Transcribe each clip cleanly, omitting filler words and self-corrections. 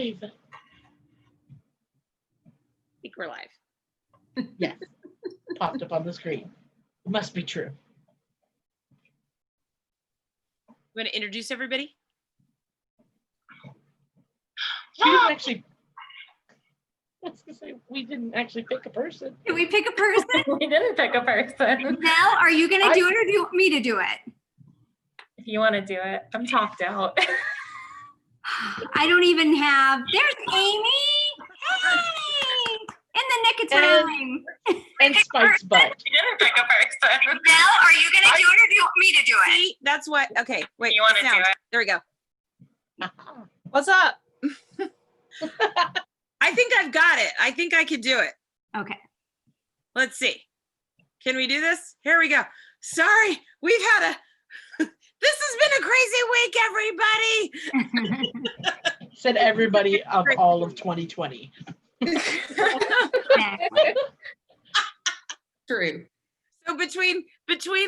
live. I think we're live. Yes. Popped up on the screen. It must be true. You want to introduce everybody? She didn't actually. I was gonna say, we didn't actually pick a person. Did we pick a person? We didn't pick a person. Mel, are you going to do it or do you want me to do it? If you want to do it, I'm talked out. I don't even have. There's Amy. Hey! In the nick of time. And Spike's butt. You didn't pick a person. Mel, are you going to do it or do you want me to do it? See, that's what. Okay, wait. You want to do it? There we go. What's up? I think I've got it. I think I could do it. Okay. Let's see. Can we do this? Here we go. Sorry, we've had a. This has been a crazy week, everybody. Said everybody of all of 2020. True. So between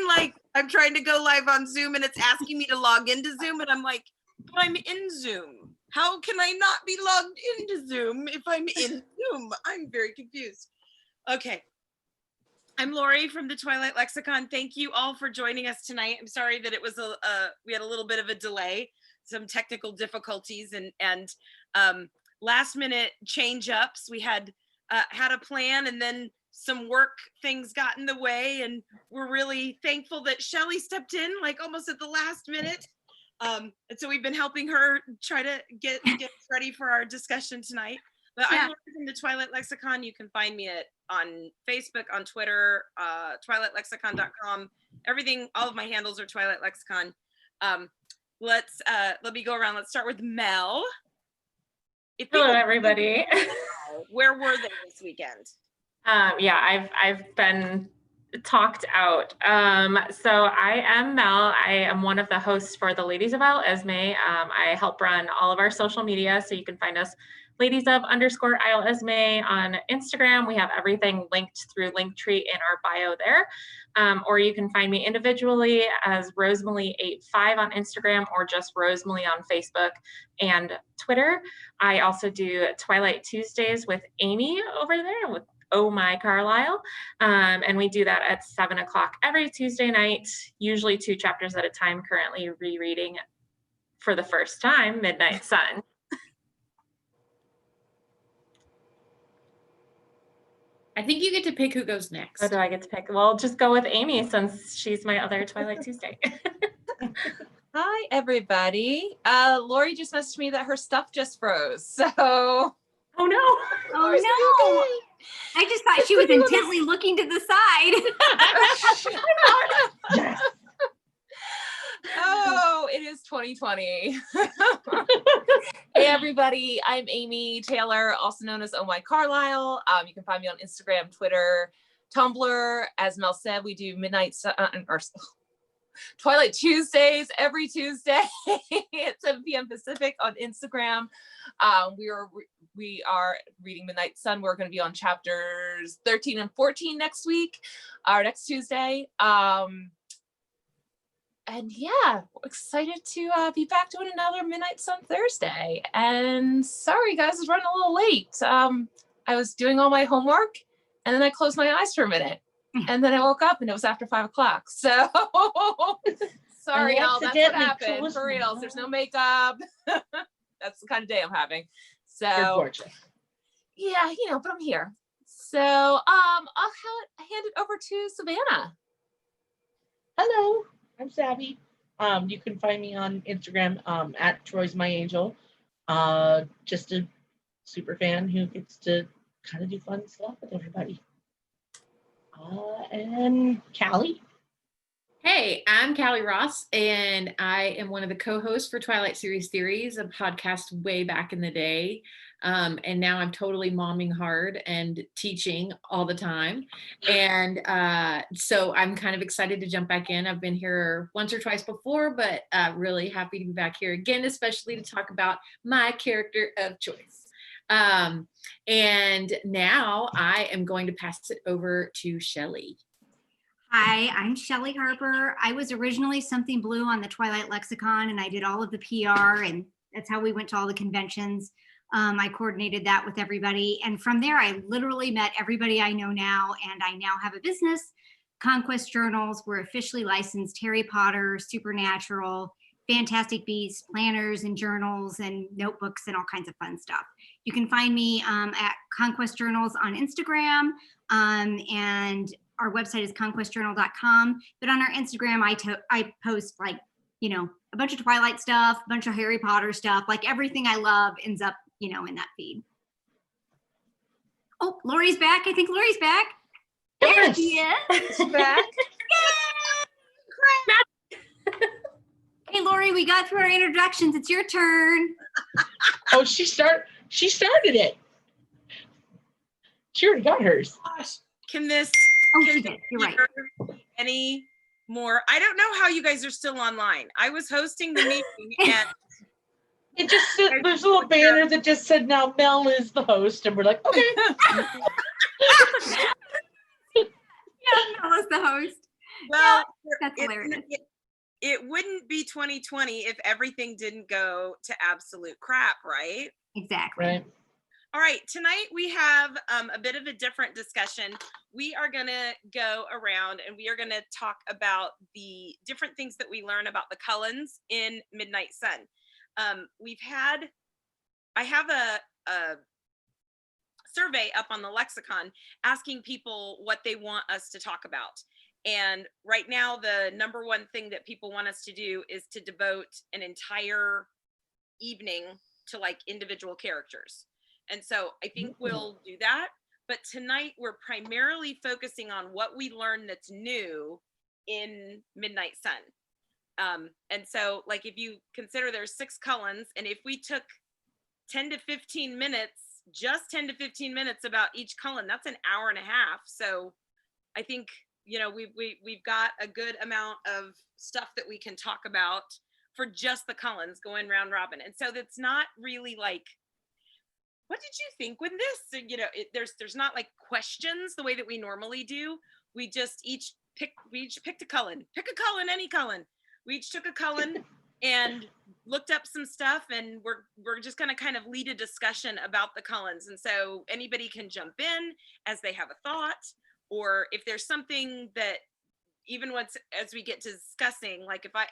like I'm trying to go live on Zoom and it's asking me to log into Zoom and I'm like, but I'm in Zoom. How can I not be logged into Zoom if I'm in Zoom? I'm very confused. Okay. I'm Lori from the Twilight Lexicon. Thank you all for joining us tonight. I'm sorry that it was we had a little bit of a delay, some technical difficulties and last minute change ups. We had a plan and then some work things got in the way, and we're really thankful that Shelly stepped in like almost at the last minute. And so we've been helping her try to get ready for our discussion tonight. But I'm Lori from the Twilight Lexicon. You can find me on Facebook, on Twitter, twilightlexicon.com. Everything, all of my handles are Twilight Lexicon. Let me go around. Let's start with Mel. Hello, everybody. Where were they this weekend? Yeah, I've been talked out. So I am Mel. I am one of the hosts for the Ladies of Esme. I help run all of our social media, so you can find us Ladies of _ Esme on Instagram. We have everything linked through Linktree in our bio there. Or you can find me individually as Rosalie85 on Instagram or just Rosalie on Facebook and Twitter. I also do Twilight Tuesdays with Amy over there with Oh My Carlisle. And we do that at 7:00 every Tuesday night, usually 2 chapters at a time, currently rereading for the first time, Midnight Sun. I think you get to pick who goes next. Oh, do I get to pick? Well, just go with Amy since she's my other Twilight Tuesday. Hi, everybody. Lori just messaged me that her stuff just froze. So. Oh, no. Oh, no. I just thought she was intently looking to the side. Yes. Oh, it is 2020. Hey, everybody. I'm Amy Taylor, also known as Oh My Carlisle. You can find me on Instagram, Twitter, Tumblr. As Mel said, we do Twilight Tuesdays every Tuesday at 7 p.m. Pacific on Instagram. We are reading Midnight Sun. We're going to be on chapters 13 and 14 next Tuesday. And yeah, excited to be back doing another Midnight Sun Thursday. And sorry, guys, I was running a little late. I was doing all my homework, and then I closed my eyes for a minute. And then I woke up, and it was after 5:00. So sorry, y'all. That's what happened. For real. There's no makeup. That's the kind of day I'm having. So You're gorgeous. Yeah, but I'm here. So I'll hand it over to Savannah. Hello, I'm Savvy. You can find me on Instagram at Troy's My Angel. Just a super fan who gets to kind of do fun stuff with everybody. And Callie. Hey, I'm Callie Ross, and I am one of the co-hosts for Twilight Series Theories, a podcast way back in the day. And now I'm totally momming hard and teaching all the time. And so I'm kind of excited to jump back in. I've been here once or twice before, but really happy to be back here again, especially to talk about my character of choice. And now I am going to pass it over to Shelly. Hi, I'm Shelly Harper. I was originally Something Blue on the Twilight Lexicon, and I did all of the PR, and that's how we went to all the conventions. I coordinated that with everybody. And from there, I literally met everybody I know now. And I now have a business, Conquest Journals. We're officially licensed Harry Potter, Supernatural, Fantastic Beasts, planners and journals and notebooks and all kinds of fun stuff. You can find me at Conquest Journals on Instagram. And our website is conquestjournal.com. But on our Instagram, I post like, you know, a bunch of Twilight stuff, a bunch of Harry Potter stuff, like everything I love ends up, you know, in that feed. Oh, Lori's back. I think Lori's back. There she is. She's back. Hey, Lori, we got through our introductions. It's your turn. Oh, she started it. She already got hers. Gosh, can this? Oh, can she did. You're right. Any more? I don't know how you guys are still online. I was hosting the meeting and It just said, there's a little banner that just said now Mel is the host, and we're like, okay. Yeah, Mel is the host. well, That's hilarious. it wouldn't be 2020 if everything didn't go to absolute crap, right? Exactly. Right. All right, tonight we have a bit of a different discussion. We are gonna go around and we are gonna talk about the different things that we learn about the Cullens in Midnight Sun. I have a survey up on the lexicon asking people what they want us to talk about. And right now, the number one thing that people want us to do is to devote an entire evening to like individual characters. And so I think we'll do that. But tonight we're primarily focusing on what we learned that's new in Midnight Sun. And so like if you consider there's 6 Cullens, and if we took 10 to 15 minutes, just 10 to 15 minutes about each Cullen, that's an hour and a half. So I think, you know, we've got a good amount of stuff that we can talk about for just the Cullens going round robin. And so that's not really like, what did you think when this, you know, there's not like questions the way that we normally do. We just each picked a Cullen, pick a Cullen, any Cullen. We each took a Cullen and looked up some stuff, and we're just going to kind of lead a discussion about the Cullens. And so anybody can jump in as they have a thought, or if there's something that even once as we get to discussing, like if I've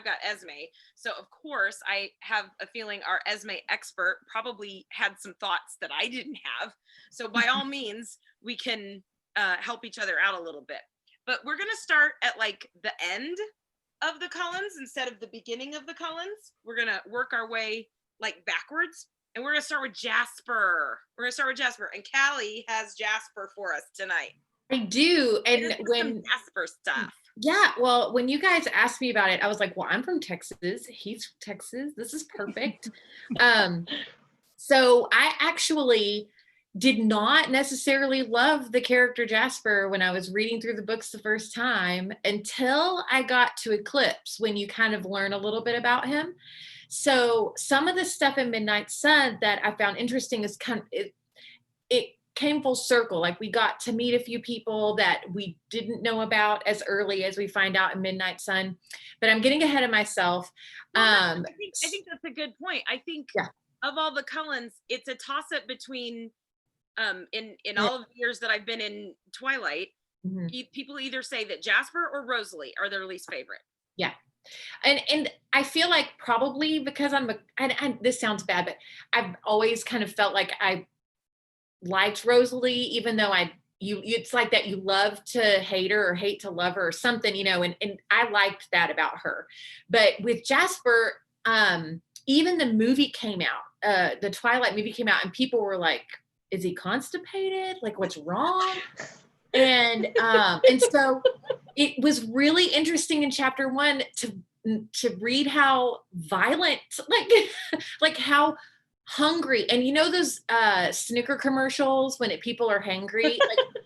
got Esme, so of course I have a feeling our Esme expert probably had some thoughts that I didn't have. So by all means, we can help each other out a little bit. But we're going to start at like the end of the Cullens instead of the beginning of the Cullens. We're going to work our way like backwards, and we're going to start with Jasper. And Callie has Jasper for us tonight. I do. And some Jasper stuff. Yeah, well, when you guys asked me about it, I was like, well, I'm from Texas. He's from Texas. This is perfect. So I actually did not necessarily love the character Jasper when I was reading through the books the first time until I got to Eclipse, when you kind of learn a little bit about him. So some of the stuff in Midnight Sun that I found interesting is kind of, it came full circle. Like we got to meet a few people that we didn't know about as early as we find out in Midnight Sun, but I'm getting ahead of myself. I think that's a good point. I think of all the Cullens, it's a toss up between in all of the years that I've been in Twilight, people either say that Jasper or Rosalie are their least favorite. Yeah. And I feel like probably because this sounds bad, but I've always kind of felt like I liked Rosalie, even though it's like that you love to hate her or hate to love her or something, you know, and I liked that about her. But with Jasper, even the movie came out, the Twilight movie came out, and people were like, is he constipated? Like, what's wrong? And so it was really interesting in chapter 1 to read how violent, like how hungry, and you know those Snicker commercials when people are hangry,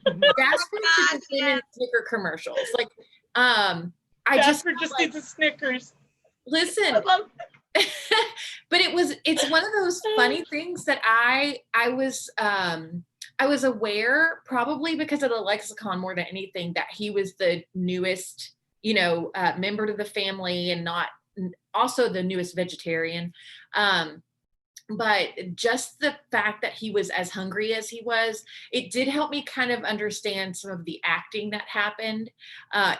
like Jasper should have been in Snicker commercials. Like Jasper just needs a Snickers. Listen, but it's one of those funny things that I was aware, probably because of the lexicon more than anything, that he was the newest, you know, member to the family, and not also the newest vegetarian. but just the fact that he was as hungry as he was, it did help me kind of understand some of the acting that happened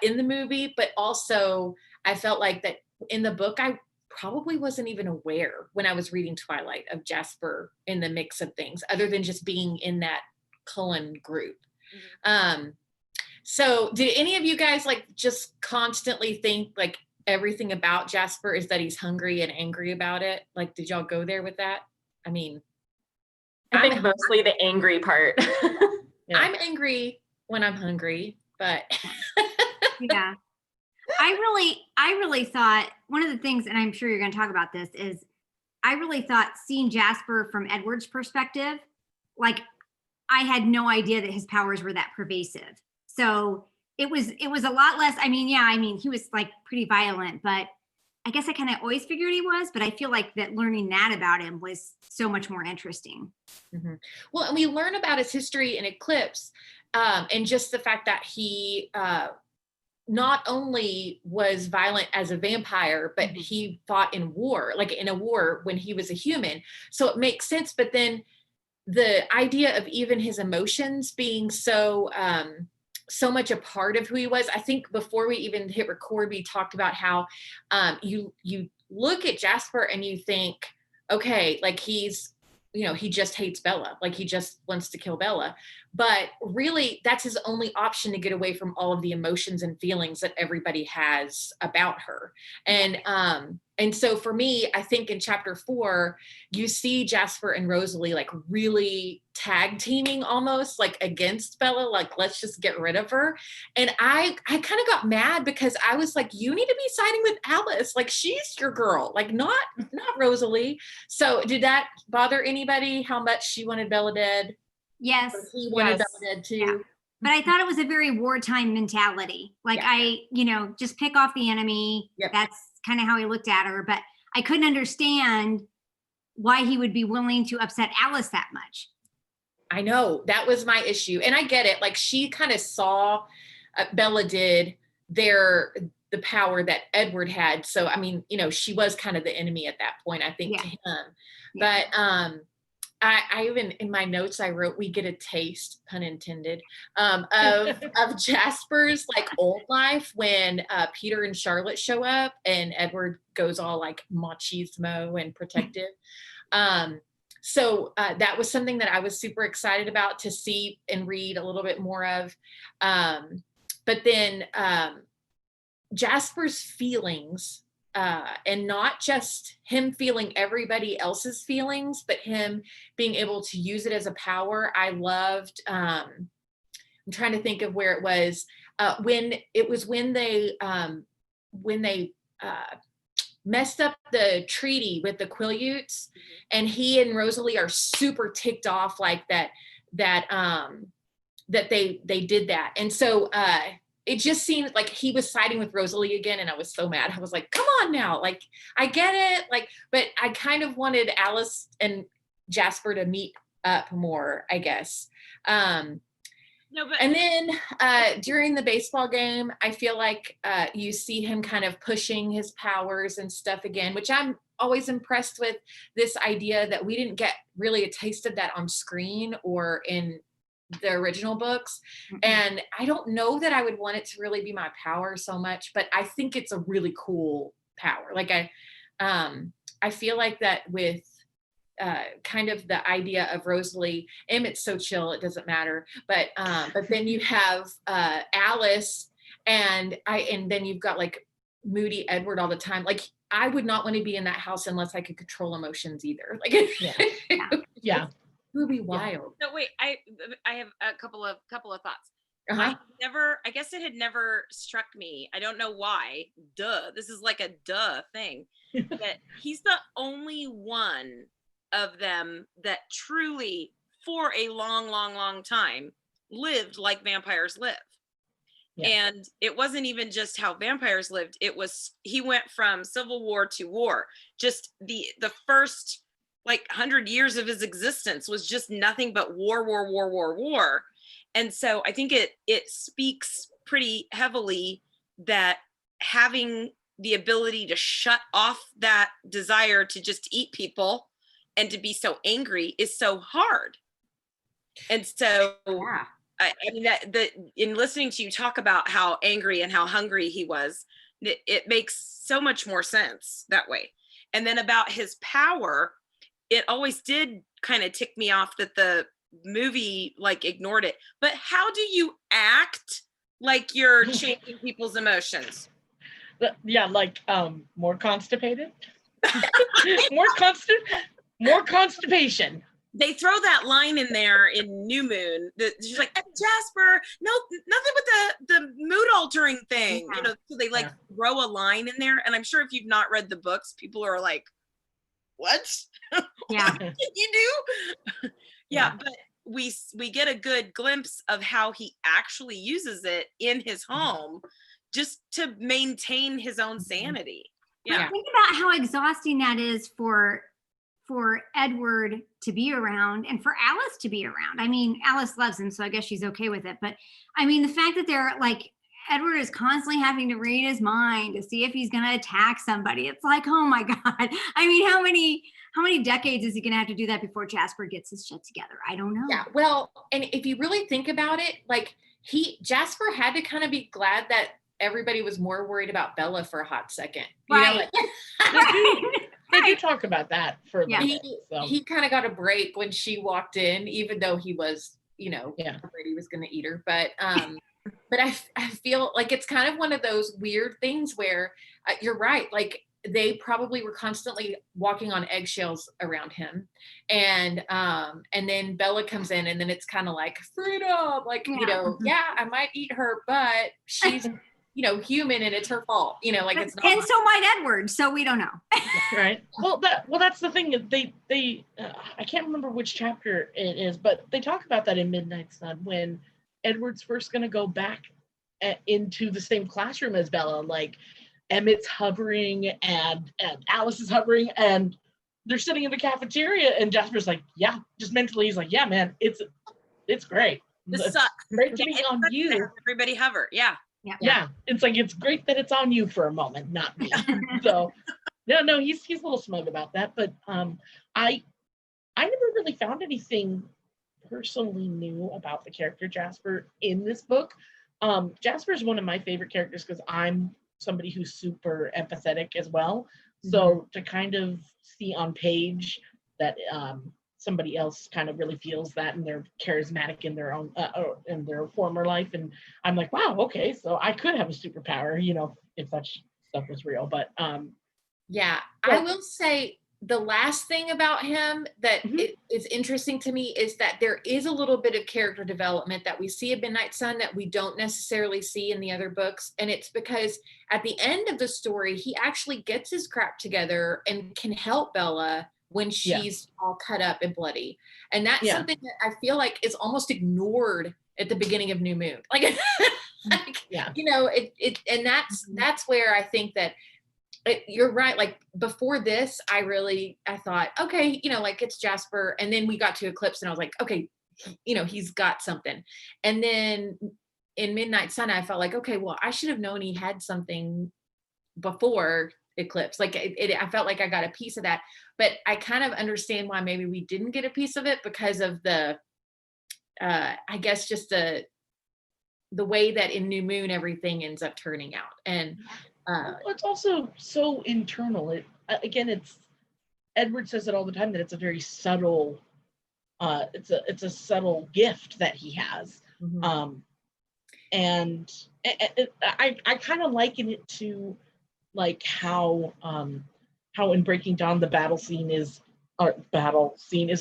in the movie. But also I felt like that in the book, I probably wasn't even aware when I was reading Twilight of Jasper in the mix of things, other than just being in that Cullen group. So did any of you guys like just constantly think like everything about Jasper is that he's hungry and angry about it? Like, did y'all go there with that? I mean, I think mostly the angry part. Yeah. I'm angry when I'm hungry, but Yeah. I really thought one of the things, and I'm sure you're going to talk about this, is I really thought seeing Jasper from Edward's perspective, like I had no idea that his powers were that pervasive. So it was a lot less. I mean, he was like pretty violent, but I guess I kind of always figured he was, but I feel like that learning that about him was so much more interesting. Mm-hmm. Well, and we learn about his history in Eclipse, and just the fact that he not only was violent as a vampire, but he fought in war, like in a war when he was a human. So it makes sense. But then the idea of even his emotions being so much a part of who he was. I think before we even hit record, we talked about how you look at Jasper and you think, okay, like he's, he just hates Bella. Like he just wants to kill Bella. But really that's his only option to get away from all of the emotions and feelings that everybody has about her. And so for me, I think in chapter 4, you see Jasper and Rosalie like really tag teaming almost like against Bella, like let's just get rid of her. And I kind of got mad because I was like, you need to be siding with Alice. Like she's your girl, like not Rosalie. So did that bother anybody how much she wanted Bella dead? Yes. Or he wanted Bella dead too? Yeah. But I thought it was a very wartime mentality. Like just pick off the enemy. Yep. That's kind of how he looked at her. But I couldn't understand why he would be willing to upset Alice that much. I know, that was my issue. And I get it. Like she kind of saw, Bella did, the power that Edward had. So, I mean, she was kind of the enemy at that point, I think, to him. Yeah. But I even in my notes I wrote, we get a taste, pun intended, of Jasper's like old life when Peter and Charlotte show up and Edward goes all like machismo and protective. So that was something that I was super excited about to see and read a little bit more of. But then Jasper's feelings, and not just him feeling everybody else's feelings, but him being able to use it as a power. I loved, I'm trying to think of where it was, when they messed up the treaty with the Quileutes, and he and Rosalie are super ticked off like that they did that. And so it just seemed like he was siding with Rosalie again, and I was so mad. I was like, come on now, like I get it, like, but I kind of wanted Alice and Jasper to meet up more, I guess. No, but and then during the baseball game, I feel like you see him kind of pushing his powers and stuff again, which I'm always impressed with, this idea that we didn't get really a taste of that on screen or in the original books. And I don't know that I would want it to really be my power so much, but I think it's a really cool power. Like I feel like that with kind of the idea of Rosalie, Emmett's so chill, it doesn't matter. But then you have Alice and then you've got like moody Edward all the time. Like I would not want to be in that house unless I could control emotions either. Like Yeah. It would be wild. No, wait, I have a couple of thoughts. Uh-huh. I guess it had never struck me. I don't know why. This is like a thing. That he's the only one of them that truly, for a long, long, long time, lived like vampires live. Yeah. And it wasn't even just how vampires lived. It was, he went from civil war to war. Just the first like 100 years of his existence was just nothing but war. And so I think it speaks pretty heavily that having the ability to shut off that desire to just eat people and to be so angry is so hard. And so Yeah. I mean in listening to you talk about how angry and how hungry he was, it makes so much more sense that way. And then about his power, it always did kind of tick me off that the movie like ignored it. But how do you act like you're changing people's emotions? Yeah, like more constipated. more constipation. They throw that line in there in New Moon. She's like, Jasper, no, nothing with the mood altering thing. Yeah. You know, so they like throw a line in there. And I'm sure if you've not read the books, people are like, what? Yeah. What did you do? Yeah, but we get a good glimpse of how he actually uses it in his home just to maintain his own sanity. Yeah. Think about how exhausting that is for Edward to be around and for Alice to be around. I mean, Alice loves him, so I guess she's okay with it. But I mean, the fact that they're like, Edward is constantly having to read his mind to see if he's going to attack somebody. It's like, oh my God. I mean, how many decades is he going to have to do that before Jasper gets his shit together? I don't know. Yeah. Well, and if you really think about it, like Jasper had to kind of be glad that everybody was more worried about Bella for a hot second. Right. They do talk about that for a little bit. So. He kind of got a break when she walked in, even though he was, afraid he was going to eat her. But I feel like it's kind of one of those weird things where you're right. Like they probably were constantly walking on eggshells around him. And then Bella comes in and then it's kind of like freedom, like, I might eat her, but she's, human and it's her fault, like it's not. And so might Edward. So we don't know. Right. Well, that's the thing. They I can't remember which chapter it is, but they talk about that in Midnight Sun when Edward's first going to go back into the same classroom as Bella. Like Emmett's hovering and Alice is hovering and they're sitting in the cafeteria and Jasper's like, yeah, just mentally he's like, yeah, man, it's great. This sucks. Great to be on you. Everybody hover. Yeah. Yeah. It's like, it's great that it's on you for a moment, not me. So no, he's a little smug about that. But I never really found anything personally new about the character Jasper in this book. Jasper is one of my favorite characters because I'm somebody who's super empathetic as well. So to kind of see on page that somebody else kind of really feels that and they're charismatic in their own in their former life, and I'm like, wow, okay, so I could have a superpower, if such stuff was real. But I will say the last thing about him that is interesting to me is that there is a little bit of character development that we see in Midnight Sun that we don't necessarily see in the other books. And it's because at the end of the story, he actually gets his crap together and can help Bella when she's all cut up and bloody. And that's something that I feel like is almost ignored at the beginning of New Moon. Like, and that's where I think that you're right. Like before this, I thought, okay, like it's Jasper. And then we got to Eclipse and I was like, okay, he's got something. And then in Midnight Sun, I felt like, okay, well, I should have known he had something before Eclipse. Like I felt like I got a piece of that, but I kind of understand why maybe we didn't get a piece of it because of the, I guess just the way that in New Moon, everything ends up turning out. And it's also so internal. It's Edward says it all the time that it's a very subtle, it's a subtle gift that he has. And I kind of liken it to like how in Breaking Dawn the battle scene is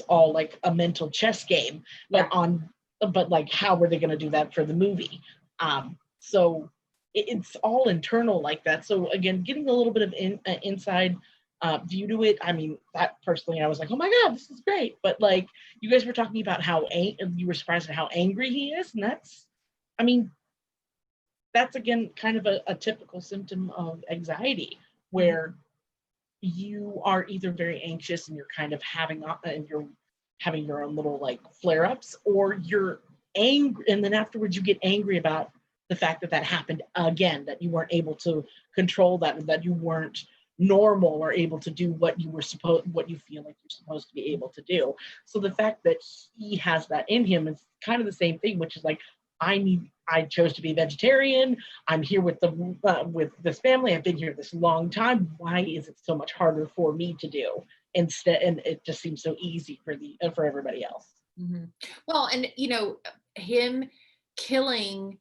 all like a mental chess game, but like how were they going to do that for the movie? So it's all internal like that. So again, getting a little bit of inside view to it. I mean, that personally, I was like, oh my God, this is great. But like you guys were talking about how you were surprised at how angry he is, and that's again kind of a typical symptom of anxiety, where you are either very anxious and you're kind of having your own little like flare-ups, or you're angry and then afterwards you get angry about the fact that happened again, that you weren't able to control that, and that you weren't normal or able to do what you feel like you're supposed to be able to do. So the fact that he has that in him is kind of the same thing, which is like, I chose to be vegetarian. I'm here with this family. I've been here this long time. Why is it so much harder for me to do instead? And it just seems so easy for everybody else. Mm-hmm. Well, and him killing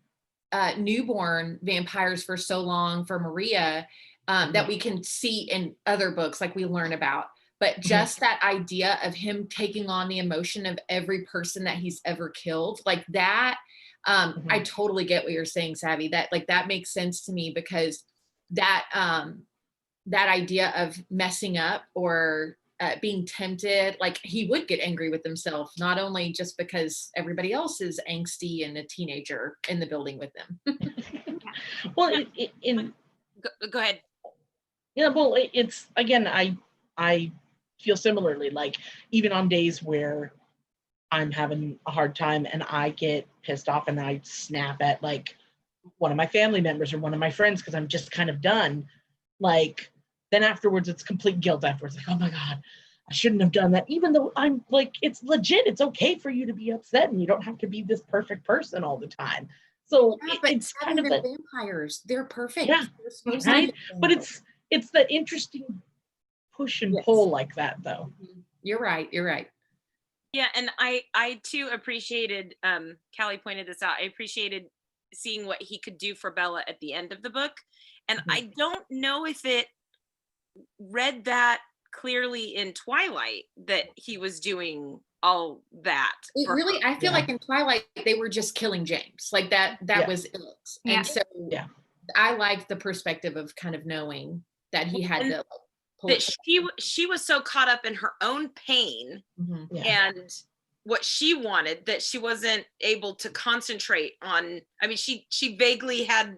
newborn vampires for so long for Maria, that we can see in other books, like we learn about. But just that idea of him taking on the emotion of every person that he's ever killed, like that, I totally get what you're saying, Savvy. That that makes sense to me, because that idea of messing up or being tempted, like he would get angry with himself, not only just because everybody else is angsty and a teenager in the building with them. Well, Go ahead. Yeah, well, it's again, I feel similarly. Like even on days where I'm having a hard time and I get pissed off and I snap at like one of my family members or one of my friends because I'm just kind of done. Like then afterwards, it's complete guilt afterwards. Like, oh my God, I shouldn't have done that. Even though I'm like, it's legit. It's okay for you to be upset and you don't have to be this perfect person all the time. So Yeah, but it's kind of the vampires. They're perfect. Yeah, They're right. But it's that interesting push and pull like that, though. You're right. You're right. Yeah, and I too appreciated, Callie pointed this out, I appreciated seeing what he could do for Bella at the end of the book. And I don't know if it read that clearly in Twilight that he was doing all that. It really, I feel like in Twilight, they were just killing James. Like that was it. And so I liked the perspective of kind of knowing that he had to pull that she was so caught up in her own pain and what she wanted that she wasn't able to concentrate on. I mean, she vaguely had,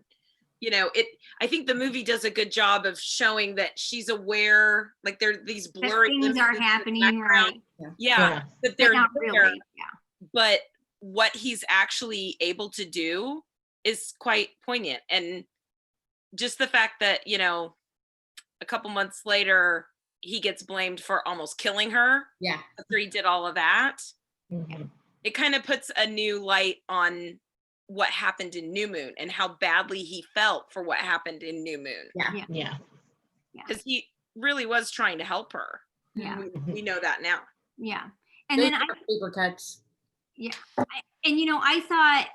I think the movie does a good job of showing that she's aware, like there these blurry things are happening, right? Yeah, that they're not there, really. but what he's actually able to do is quite poignant. And just the fact that, a couple months later, he gets blamed for almost killing her. Yeah. After he did all of that. It kind of puts a new light on what happened in New Moon and how badly he felt for what happened in New Moon. Yeah. Because he really was trying to help her. Yeah. We know that now. Yeah. And then paper cuts. Yeah. I thought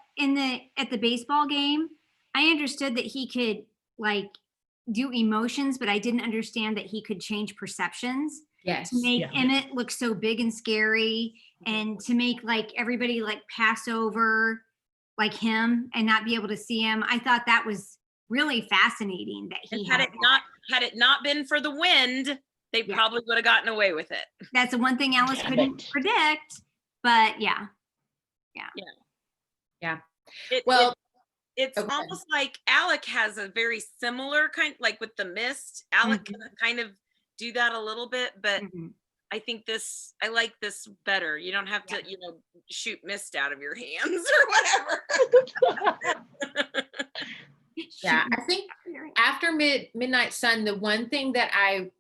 at the baseball game, I understood that he could like do emotions, but I didn't understand that he could change perceptions. Yes. To make Emmett look so big and scary, and to make like everybody like pass over like him and not be able to see him. I thought that was really fascinating that he had it not been for the wind, they probably would have gotten away with it. That's the one thing Alice couldn't predict, but yeah. It's almost like Alec has a very similar kind, like with the mist. Alec can kind of do that a little bit, but I think I like this better. You don't have to, shoot mist out of your hands or whatever. Yeah, I think after Midnight Sun, the one thing that I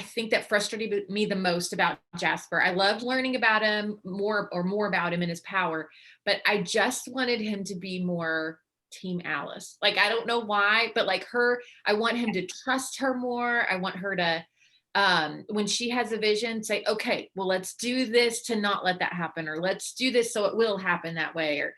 think that frustrated me the most about Jasper, I loved learning about him more about him and his power, but I just wanted him to be more Team Alice. Like, I don't know why, but like I want him to trust her more. I want her to, when she has a vision, say, okay, well, let's do this to not let that happen, or let's do this so it will happen that way, or,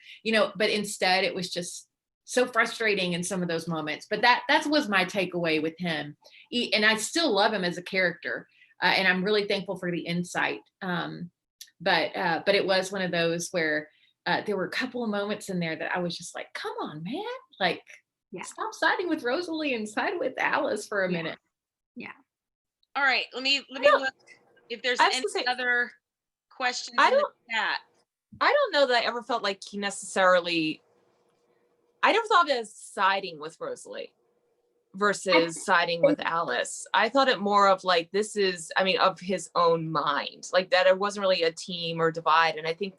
but instead it was just so frustrating in some of those moments. But that was my takeaway with him. And I still love him as a character. And I'm really thankful for the insight. But it was one of those where there were a couple of moments in there that I was just like, come on, man, like stop siding with Rosalie and side with Alice for a minute. Yeah. All right. Let me look if there's any other questions in the chat. I don't know that I ever felt like he necessarily, I never thought of it as siding with Rosalie versus siding with Alice. I thought it more of like, of his own mind, like that it wasn't really a team or divide. And I think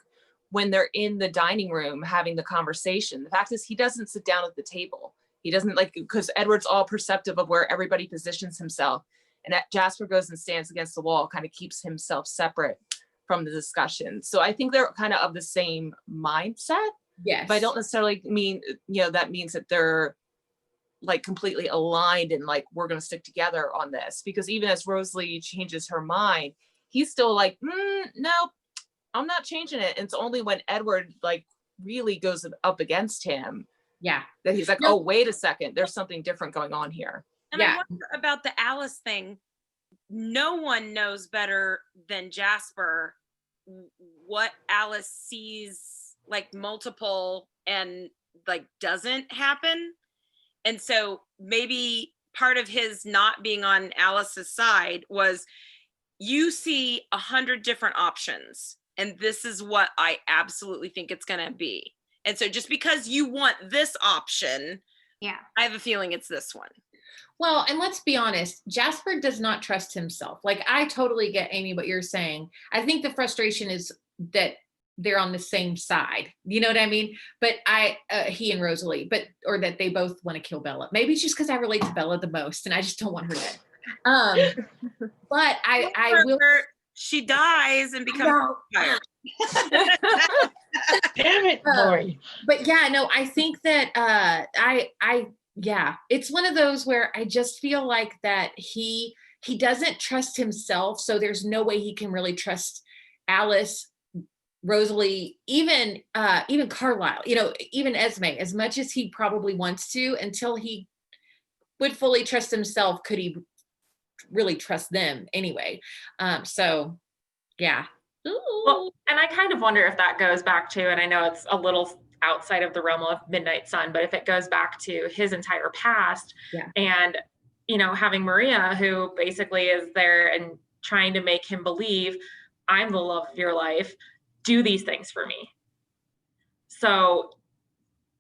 when they're in the dining room having the conversation, the fact is he doesn't sit down at the table. He doesn't like, because Edward's all perceptive of where everybody positions himself. And that Jasper goes and stands against the wall, kind of keeps himself separate from the discussion. So I think they're kind of the same mindset. Yes. But I don't necessarily mean, that means that they're like completely aligned and like, we're going to stick together on this. Because even as Rosalie changes her mind, he's still like, no, I'm not changing it. And it's only when Edward like really goes up against him that he's like, oh, wait a second, there's something different going on here. And I wonder about the Alice thing. No one knows better than Jasper what Alice sees, like multiple and like doesn't happen. And so maybe part of his not being on Alice's side was, you see 100 different options, and this is what I absolutely think it's going to be. And so just because you want this option, I have a feeling it's this one. Well, and let's be honest, Jasper does not trust himself. Like, I totally get, Amy, what you're saying. I think the frustration is that they're on the same side. You know what I mean? But he and Rosalie, or that they both want to kill Bella. Maybe it's just because I relate to Bella the most and I just don't want her dead. But I will. She dies and becomes tired. Damn it, Lori. But yeah, no, I think that it's one of those where I just feel like that he doesn't trust himself, so there's no way he can really trust Alice, Rosalie, even Carlisle, even Esme, as much as he probably wants to. Until he would fully trust himself, could he really trust them anyway? So yeah. Well, and I kind of wonder if that goes back to, and I know it's a little outside of the realm of Midnight Sun, but if it goes back to his entire past and, having Maria, who basically is there and trying to make him believe, I'm the love of your life, do these things for me. So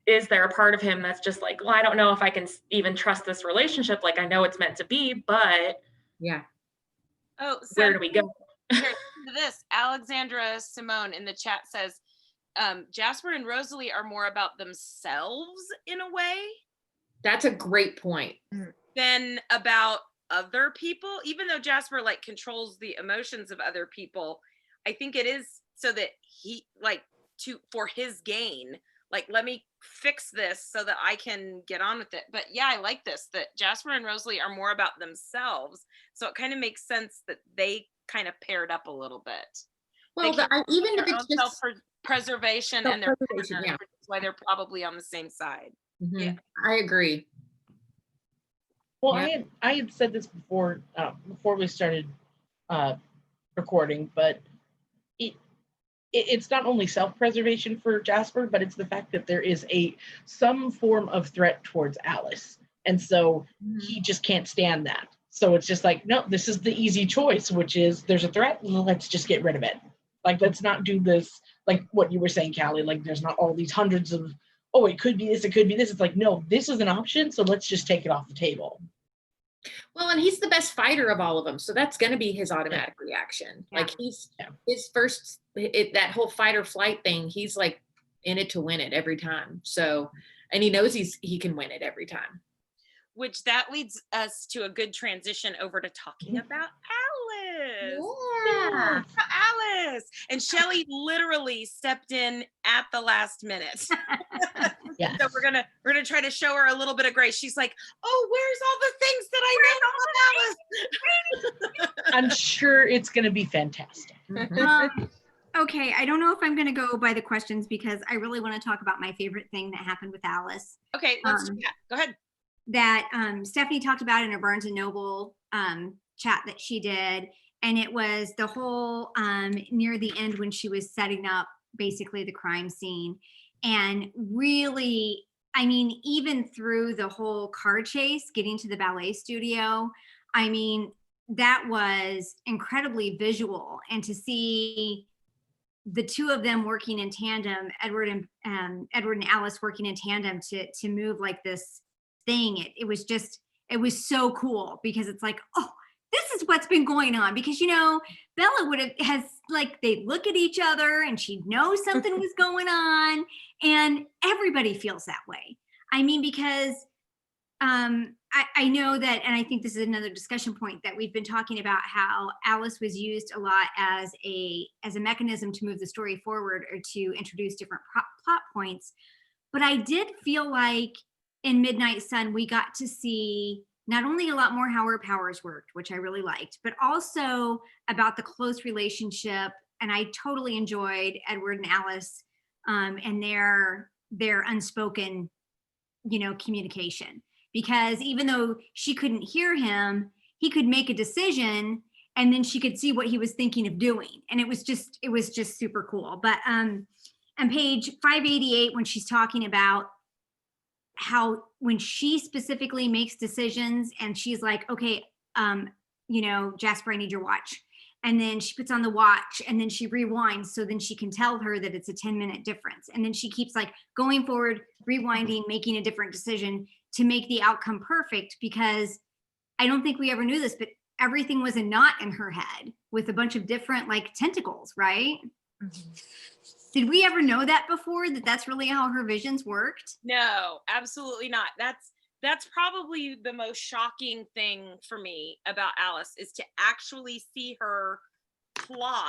is there a part of him that's just like, well, I don't know if I can even trust this relationship. Like, I know it's meant to be, but where do we go? Here, listen to this. Alexandra Simone in the chat says, Jasper and Rosalie are more about themselves in a way. That's a great point. Than about other people. Even though Jasper like controls the emotions of other people, I think it is so that he for his gain. Like, let me fix this so that I can get on with it. But yeah, I like this, that Jasper and Rosalie are more about themselves. So it kind of makes sense that they kind of paired up a little bit. Well, even if it's just self-preservation and their partner, that's why they're probably on the same side. Mm-hmm. Yeah, I agree. Well, I had said this before we started recording, but it's not only self-preservation for Jasper, but it's the fact that there is some form of threat towards Alice, and so he just can't stand that. So it's just like, no, this is the easy choice, which is there's a threat, let's just get rid of it. Like, let's not do this, like what you were saying, Callie, like there's not all these hundreds of, oh, it could be this, it could be this. It's like, no, this is an option, so let's just take it off the table. Well, and he's the best fighter of all of them, so that's going to be his automatic reaction. Like, he's his first, that whole fight or flight thing, he's like in it to win it every time. So, and he knows he can win it every time. Which that leads us to a good transition over to talking about Alice. Yeah. Alice. And Shelley literally stepped in at the last minute. Yeah. So we're gonna try to show her a little bit of grace. She's like, oh, where's all the things that I know about Alice? I'm sure it's gonna be fantastic. Okay, I don't know if I'm going to go by the questions because I really want to talk about my favorite thing that happened with Alice. Okay, let's do that. Go ahead. That Stephanie talked about in a Barnes & Noble chat that she did. And it was the whole near the end when she was setting up basically the crime scene. And really, I mean, even through the whole car chase, getting to the ballet studio, I mean, that was incredibly visual. And to see the two of them working in tandem, Edward and Alice working in tandem to move like this thing, it was so cool because it's like, oh, this is what's been going on. Because, Bella they look at each other and she'd know something was going on, and everybody feels that way. I mean, because I know that, and I think this is another discussion point, that we've been talking about how Alice was used a lot as a mechanism to move the story forward or to introduce different plot points. But I did feel like in Midnight Sun, we got to see not only a lot more how her powers worked, which I really liked, but also about the close relationship. And I totally enjoyed Edward and Alice and their unspoken, communication. Because even though she couldn't hear him, he could make a decision, and then she could see what he was thinking of doing. And it was just super cool. But on page 588, when she's talking about how when she specifically makes decisions and she's like, okay, Jasper, I need your watch. And then she puts on the watch and then she rewinds. So then she can tell her that it's a 10-minute difference. And then she keeps like going forward, rewinding, making a different decision to make the outcome perfect, because I don't think we ever knew this, but everything was a knot in her head with a bunch of different like tentacles, right? Mm-hmm. Did we ever know that before, that that's really how her visions worked? No, absolutely not. That's probably the most shocking thing for me about Alice, is to actually see her plot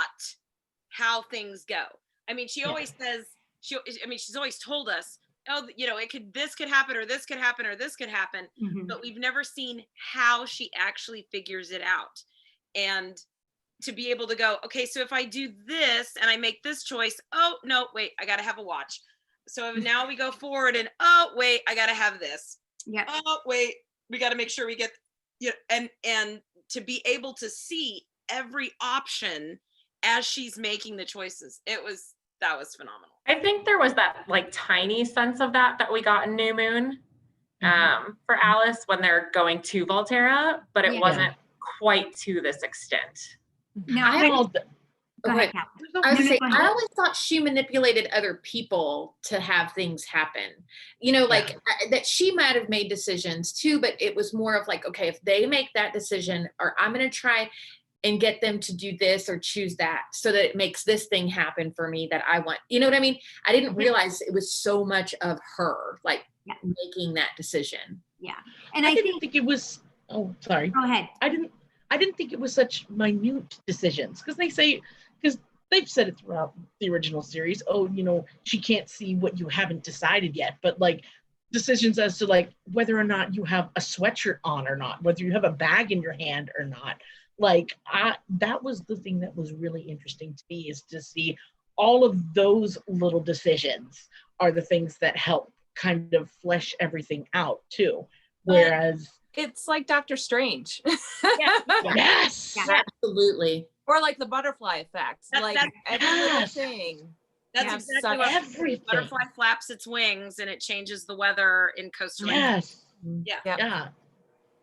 how things go. I mean, she always says, she's always told us, oh, this could happen, or this could happen, or this could happen. Mm-hmm. But we've never seen how she actually figures it out. And to be able to go, okay, so if I do this and I make this choice, oh, no, wait, I got to have a watch. So now we go forward and, oh, wait, I got to have this. Yeah. Oh, wait, we got to make sure we get, and to be able to see every option as she's making the choices. That was phenomenal. I think there was that like tiny sense of that we got in New Moon for Alice when they're going to Volterra, but it wasn't quite to this extent. No, go ahead. I always thought she manipulated other people to have things happen. That she might have made decisions too, but it was more of like, okay, if they make that decision, or I'm going to try and get them to do this or choose that so that it makes this thing happen for me that I want. You know what I mean? I didn't realize it was so much of her, like making that decision. Yeah. And I didn't think it was, sorry. Go ahead. I didn't think it was such minute decisions, because they've said it throughout the original series. Oh, she can't see what you haven't decided yet, but like decisions as to like whether or not you have a sweatshirt on or not, whether you have a bag in your hand or not. Like that was the thing that was really interesting to me, is to see all of those little decisions are the things that help kind of flesh everything out too. Whereas it's like Doctor Strange. Yes, absolutely. Or like the butterfly effect. That's every little thing. That's exactly what everything. Butterfly flaps its wings and it changes the weather in Costa Rica. Yes. Yeah.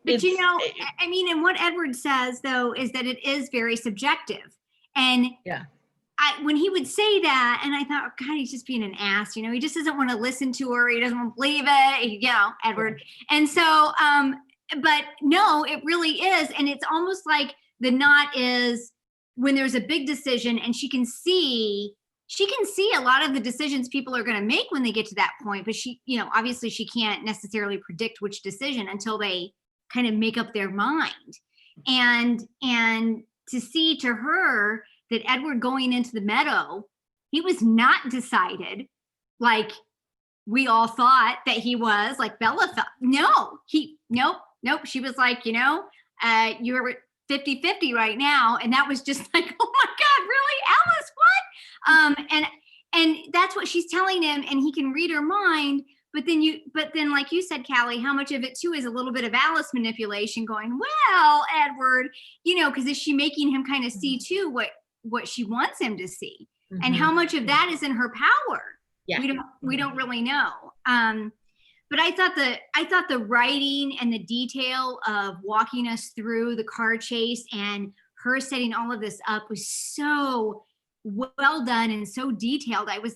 But and what Edward says though is that it is very subjective. And when he would say that, and I thought, oh, God, he's just being an ass. He just doesn't want to listen to her. He doesn't want to believe it. Edward. And so, but no, it really is. And it's almost like the knot is when there's a big decision, and she can see a lot of the decisions people are going to make when they get to that point. But she, obviously she can't necessarily predict which decision until they kind of make up their mind. And to see to her that Edward going into the meadow, he was not decided like we all thought that he was, like Bella thought. Nope. She was like, you're 50-50 right now. And that was just like, oh my God, really, Alice, what? And that's what she's telling him, and he can read her mind. But then, like you said, Callie, how much of it too is a little bit of Alice manipulation going, well, Edward, because is she making him kind of see too what she wants him to see? Mm-hmm. And how much of that is in her power? Yeah. We don't really know. But I thought the writing and the detail of walking us through the car chase and her setting all of this up was so well done and so detailed. I was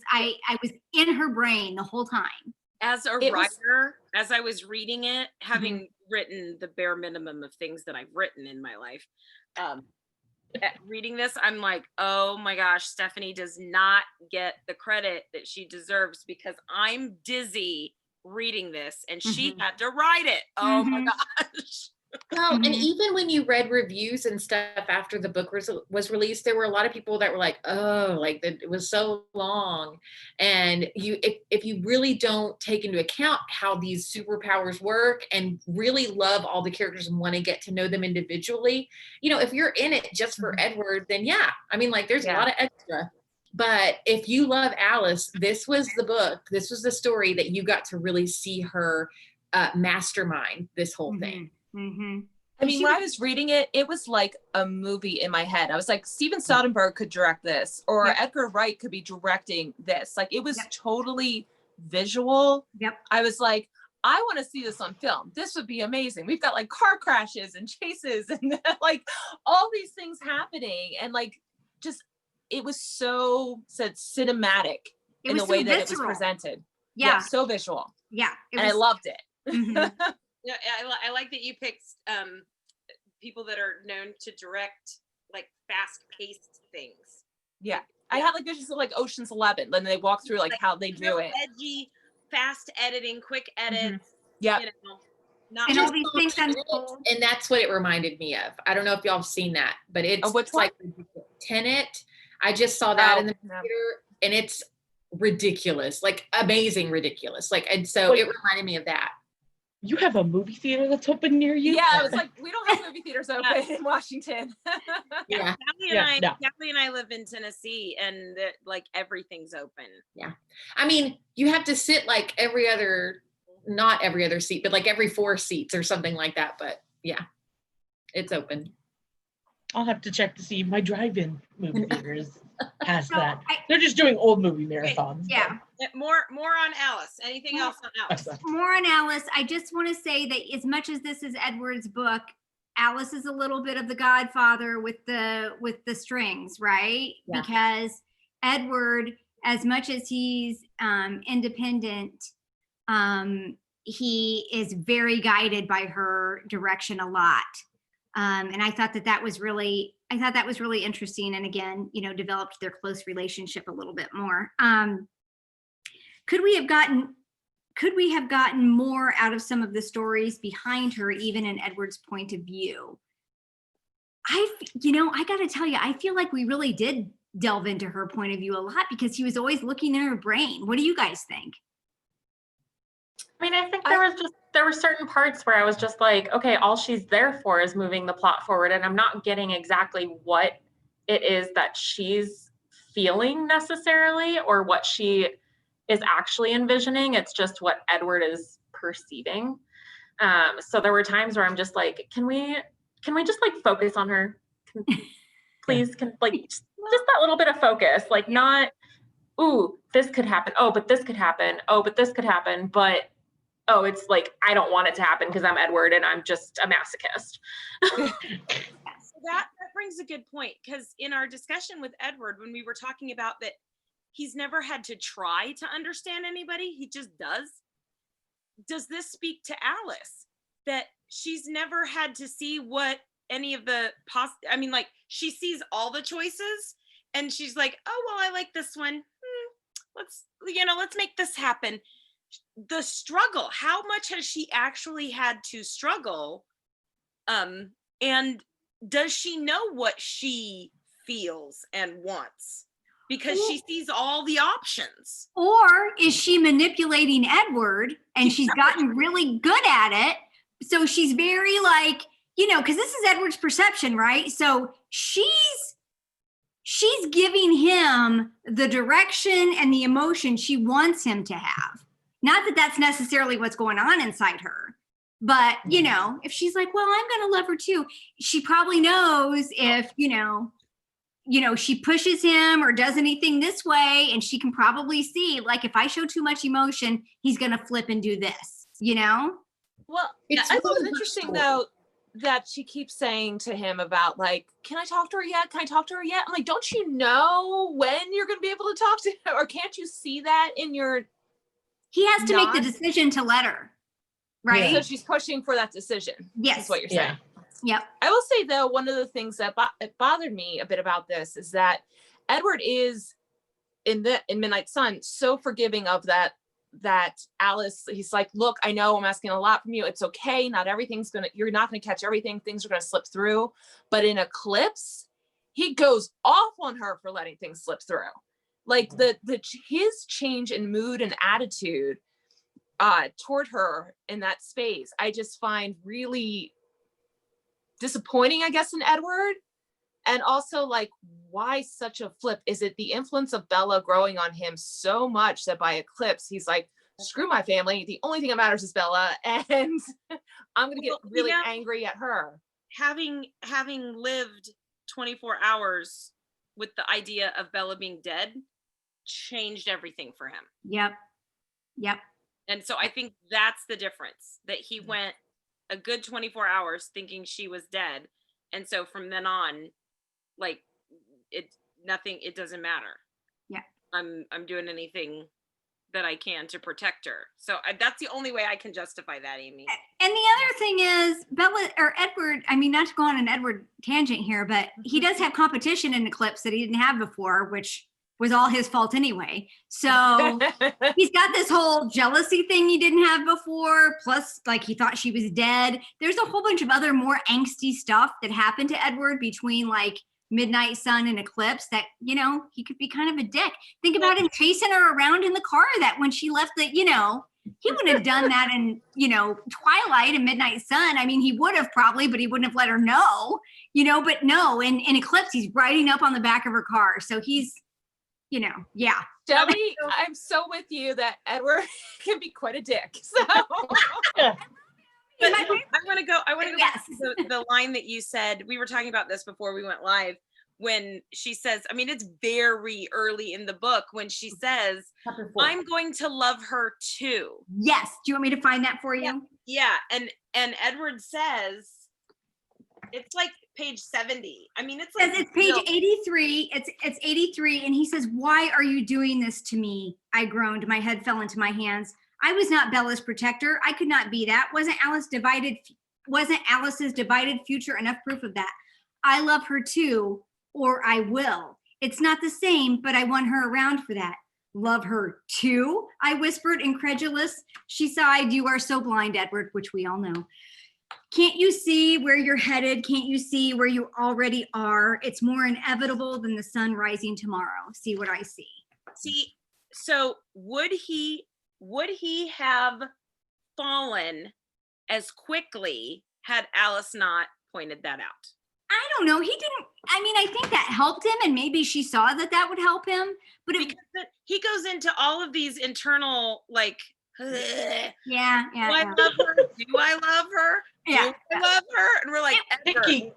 in her brain the whole time. As a writer, as I was reading it, having written the bare minimum of things that I've written in my life, reading this, I'm like, oh my gosh, Stephanie does not get the credit that she deserves, because I'm dizzy reading this, and she had to write it. Oh my gosh. Well, and even when you read reviews and stuff after the book was released, there were a lot of people that were like, oh, like it was so long. And if you really don't take into account how these superpowers work and really love all the characters and want to get to know them individually, you know, if you're in it just for Edward, then yeah, I mean, like there's a lot of extra. But if you love Alice, this was the book, this was the story that you got to really see her mastermind this whole thing. I mean, when I was reading it, it was like a movie in my head. I was like, Steven Soderbergh could direct this, or Edgar Wright could be directing this. Like, it was totally visual. I was like, I want to see this on film. This would be amazing. We've got like car crashes and chases and like all these things happening. And like, just, it was so cinematic in the way that it was presented. Yeah, so visual. Yeah. And I loved it. Yeah, I like that you picked people that are known to direct like fast-paced things. Yeah, I had like visions of like Ocean's 11, and they walk through like how they do it. Edgy, fast editing, quick edits. Yeah, you know, not and just all these things unfold. And that's what it reminded me of. I don't know if y'all have seen that, but it's like Tenet. I just saw that in the theater, and it's ridiculous, like amazing ridiculous. Like, and so it reminded me of that. You have a movie theater that's open near you? Yeah, I was like, we don't have movie theaters open in Washington. Callie and I live in Tennessee, and like everything's open. Yeah, I mean, you have to sit like not every other seat, but like every 4 seats or something like that. But yeah, it's open. I'll have to check to see if my drive-in movie theater is past that. They're just doing old movie marathons. Yeah. More on Alice. Anything else on Alice? More on Alice. I just want to say that as much as this is Edward's book, Alice is a little bit of the godfather with the strings, right? Yeah. Because Edward, as much as he's independent, he is very guided by her direction a lot. And I thought that was really interesting. And again, you know, developed their close relationship a little bit more. Could we have gotten more out of some of the stories behind her, even in Edward's point of view? I got to tell you, I feel like we really did delve into her point of view a lot because he was always looking in her brain. What do you guys think? I mean, I think there were certain parts where I was just like, okay, all she's there for is moving the plot forward, and I'm not getting exactly what it is that she's feeling necessarily or what she is actually envisioning. It's just what Edward is perceiving. So there were times where I'm just like, can we just like focus on her? Please, just that little bit of focus, like not, ooh, this could happen. Oh, but this could happen. Oh, but this could happen. But oh, it's like, I don't want it to happen because I'm Edward and I'm just a masochist. So that brings a good point, because in our discussion with Edward, when we were talking about that he's never had to try to understand anybody, he just does this speak to Alice, that she's never had to see what any of the like she sees all the choices and she's like, oh, well, I like this one, let's make this happen. The struggle, how much has she actually had to struggle, and does she know what she feels and wants because she sees all the options? Or is she manipulating Edward and she's gotten really good at it, so she's very like, because this is Edward's perception, right? So she's giving him the direction and the emotion she wants him to have. Not that that's necessarily what's going on inside her, but, if she's like, well, I'm going to love her too. She probably knows if, she pushes him or does anything this way, and she can probably see, like, if I show too much emotion, he's going to flip and do this, Well, I thought it was interesting, though, that she keeps saying to him about, like, can I talk to her yet? Can I talk to her yet? I'm like, don't you know when you're going to be able to talk to her? Or can't you see that in your... He has to make the decision to let her, right? So she's pushing for that decision. Yes. Is what you're saying. Yep. I will say, though, one of the things that bothered me a bit about this is that Edward is, in Midnight Sun, so forgiving of that that Alice, he's like, look, I know I'm asking a lot from you. It's okay. Not everything's you're not gonna catch everything. Things are gonna slip through. But in Eclipse, he goes off on her for letting things slip through. Like his change in mood and attitude toward her in that space, I just find really disappointing, I guess, in Edward. And also, like, why such a flip? Is it the influence of Bella growing on him so much that by Eclipse, he's like, screw my family. The only thing that matters is Bella. And I'm going to get really angry at her. Having lived 24 hours with the idea of Bella being dead changed everything for him. Yep. And so I think that's the difference, that he went a good 24 hours thinking she was dead. And so from then on, like, it doesn't matter. Yeah. I'm doing anything that I can to protect her. So that's the only way I can justify that, Amy. And the other thing is Edward, I mean, not to go on an Edward tangent here, but he does have competition in Eclipse that he didn't have before, which was all his fault anyway. So he's got this whole jealousy thing he didn't have before. Plus, like, he thought she was dead. There's a whole bunch of other more angsty stuff that happened to Edward between, like, Midnight Sun and Eclipse that, you know, he could be kind of a dick. Think about him chasing her around in the car that when she left he wouldn't have done that in, Twilight and Midnight Sun. I mean, he would have probably, but he wouldn't have let her know, but no, in Eclipse, he's riding up on the back of her car. So he's, yeah. Shelly, I'm so with you that Edward can be quite a dick. So But I want to go back to the line that you said. We were talking about this before we went live, when she says, I mean, it's very early in the book when she says, I'm going to love her too. Yes. Do you want me to find that for you? Yeah. And Edward says, it's like page 70. I mean, it's like it's page 83. It's 83. And he says, why are you doing this to me? I groaned. My head fell into my hands. I was not Bella's protector. I could not be that. Wasn't Alice's divided future enough proof of that? I love her too, or I will. It's not the same, but I want her around for that. Love her too? I whispered, incredulous. She sighed. You are so blind, Edward, which we all know. Can't you see where you're headed? Can't you see where you already are? It's more inevitable than the sun rising tomorrow. See what I see. See, so would he have fallen as quickly had Alice not pointed that out? I don't know. He didn't. I mean, I think that helped him, and maybe she saw that would help him. But because he goes into all of these internal, like, yeah. Do I love her? Do I love her? Yeah. Do I love her? And we're like,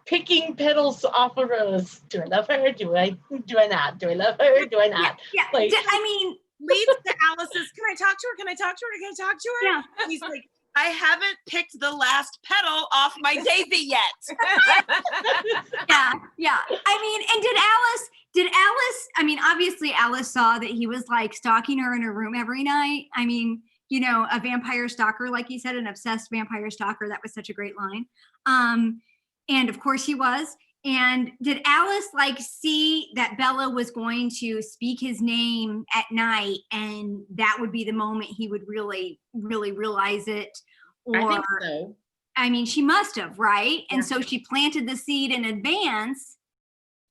picking petals off a rose. Do I love her? Do I not? Do I love her? Do I not? Yeah. Like, I mean, leads to Alice's, can I talk to her? Can I talk to her? Can I talk to her? Yeah. He's like, I haven't picked the last petal off my daisy yet. Yeah. I mean, and did Alice, I mean, obviously Alice saw that he was like stalking her in her room every night. I mean, a vampire stalker, like he said, an obsessed vampire stalker. That was such a great line. And of course he was. And did Alice see that Bella was going to speak his name at night, and that would be the moment he would really, really realize it? Or, I think so. I mean, she must have, right? Yeah. And so she planted the seed in advance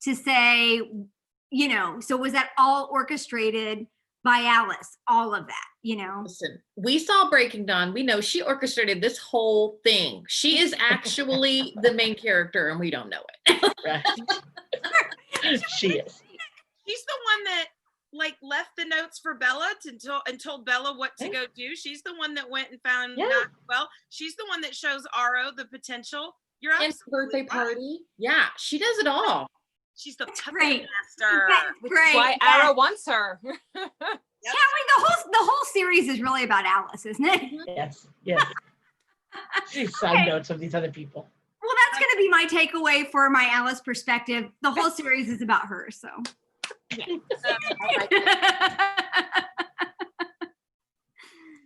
to say, so was that all orchestrated by Alice? All of that, Listen, we saw Breaking Dawn. We know she orchestrated this whole thing. She is actually the main character, and we don't know it. Right. She is. She's the one that left the notes for Bella and told Bella what to go do. She's the one that went and found Well. She's the one that shows Aro the potential. You're And birthday party. Yeah, she does it all. She's the puppet great. master. That's great. Why Arrow wants her. Yeah, the whole series is really about Alice, isn't it? Yes. She's side notes of these other people. Well, that's going to be my takeaway for my Alice perspective. The whole series is about her, so. Yeah.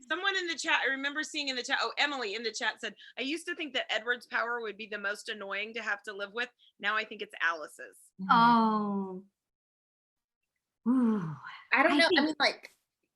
Someone in the chat, I remember seeing in the chat, Emily in the chat said, I used to think that Edward's power would be the most annoying to have to live with. Now I think it's Alice's. Oh. Ooh. I don't know. think- I mean,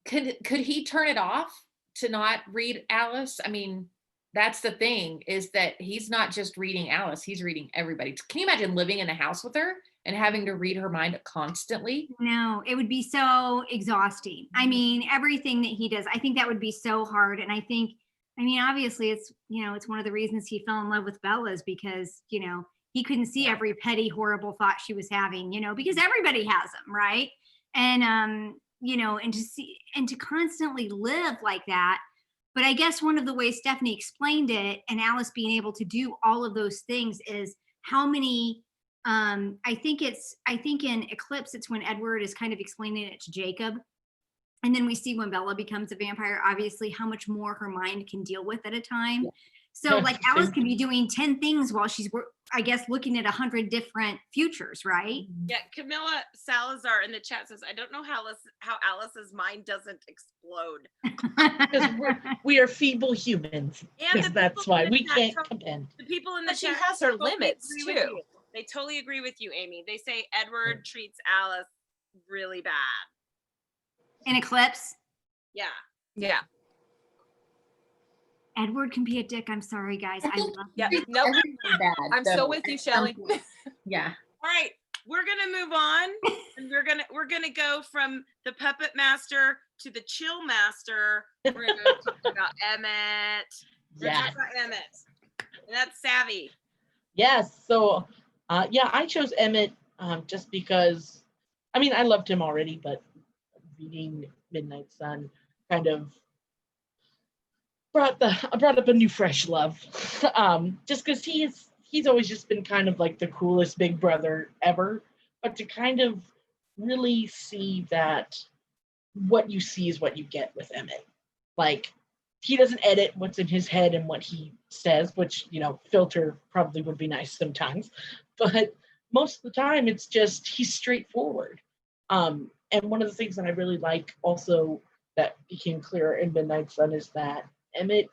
could he turn it off to not read Alice? I mean, that's the thing, is that he's not just reading Alice, he's reading everybody. Can you imagine living in a house with her and having to read her mind constantly? No, it would be so exhausting. I mean, everything that he does, I think that would be so hard. And I think, I mean, obviously it's, you know, it's one of the reasons he fell in love with Bella is because, you know, he couldn't see every petty, horrible thought she was having, you know, because everybody has them, right? And, you know, and to see, and to constantly live like that. But I guess one of the ways Stephanie explained it and Alice being able to do all of those things is how many, I think in Eclipse, it's when Edward is kind of explaining it to Jacob. And then we see when Bella becomes a vampire, obviously how much more her mind can deal with at a time. Yeah. So like Alice can be doing 10 things while she's, I guess, looking at 100 different futures, right? Yeah, Camilla Salazar in the chat says, I don't know how Alice's mind doesn't explode. Because we are feeble humans. And that's why we can't compend. The people in the But she chat has her limits too. They totally agree with you, Amy. They say Edward treats Alice really bad. In Eclipse? Yeah. Yeah. Edward can be a dick. I'm sorry, guys. I love Yeah. him. Nope. Bad, I'm so with you, Shelley. Yeah. All right. We're gonna move on. And we're gonna go from the puppet master to the chill master. We're gonna talk about Emmett. We're gonna talk about Emmett. And that's Savvy. Yes. So yeah, I chose Emmett just because, I mean, I loved him already, but reading Midnight Sun kind of brought up a new fresh love. Just because he's always just been kind of like the coolest big brother ever, but to kind of really see that what you see is what you get with Emmett. Like, he doesn't edit what's in his head and what he says, which, you know, filter probably would be nice sometimes, but most of the time it's just he's straightforward. And one of the things that I really like also that became clearer in Midnight Sun is that Emmett,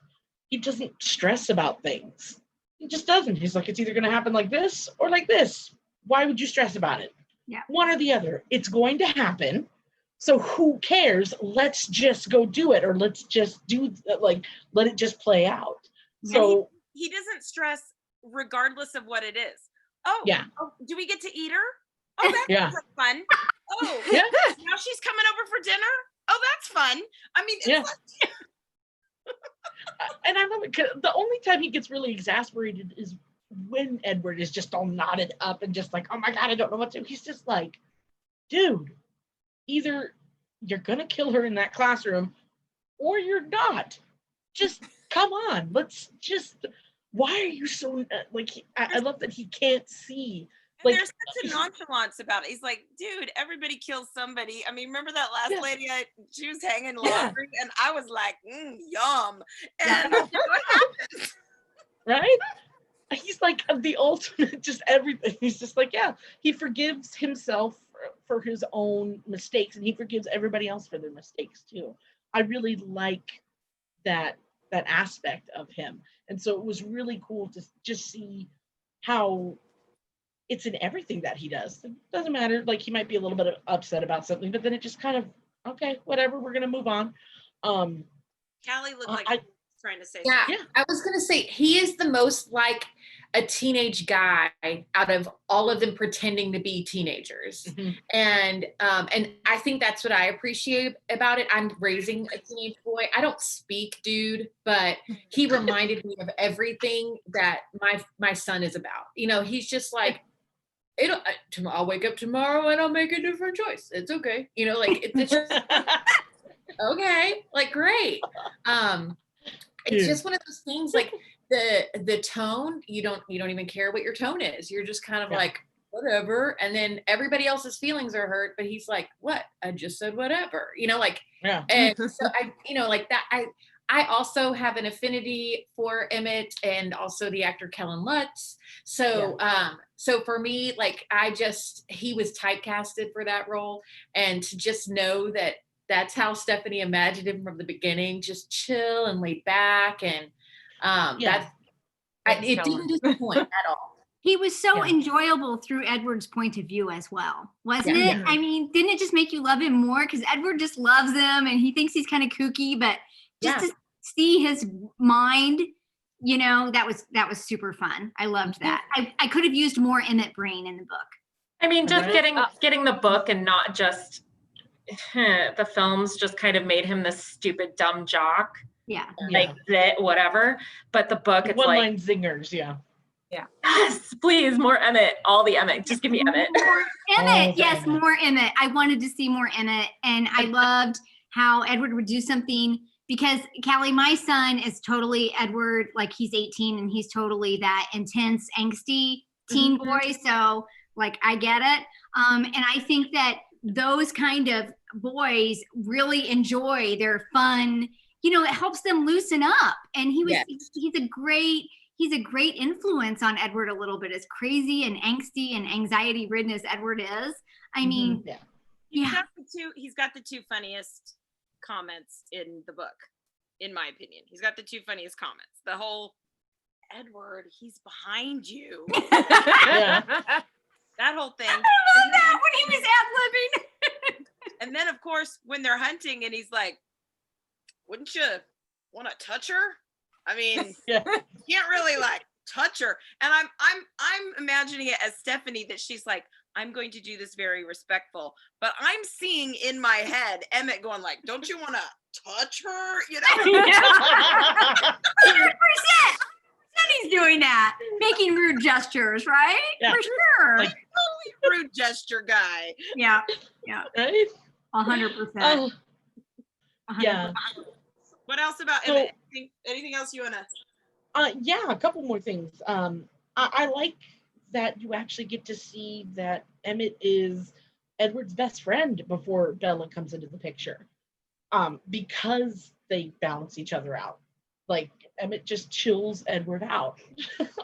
he doesn't stress about things. He just doesn't. He's like, it's either going to happen like this or like this. Why would you stress about it? Yeah. One or the other. It's going to happen. So who cares? Let's just go do it, or let's just do, like, let it just play out. Yeah, So he doesn't stress regardless of what it is. Oh, yeah. Oh, do we get to eat her? Oh, that's Yeah. fun. Oh, Yeah. now she's coming over for dinner. Oh, that's fun. I mean, it's Yeah. like, And I love it, 'cause the only time he gets really exasperated is when Edward is just all knotted up and just like, oh my God, I don't know what to do. He's just like, dude, either you're going to kill her in that classroom or you're not. Just come on. Let's just, why are you so, like, I love that he can't see. Like, there's such a nonchalance about it. He's like, dude, everybody kills somebody. I mean, remember that last Yeah. lady? She was hanging Yeah. laundry, and I was like, yum. And what happens? right? He's like the ultimate, just everything. He's just like, yeah, he forgives himself for his own mistakes, and he forgives everybody else for their mistakes too. I really like that aspect of him. And so it was really cool to just see how it's in everything that he does. It doesn't matter, like, he might be a little bit upset about something, but then it just kind of, okay, whatever, we're gonna move on. Callie looked like I- trying to say Yeah, something. I was gonna say he is the most like a teenage guy out of all of them pretending to be teenagers. Mhm. And I think that's what I appreciate about it. I'm raising a teenage boy. I don't speak, dude, but he reminded me of everything that my son is about. You know, he's just like, I'll wake up tomorrow and I'll make a different choice. It's okay. You know, like it's just, okay, like great. It's just one of those things, like the tone, you don't even care what your tone is. You're just kind of like, whatever. And then everybody else's feelings are hurt, but he's like, what? I just said whatever, you know, like, Yeah. and so I, you know, like that, I also have an affinity for Emmett and also the actor Kellen Lutz. So, so for me, like, he was typecasted for that role, and to just know that that's how Stephanie imagined him from the beginning, just chill and laid back. And it didn't disappoint at all. He was so Yeah. enjoyable through Edward's point of view as well, wasn't it? Yeah. I mean, didn't it just make you love him more? Because Edward just loves him and he thinks he's kind of kooky, but just to see his mind, you know, that was super fun. I loved that. I could have used more Emmett brain in the book. I mean, just Right. getting the book and not just the films just kind of made him this stupid dumb jock, Yeah. like that whatever. But the book, it's One like line zingers, yeah. yes, please more Emmett, all the Emmett, just give me Emmett. More Emmett, Oh, the yes, Emmett. more Emmett. I wanted to see more Emmett, and I loved how Edward would do something because Callie, my son is totally Edward, like he's 18 and he's totally that intense, angsty teen boy. So like I get it. And I think that those kind of boys really enjoy their fun, you know, it helps them loosen up. And he's a great influence on Edward a little bit, as crazy and angsty and anxiety ridden as Edward is. I mean, he's got the two funniest comments in the book, in my opinion. He's got the two funniest comments. The whole Edward, he's behind you. Yeah. That whole thing. I love that when he was ad-libbing. And then of course when they're hunting and he's like, wouldn't you want to touch her? I mean, Yeah. you can't really like touch her. And I'm imagining it as Stephanie, that she's like, I'm going to do this very respectful, but I'm seeing in my head Emmett going like, don't you want to touch her? You know? 100%. He's doing that, making rude gestures, right? Yeah. For sure. Like- Rude gesture guy. Yeah, Right? 100%. Oh, 100%. yeah. What else about So- Emmett? Anything else you wanna? Yeah, a couple more things. I like that you actually get to see that Emmett is Edward's best friend before Bella comes into the picture. Because they balance each other out. Like Emmett just chills Edward out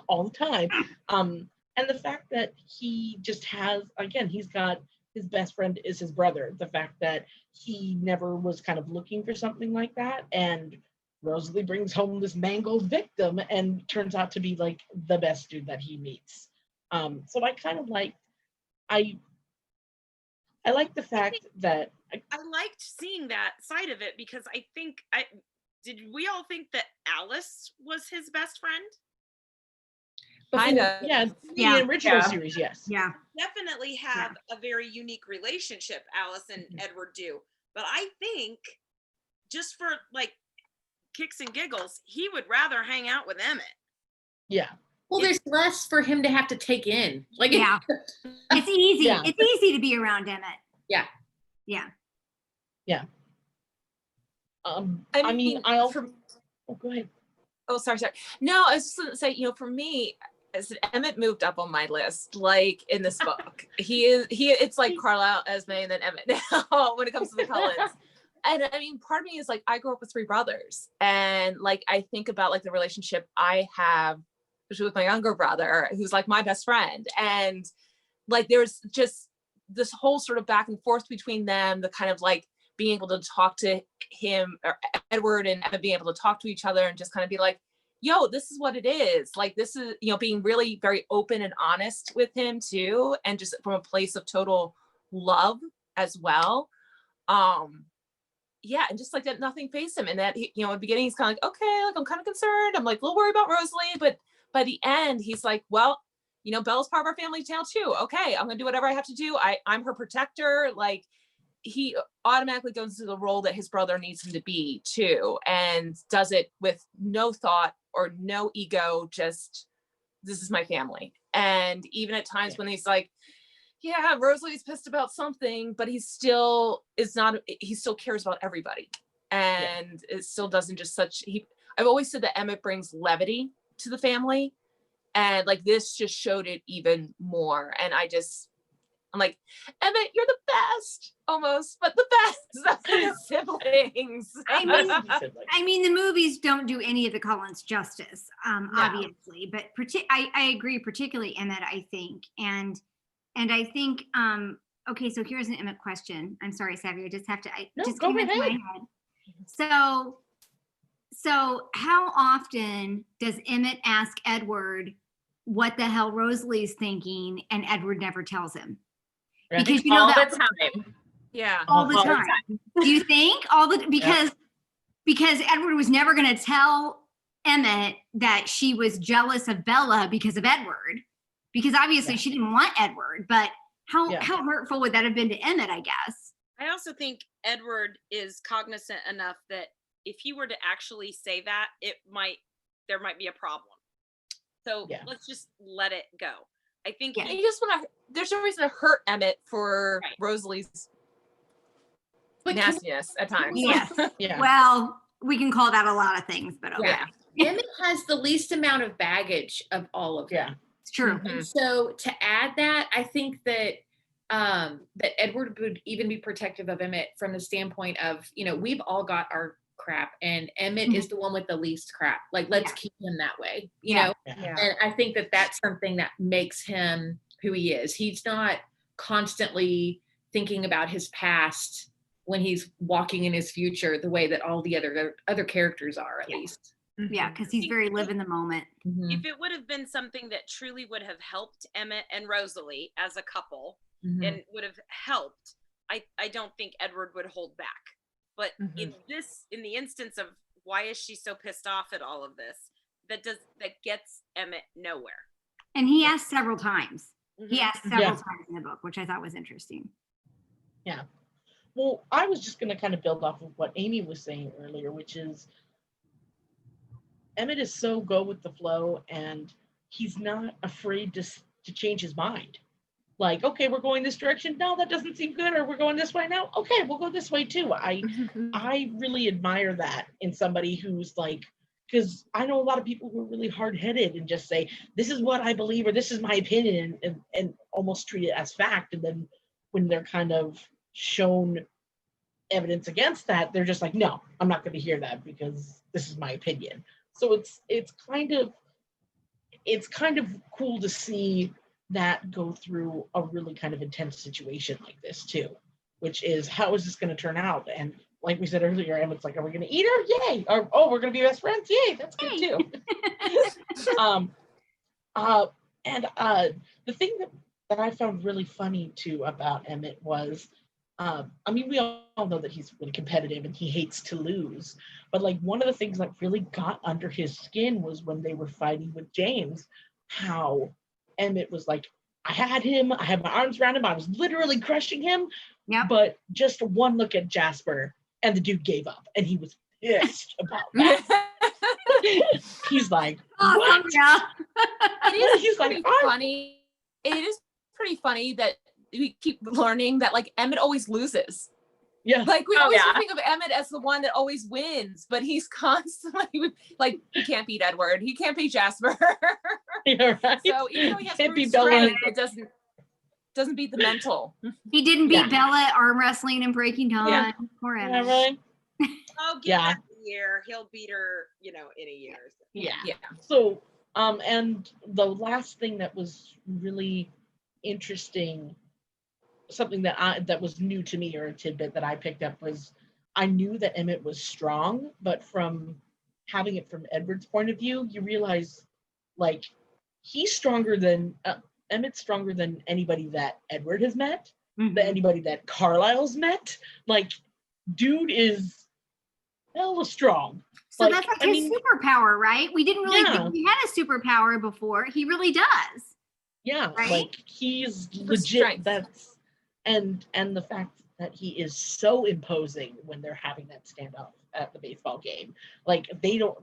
all the time. And the fact that he just has, again, he's got his best friend is his brother. The fact that he never was kind of looking for something like that, and Rosalie brings home this mangled victim and turns out to be like the best dude that he meets. So I kind of like, I like the fact that I liked seeing that side of it because I think did we all think that Alice was his best friend? Kinda. yeah, in Yeah. the original Yeah. series, yes. Yeah. Definitely have a very unique relationship, Alice and Edward do. But I think just for like kicks and giggles, he would rather hang out with Emmett. Yeah. Well, there's less for him to have to take in. Like, Yeah. It's easy. Yeah. It's easy to be around Emmett. Yeah. Yeah. I mean, I also. Oh, go ahead. Oh, sorry. No, I was just gonna say, for me, as Emmett moved up on my list, like in this book. It's like Carlisle, Esme, and then Emmett now when it comes to the Cullens. And I mean, part of me is like, I grew up with 3 brothers, and like I think about like the relationship I have, especially with my younger brother, who's like my best friend, and like there's just this whole sort of back and forth between them, the kind of like being able to talk to him or Edward and Emma being able to talk to each other and just kind of be like, yo, this is what it is. Like, this is, being really very open and honest with him too. And just from a place of total love as well. Yeah. And just like that, nothing faced him. And that, in the beginning, he's kind of like, okay, like I'm kind of concerned. I'm like a little worried about Rosalie, but by the end, he's like, well, Bella's part of our family now too. Okay. I'm going to do whatever I have to do. I'm her protector. Like, he automatically goes into the role that his brother needs him to be too, and does it with no thought or no ego, just, this is my family. And even at times when he's like, yeah, Rosalie's pissed about something, but he still cares about everybody. And it still doesn't I've always said that Emmett brings levity to the family. And like, this just showed it even more. And I'm like, Emmett, you're the best, almost, but the best of the siblings. I mean, the movies don't do any of the Cullens justice, obviously, but I agree, particularly Emmett, I think. And I think, okay, so here's an Emmett question. I'm sorry, Savvy, I just have to, just came into my head. So how often does Emmett ask Edward what the hell Rosalie's thinking, and Edward never tells him. Right. Because you know all that the time. Yeah. all the All the time. Do you think because Edward was never going to tell Emmett that she was jealous of Bella because of Edward, because obviously she didn't want Edward, but how hurtful would that have been to Emmett, I guess? I also think Edward is cognizant enough that if he were to actually say that, there might be a problem. So let's just let it go. I think You just want to. There's no reason to hurt Emmett for Rosalie's nastiness at times. Yes. Yeah. Well, we can call that a lot of things, but okay. Yeah. Emmett has the least amount of baggage of all of them. It's true. And so to add that, I think that that Edward would even be protective of Emmett from the standpoint of, we've all got our crap, and Emmett is the one with the least crap. Like, let's keep him that way, you know? Yeah. And I think that that's something that makes him who he is. He's not constantly thinking about his past when he's walking in his future the way that all the other characters are, at least. Yeah, because he's very live in the moment. if it would have been something that truly would have helped Emmett and Rosalie as a couple and would have helped, I don't think Edward would hold back. But in the instance of why is she so pissed off at all of this, that gets Emmett nowhere. And he asked several times. He asked several times in the book, which I thought was interesting. Yeah. Well, I was just going to kind of build off of what Amy was saying earlier, which is Emmett is so go with the flow, and he's not afraid to change his mind. Like, okay, we're going this direction. No, that doesn't seem good. Or we're going this way now. Okay, we'll go this way too. I really admire that in somebody who's like, because I know a lot of people who are really hard-headed and just say, this is what I believe, or this is my opinion, and almost treat it as fact. And then when they're kind of shown evidence against that, they're just like, no, I'm not going to hear that because this is my opinion. So it's kind of cool to see that go through a really kind of intense situation like this too, which is, how is this going to turn out? And like we said earlier, Emmett's like, are we going to eat her? Yay! Or, oh, we're going to be best friends? Yay! That's good too. The thing that I found really funny too about Emmett was, we all know that he's really competitive and he hates to lose, but like one of the things that really got under his skin was when they were fighting with James, how Emmett was like, I had him, I had my arms around him, I was literally crushing him, but just one look at Jasper and the dude gave up, and he was pissed about that. He's like, what? It is pretty funny. It is pretty funny that we keep learning that like Emmett always loses. Yeah. Like we always think of Emmett as the one that always wins, but he's constantly like, he can't beat Edward. He can't beat Jasper. Yeah, right. So even though he has Can't brute beat Bella. strength, it doesn't beat the mental. He didn't beat Bella at arm wrestling and Breaking Dawn. Poor Emmett. Yeah, right. Oh, give that a year. He'll beat her, in a year. Yeah. So, and the last thing that was really interesting, something that was new to me, or a tidbit that I picked up, was I knew that Emmett was strong, but from having it from Edward's point of view, you realize like he's stronger than Emmett's stronger than anybody that Edward has met, than anybody that Carlisle's met. Like, dude is hella strong. So that's like his superpower, right? We didn't really think he had a superpower before. He really does. Yeah, right? Like he's legit. That's and the fact that he is so imposing when they're having that standoff at the baseball game. Like they don't;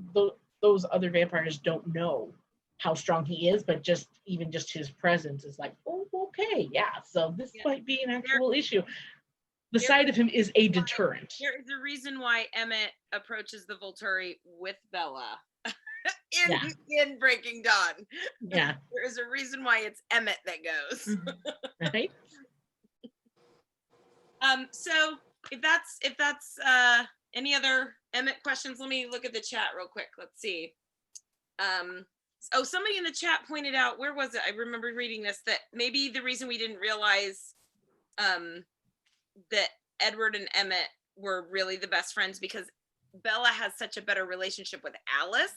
those other vampires don't know how strong he is, but just his presence is like, oh, okay, yeah. So this might be an actual issue. The sight of him is a deterrent. There is a reason why Emmett approaches the Volturi with Bella in Breaking Dawn. Yeah. There is a reason why it's Emmett that goes. Right. So if that's any other Emmett questions, let me look at the chat real quick. Let's see. Somebody in the chat pointed out, where was it? I remember reading this, that maybe the reason we didn't realize that Edward and Emmett were really the best friends because Bella has such a better relationship with Alice.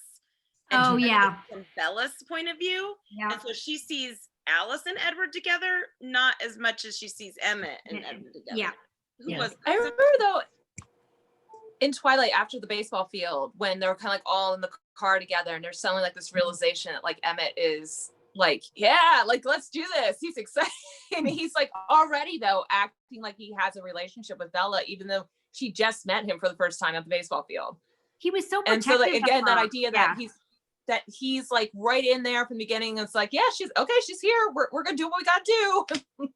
And Oh, Charlie yeah. from Bella's point of view. Yeah. And so she sees Alice and Edward together, not as much as she sees Emmett and Edward together. Yeah. Who Yeah. was I remember though in Twilight after the baseball field when they're kind of like all in the car together and they're suddenly like this realization that like Emmett is like, yeah, like let's do this. He's excited. And he's like already though acting like he has a relationship with Bella, even though she just met him for the first time at the baseball field. He was so And protective. so like again, of that her. idea that he's like right in there from the beginning. It's like, yeah, she's here. We're gonna do what we gotta do.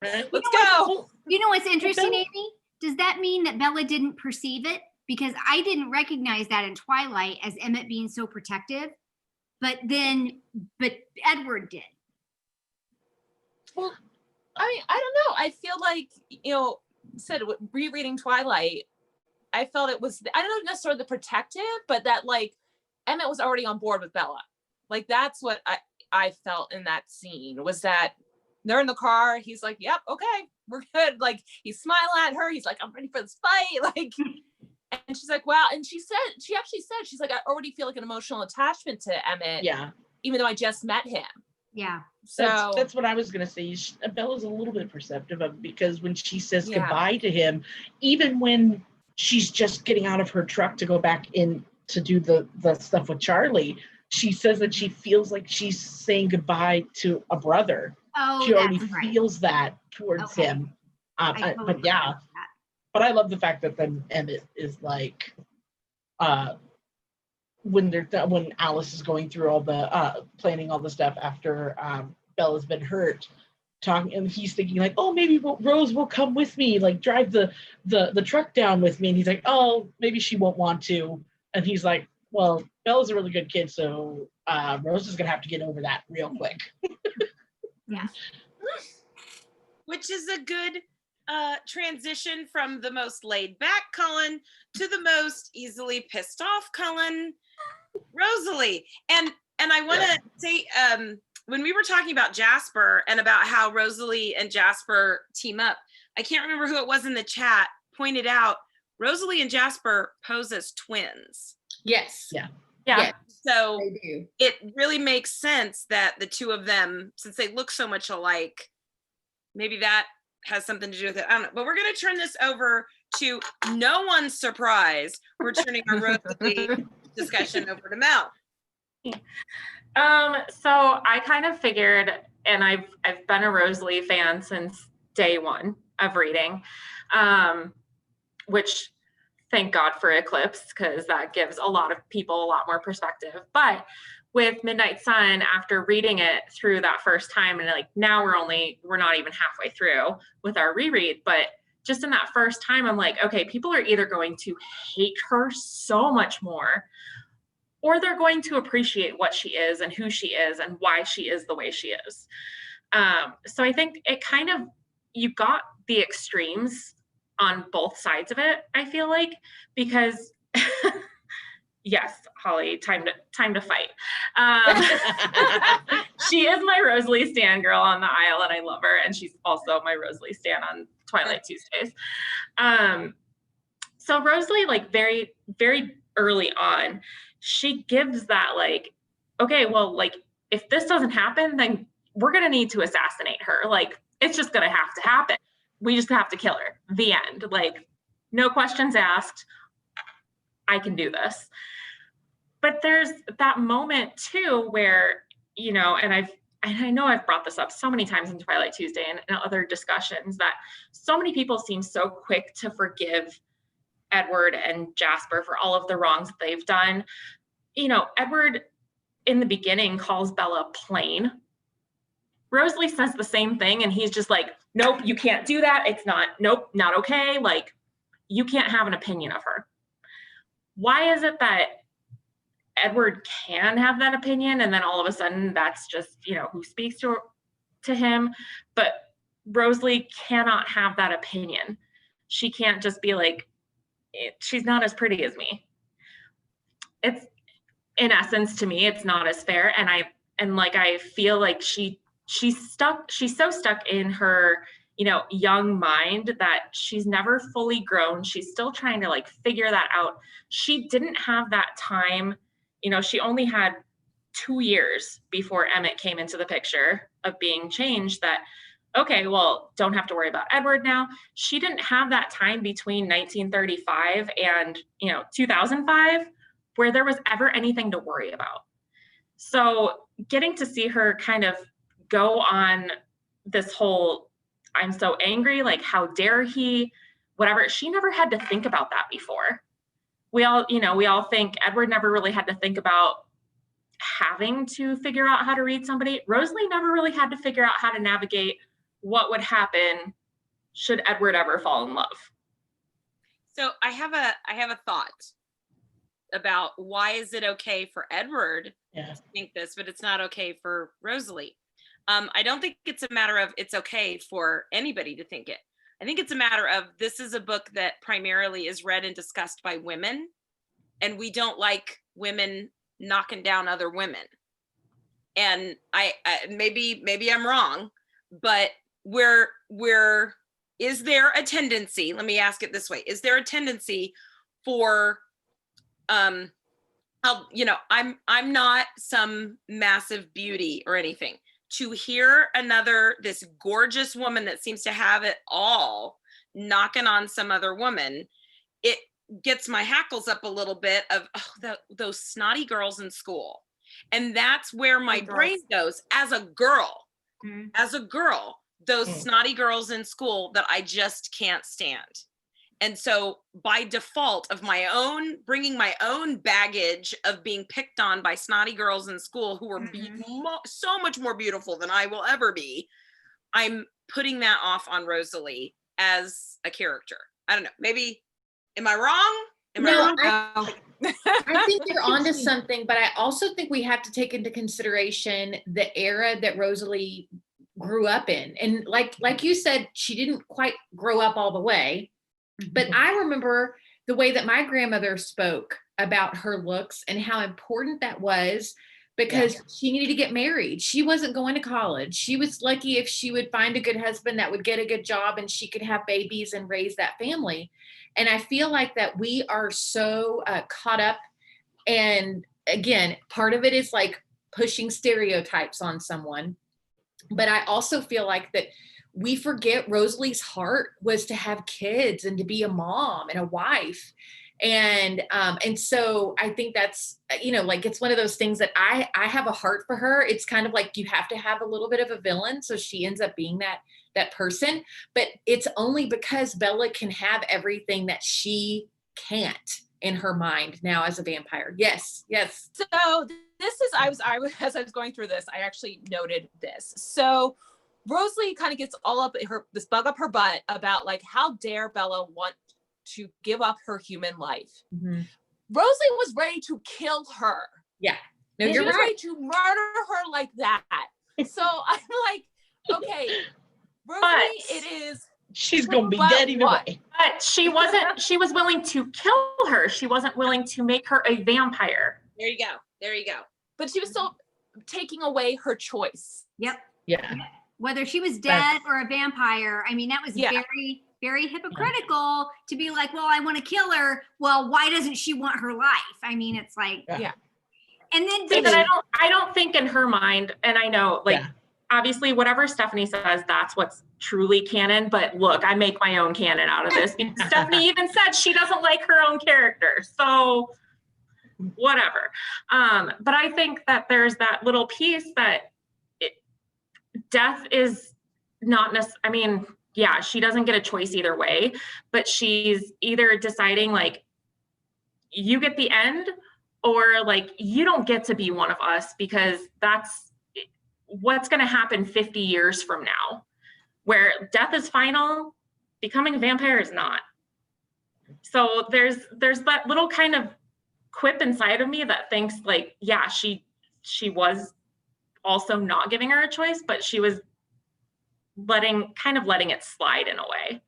Right? Let's go. You know what's interesting, Bella- Amy? Does that mean that Bella didn't perceive it? Because I didn't recognize that in Twilight as Emmett being so protective, but Edward did. Well, I mean, I don't know. I feel like, rereading Twilight, I felt it was, I don't know necessarily the protective, but that like Emmett was already on board with Bella. Like that's what I felt in that scene, was that they're in the car. He's like, yep, okay, we're good. Like he's smiling at her. He's like, I'm ready for this fight. Like, and she's like, wow. And she actually said, she's like, I already feel like an emotional attachment to Emmett. Yeah. Even though I just met him. Yeah. So That's what I was going to say. Bella's a little bit perceptive of, because when she says Yeah. goodbye to him, even when she's just getting out of her truck to go back in to do the stuff with Charlie, she says that she feels like she's saying goodbye to a brother. Oh, She already that's right. feels that towards Okay. him. I totally But yeah, forgot that. but I love the fact that then Emmett is like, when Alice is going through all the planning all the stuff after Bella's been hurt, talking, and he's thinking like, oh, maybe Rose will come with me, like drive the truck down with me, and he's like, oh, maybe she won't want to, and he's like, well, Bella's a really good kid, so Rose is gonna have to get over that real quick. Yeah. which is a good transition from the most laid back Cullen to the most easily pissed off Cullen, Rosalie. And I want to say, when we were talking about Jasper and about how Rosalie and Jasper team up, I can't remember who it was in the chat pointed out Rosalie and Jasper pose as twins. Yes. Yeah. Yeah. So They do. it really makes sense that the two of them, since they look so much alike, maybe that has something to do with it. I don't know. But we're going to turn this over to no one's surprise. We're turning our Rosalie discussion over to Mel. So I kind of figured, and I've been a Rosalie fan since day one of reading, which thank God for Eclipse, because that gives a lot of people a lot more perspective. But with Midnight Sun, after reading it through that first time, and like now we're not even halfway through with our reread, but just in that first time, I'm like, okay, people are either going to hate her so much more, or they're going to appreciate what she is and who she is and why she is the way she is. So I think it kind of, you got the extremes on both sides of it, I feel like, because yes, Holly, time to fight. She is my Rosalie stan girl on the aisle, and I love her, and she's also my Rosalie stan on Twilight Tuesdays. So Rosalie, like very, very early on, she gives that like, okay, well, like if this doesn't happen, then we're gonna need to assassinate her. Like it's just gonna have to happen. We just have to kill her. The end. Like no questions asked. I can do this. But there's that moment too where, and I know I've brought this up so many times in Twilight Tuesday and other discussions, that so many people seem so quick to forgive Edward and Jasper for all of the wrongs that they've done. Edward in the beginning calls Bella plain. Rosalie says the same thing, and he's just like, nope, you can't do that. It's not, nope, not okay. Like, you can't have an opinion of her. Why is it that Edward can have that opinion, and then all of a sudden that's just, who speaks to him? But Rosalie cannot have that opinion. She can't just be like, she's not as pretty as me. It's, in essence, to me, it's not as fair. And I feel like she's so stuck in her, young mind that she's never fully grown. She's still trying to like figure that out. She didn't have that time. She only had 2 years before Emmett came into the picture of being changed that, okay, well, don't have to worry about Edward now. She didn't have that time between 1935 and, 2005 where there was ever anything to worry about. So getting to see her kind of go on this whole, I'm so angry, like, how dare he, whatever, she never had to think about that before. We all think Edward never really had to think about having to figure out how to read somebody. Rosalie never really had to figure out how to navigate what would happen should Edward ever fall in love. So I have a thought about why is it okay for Edward to think this, but it's not okay for Rosalie. I don't think it's a matter of it's okay for anybody to think it. I think it's a matter of this is a book that primarily is read and discussed by women, and we don't like women knocking down other women. And I maybe I'm wrong, but is there a tendency, let me ask it this way, is there a tendency for I'm not some massive beauty or anything, to hear this gorgeous woman that seems to have it all knocking on some other woman, it gets my hackles up a little bit of those snotty girls in school. And that's where my brain goes as a girl, those snotty girls in school that I just can't stand. And so by default of bringing my own baggage of being picked on by snotty girls in school who are so much more beautiful than I will ever be, I'm putting that off on Rosalie as a character. I don't know, maybe, am I wrong? I think you're onto something, but I also think we have to take into consideration the era that Rosalie grew up in. And like you said, she didn't quite grow up all the way. But I remember the way that my grandmother spoke about her looks and how important that was, because she needed to get married. She wasn't going to college. She was lucky if she would find a good husband that would get a good job and she could have babies and raise that family. And I feel like that we are so caught up. And again, part of it is like pushing stereotypes on someone. But I also feel like that we forget Rosalie's heart was to have kids and to be a mom and a wife. And so I think that's, like, it's one of those things that I have a heart for her. It's kind of like you have to have a little bit of a villain. So she ends up being that person, but it's only because Bella can have everything that she can't in her mind now as a vampire. Yes. So this is, as I was going through this, I actually noted this. So Rosalie kind of gets all up this bug up her butt about like, how dare Bella want to give up her human life. Rosalie was ready to kill her. Yeah. No, you're right. She was ready to murder her like that. So I'm like, okay, Rosalie, it is. She's going to be dead either way. But she was willing to kill her. She wasn't willing to make her a vampire. There you go. But she was still taking away her choice. Yep. Yeah. Whether she was dead or a vampire, I mean, that was very, very hypocritical to be like, well, I want to kill her. Well, why doesn't she want her life? I mean, it's like, yeah. And then I don't think in her mind, and I know, like, obviously whatever Stephanie says, that's what's truly canon. But look, I make my own canon out of this. Stephanie even said she doesn't like her own character. So whatever. But I think that there's that little piece that death is not necessarily, I mean, yeah, she doesn't get a choice either way, but she's either deciding like, you get the end, or like, you don't get to be one of us, because that's what's going to happen 50 years from now, where death is final, becoming a vampire is not. So there's that little kind of quip inside of me that thinks like, yeah, she was also not giving her a choice, but she was letting it slide in a way.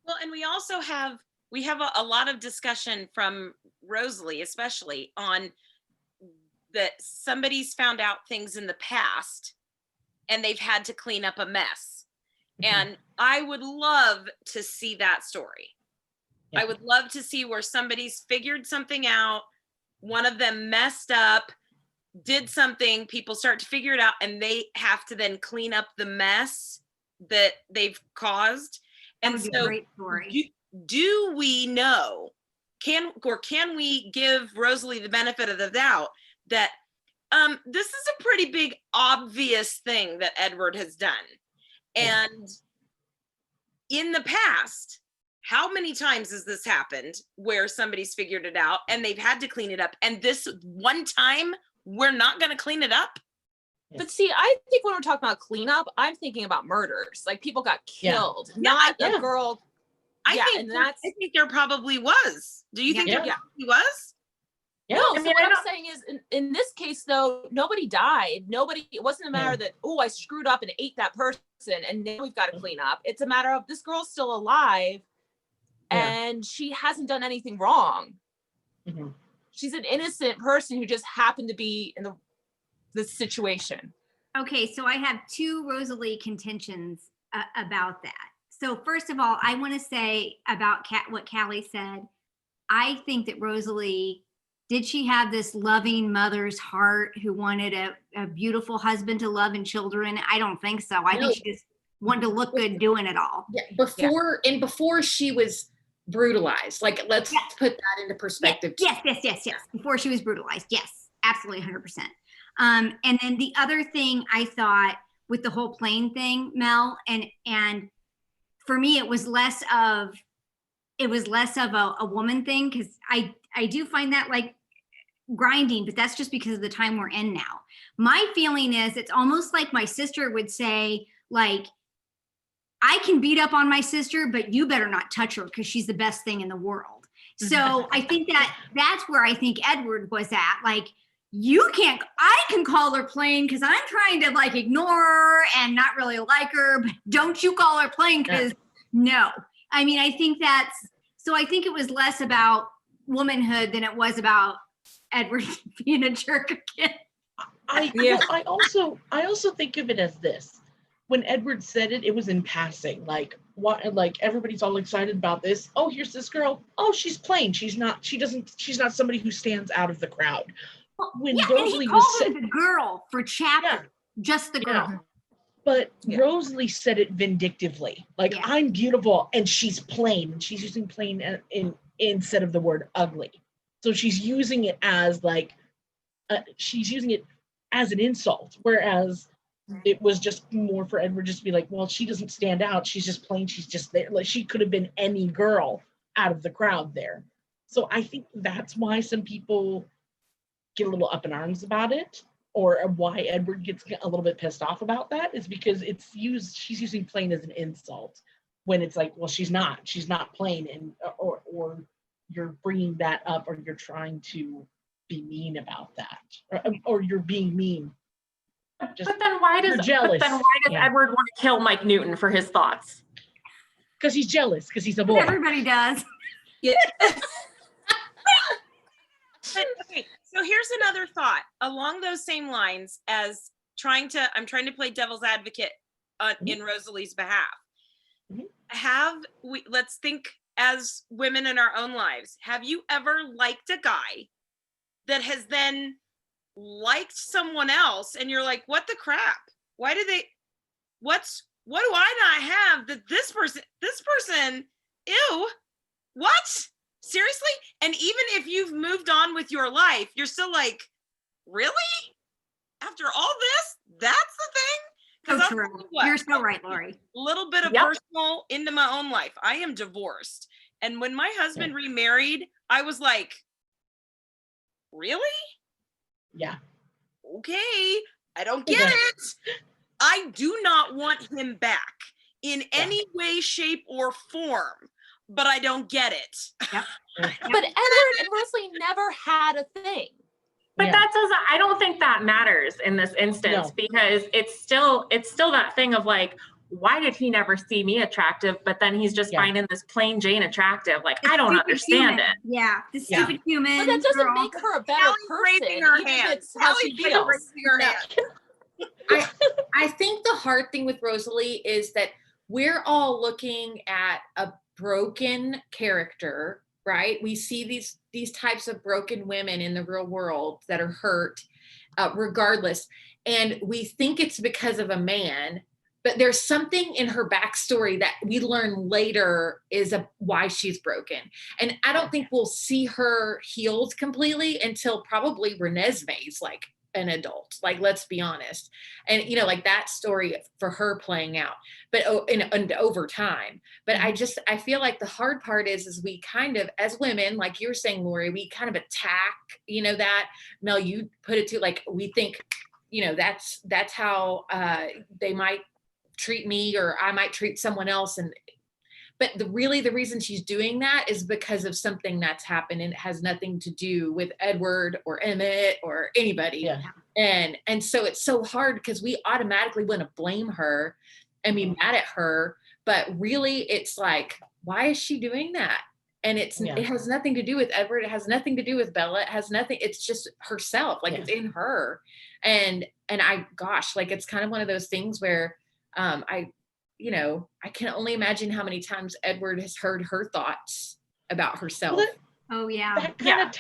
Well, and we also have a lot of discussion from Rosalie, especially on that somebody's found out things in the past and they've had to clean up a mess. And I would love to see that story. I would love to see where somebody's figured something out. One of them messed up. did something, people start to figure it out, and they have to then clean up the mess that they've caused. That And would be a so great story. do we know, can we give Rosalie the benefit of the doubt that this is a pretty big obvious thing that Edward has done? And in the past, how many times has this happened where somebody's figured it out and they've had to clean it up, and this one time we're not going to clean it up? But see, I think when we're talking about cleanup, I'm thinking about murders. Like people got killed, not a girl. I think there probably was. Do you think there probably was? Yeah. No, so what I'm saying is in this case though, nobody died. It wasn't a matter that, oh, I screwed up and ate that person and now we've got to clean up. It's a matter of this girl's still alive and she hasn't done anything wrong. Mm-hmm. She's an innocent person who just happened to be in this situation. Okay, so I have two Rosalie contentions about that. So first of all, I want to say about what Callie said. I think that Rosalie, did she have this loving mother's heart who wanted a beautiful husband to love and children? I don't think so. I think she just wanted to look good doing it all. Yeah, before she was brutalized. Like, let's put that into perspective. Yes. Before she was brutalized. Yes, absolutely 100%. And then the other thing I thought with the whole plane thing, Mel, and for me, it was less of a woman thing, because I do find that like grinding, but that's just because of the time we're in now. My feeling is it's almost like my sister would say, like, I can beat up on my sister, but you better not touch her because she's the best thing in the world. So I think that's where I think Edward was at. Like, I can call her plain because I'm trying to like ignore her and not really like her, but don't you call her plain because no. I mean, I think I think it was less about womanhood than it was about Edward being a jerk again. I also think of it as this. When Edward said it, it was in passing. Like, what? Like, everybody's all excited about this. Oh, here's this girl. Oh, she's plain. She's not somebody who stands out of the crowd. When Rosalie and he called her the girl for chapter, just the girl. Yeah. But Rosalie said it vindictively. Like, I'm beautiful and she's plain. And she's using plain instead of the word ugly. So she's using it as like, she's using it as an insult. Whereas it was just more for Edward just to be like, well, she doesn't stand out. She's just plain. She's just there. Like, she could have been any girl out of the crowd there. So I think that's why some people get a little up in arms about it, or why Edward gets a little bit pissed off about that, is because she's using plain as an insult when it's like, well, she's not plain, and or you're bringing that up, or you're trying to be mean about that, or you're being mean. But then why does Edward want to kill Mike Newton for his thoughts? Because he's jealous, because he's a boy. Everybody does. Yeah. Okay, so here's another thought along those same lines as I'm trying to play devil's advocate in Rosalie's behalf. Let's think as women in our own lives. Have you ever liked a guy that has then liked someone else and you're like, what the crap? What do I not have that this person, ew, what? Seriously? And even if you've moved on with your life, you're still like, really? After all this, that's the thing? So true. You're so right, Lori. A little bit of personal into my own life. I am divorced. And when my husband remarried, I was like, really? Yeah. Okay. I don't get it. I do not want him back in any way, shape, or form. But I don't get it. But Edward and Rosalie never had a thing. But I don't think that matters in this instance, because it's still that thing of like, why did he never see me attractive? But then he's just finding this plain Jane attractive. Like, I don't understand it. Yeah, the stupid human. But that doesn't make her a better person. I think the hard thing with Rosalie is that we're all looking at a broken character, right? We see these types of broken women in the real world that are hurt regardless. And we think it's because of a man, but there's something in her backstory that we learn later is why she's broken. And I don't think we'll see her healed completely until probably Renesmee's like an adult, like, let's be honest. And, you know, like that story for her playing out, but and over time. But I feel like the hard part is we kind of, as women, like you were saying, Lori, we kind of attack, you know, that Mel, you put it to, like, we think, you know, that's how they might treat me, or I might treat someone else. But the reason she's doing that is because of something that's happened, and it has nothing to do with Edward or Emmett or anybody. Yeah. And so it's so hard because we automatically want to blame her and be mad at her, but really it's like, why is she doing that? And it has nothing to do with Edward. It has nothing to do with Bella. It has nothing. It's just herself. Like it's in her. And like, it's kind of one of those things where I can only imagine how many times Edward has heard her thoughts about herself. Oh yeah. That kind of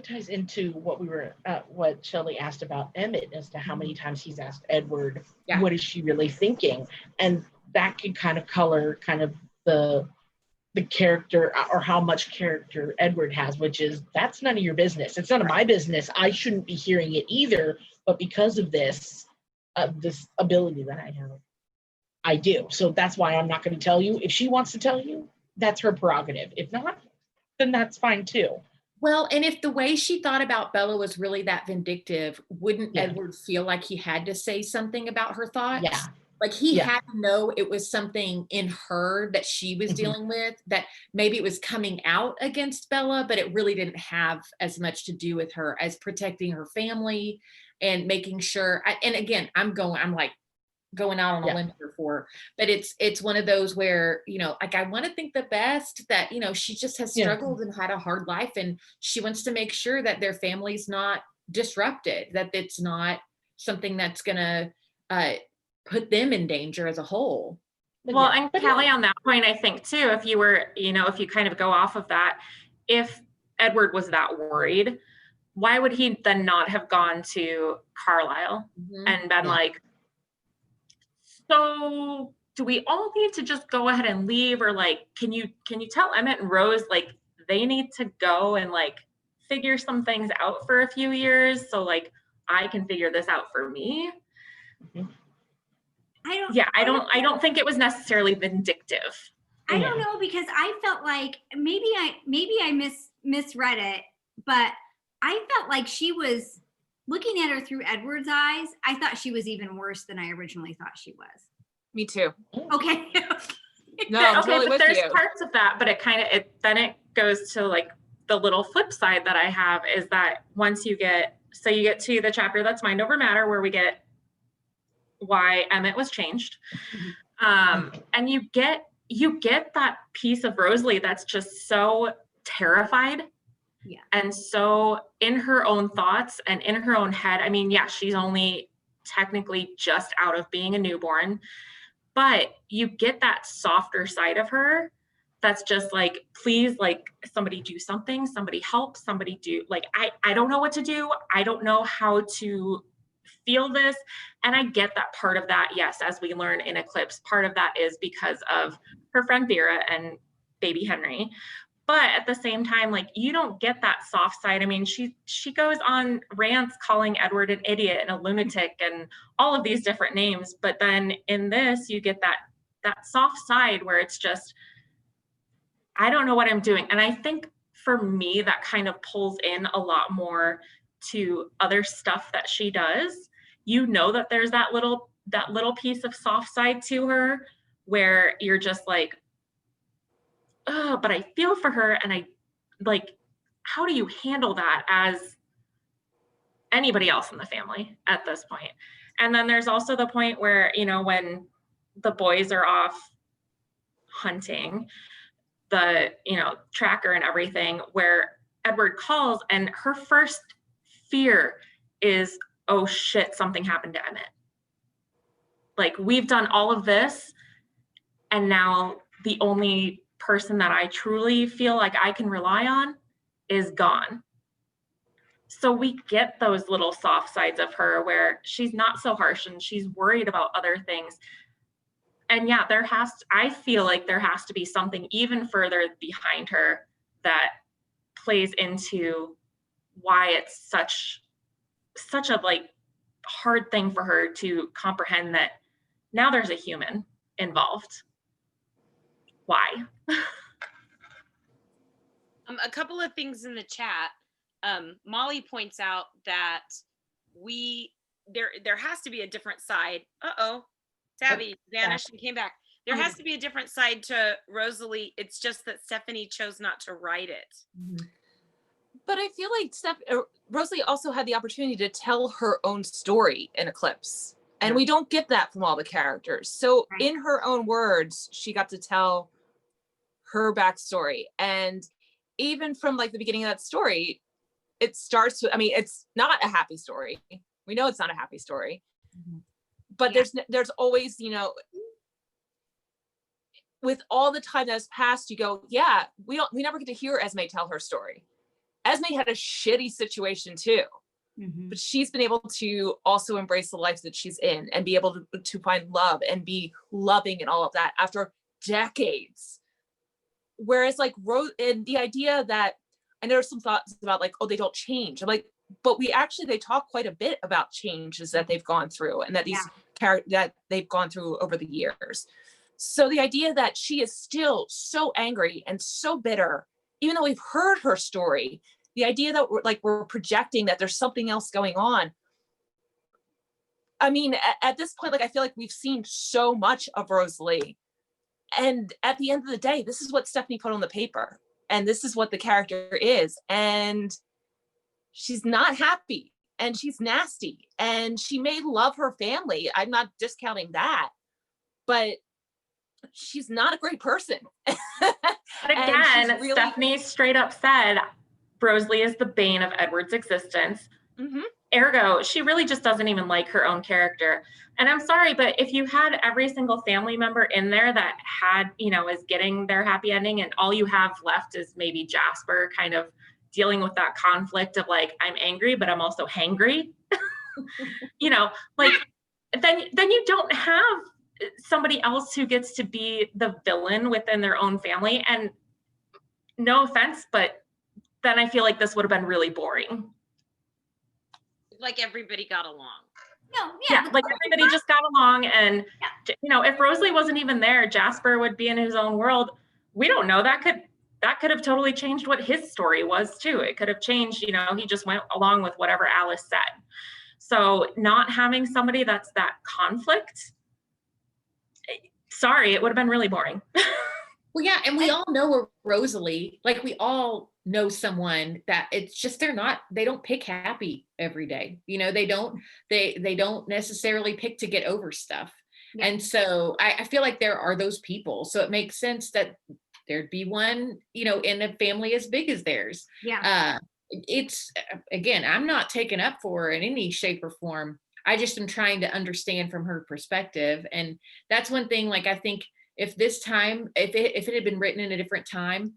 ties into what Shelley asked about Emmett, as to how many times he's asked Edward, what is she really thinking? And that can kind of color kind of the character, or how much character Edward has, which is, that's none of your business. It's none of my business. I shouldn't be hearing it either. But because of this ability that I have, I do. So that's why I'm not going to tell you. If she wants to tell you, that's her prerogative. If not, then that's fine too. Well, and if the way she thought about Bella was really that vindictive, wouldn't Edward feel like he had to say something about her thoughts? Yeah. Like he had to know it was something in her that she was dealing with, that maybe it was coming out against Bella, but it really didn't have as much to do with her as protecting her family and making sure. And again, I'm like going out on a limb here for her, but it's one of those where, you know, like, I want to think the best, that, you know, she just has struggled and had a hard life, and she wants to make sure that their family's not disrupted, that it's not something that's gonna put them in danger as a whole. Well, and Kelly, on that point, I think too, if you kind of go off of that, if Edward was that worried, why would he then not have gone to Carlisle and been like, so do we all need to just go ahead and leave? Or like, can you tell Emmett and Rose, like, they need to go and like figure some things out for a few years, so like I can figure this out for me? I don't think it was necessarily vindictive. I don't know, because I felt like maybe I misread it, but I felt like she was looking at her through Edward's eyes. I thought she was even worse than I originally thought she was. Me too. Okay. No, I'm totally but with there's you. parts of that, but then it goes to like the little flip side that I have, is that once you get to the chapter that's Mind Over Matter, where we get why Emmett was changed. And you get that piece of Rosalie that's just so terrified and so in her own thoughts and in her own head. I mean, she's only technically just out of being a newborn, but you get that softer side of her that's just like, please, like, somebody do something, somebody help, somebody do, like, I don't know what to do. I don't know how to feel this. And I get that part of that. Yes, as we learn in Eclipse, part of that is because of her friend Vera and baby Henry. But at the same time, like, you don't get that soft side. I mean, she goes on rants calling Edward an idiot and a lunatic and all of these different names. But then in this, you get that soft side where it's just, I don't know what I'm doing. And I think for me, that kind of pulls in a lot more to other stuff that she does. You know that there's that little piece of soft side to her where you're just like, oh, but I feel for her. And I like, how do you handle that as anybody else in the family at this point? And then there's also the point where, you know, when the boys are off hunting, the, you know, tracker and everything, where Edward calls and her first fear is, oh shit, something happened to Emmett. Like, we've done all of this, and now the only person that I truly feel like I can rely on is gone. So we get those little soft sides of her where she's not so harsh and she's worried about other things. And yeah, I feel like there has to be something even further behind her that plays into why it's such a like hard thing for her to comprehend that now there's a human involved. Why? A couple of things in the chat. Molly points out that there has to be a different side. Tabby vanished and came back. There has to be a different side to Rosalie. It's just that Stephanie chose not to write it. Mhm. But I feel like Rosalie also had the opportunity to tell her own story in Eclipse. And we don't get that from all the characters. So in her own words, she got to tell her backstory. And even from like the beginning of that story, it starts with, I mean, it's not a happy story. We know it's not a happy story. Mhm. But there's always, you know, with all the time that's passed, you go, yeah, we never get to hear Esme tell her story. Esme had a shitty situation too, but she's been able to also embrace the life that she's in and be able to find love and be loving and all of that after decades. Whereas like and the idea that, I know there's some thoughts about like, oh, they don't change. I'm like, but they talk quite a bit about changes that they've gone through and that that they've gone through over the years. So the idea that she is still so angry and so bitter, even though we've heard her story, the idea that we're projecting that there's something else going on. I mean, at this point, like, I feel like we've seen so much of Rosalie. And at the end of the day, this is what Stephanie put on the paper. And this is what the character is. And she's not happy. And she's nasty. And she may love her family. I'm not discounting that. But she's not a great person. But again, Stephanie straight up said Rosalie is the bane of Edward's existence. Ergo, she really just doesn't even like her own character. And I'm sorry, but if you had every single family member in there that had, you know, is getting their happy ending, and all you have left is maybe Jasper kind of dealing with that conflict of like, I'm angry, but I'm also hangry, you know, like, then you don't have somebody else who gets to be the villain within their own family. And no offense, but then I feel like this would have been really boring. Like everybody got along. No, Yeah, like everybody just got along. And, you know, if Rosalie wasn't even there, Jasper would be in his own world. We don't know. That could have totally changed what his story was too. It could have changed, you know, he just went along with whatever Alice said. So not having somebody that's that conflict, sorry, it would have been really boring. Well, yeah, and we all know Rosalie, like we all know someone that it's just they don't pick happy every day. You know, they don't necessarily pick to get over stuff. Yeah. And so I feel like there are those people. So it makes sense that there'd be one, you know, in a family as big as theirs. Yeah. It's, again, I'm not taken up for her in any shape or form. I just am trying to understand from her perspective. And that's one thing, like, I think if it had been written in a different time,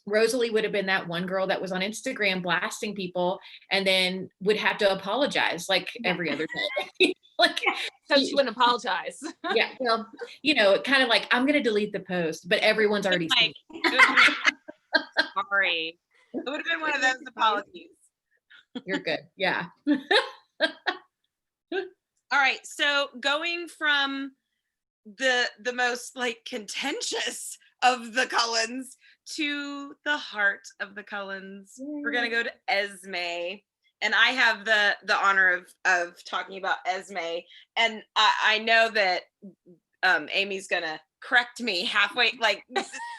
Rosalie would have been that one girl that was on Instagram blasting people and then would have to apologize like every other day. Like, so she wouldn't apologize. Yeah, well, you know, kind of like, I'm going to delete the post, but everyone's already seen it. Sorry. It would have been one of those apologies. You're good. Yeah. All right. So going from the most like contentious of the Cullens to the heart of the Cullens, we're gonna go to Esme, and I have the honor of talking about Esme, and I know that Amy's gonna correct me halfway, like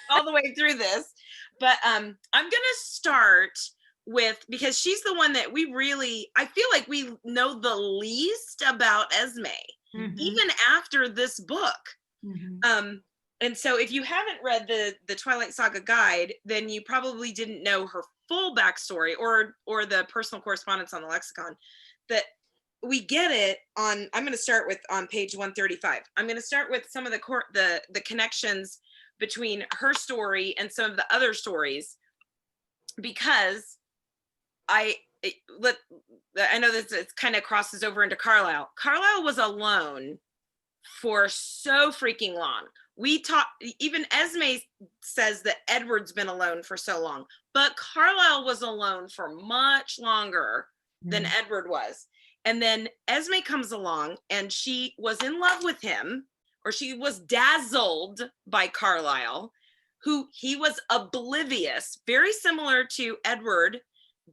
all the way through this, but I'm gonna start with, because she's the one that I feel like we know the least about Esme, even after this book. And so if you haven't read the Twilight Saga guide, then you probably didn't know her full backstory or the personal correspondence on the lexicon. That we get it on, I'm going to start with on page 135. I'm going to start with some of the connections between her story and some of the other stories, because I know that it kind of crosses over into Carlisle. Carlisle was alone for so freaking long. Even Esme says that Edward's been alone for so long, but Carlisle was alone for much longer than Edward was. And then Esme comes along and she was in love with him, or she was dazzled by Carlisle, who he was oblivious, very similar to Edward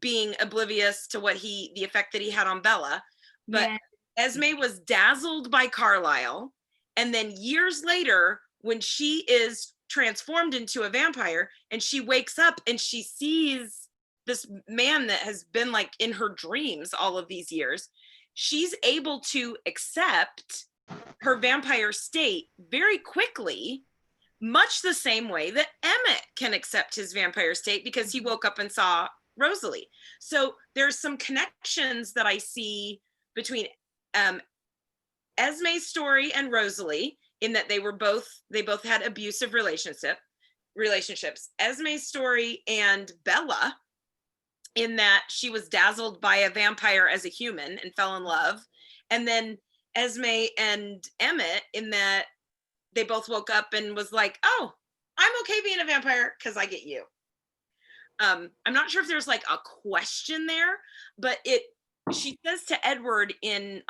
being oblivious to the effect that he had on Bella. But Esme was dazzled by Carlisle. And then years later, when she is transformed into a vampire and she wakes up and she sees this man that has been like in her dreams all of these years, she's able to accept her vampire state very quickly, much the same way that Emmett can accept his vampire state because he woke up and saw Rosalie. So there's some connections that I see between Esme's story and Rosalie, in that they both had abusive relationships. Esme's story and Bella, in that she was dazzled by a vampire as a human and fell in love. And then Esme and Emmett, in that they both woke up and was like, oh, I'm okay being a vampire because I get you. I'm not sure if there's like a question there, but she says to Edward in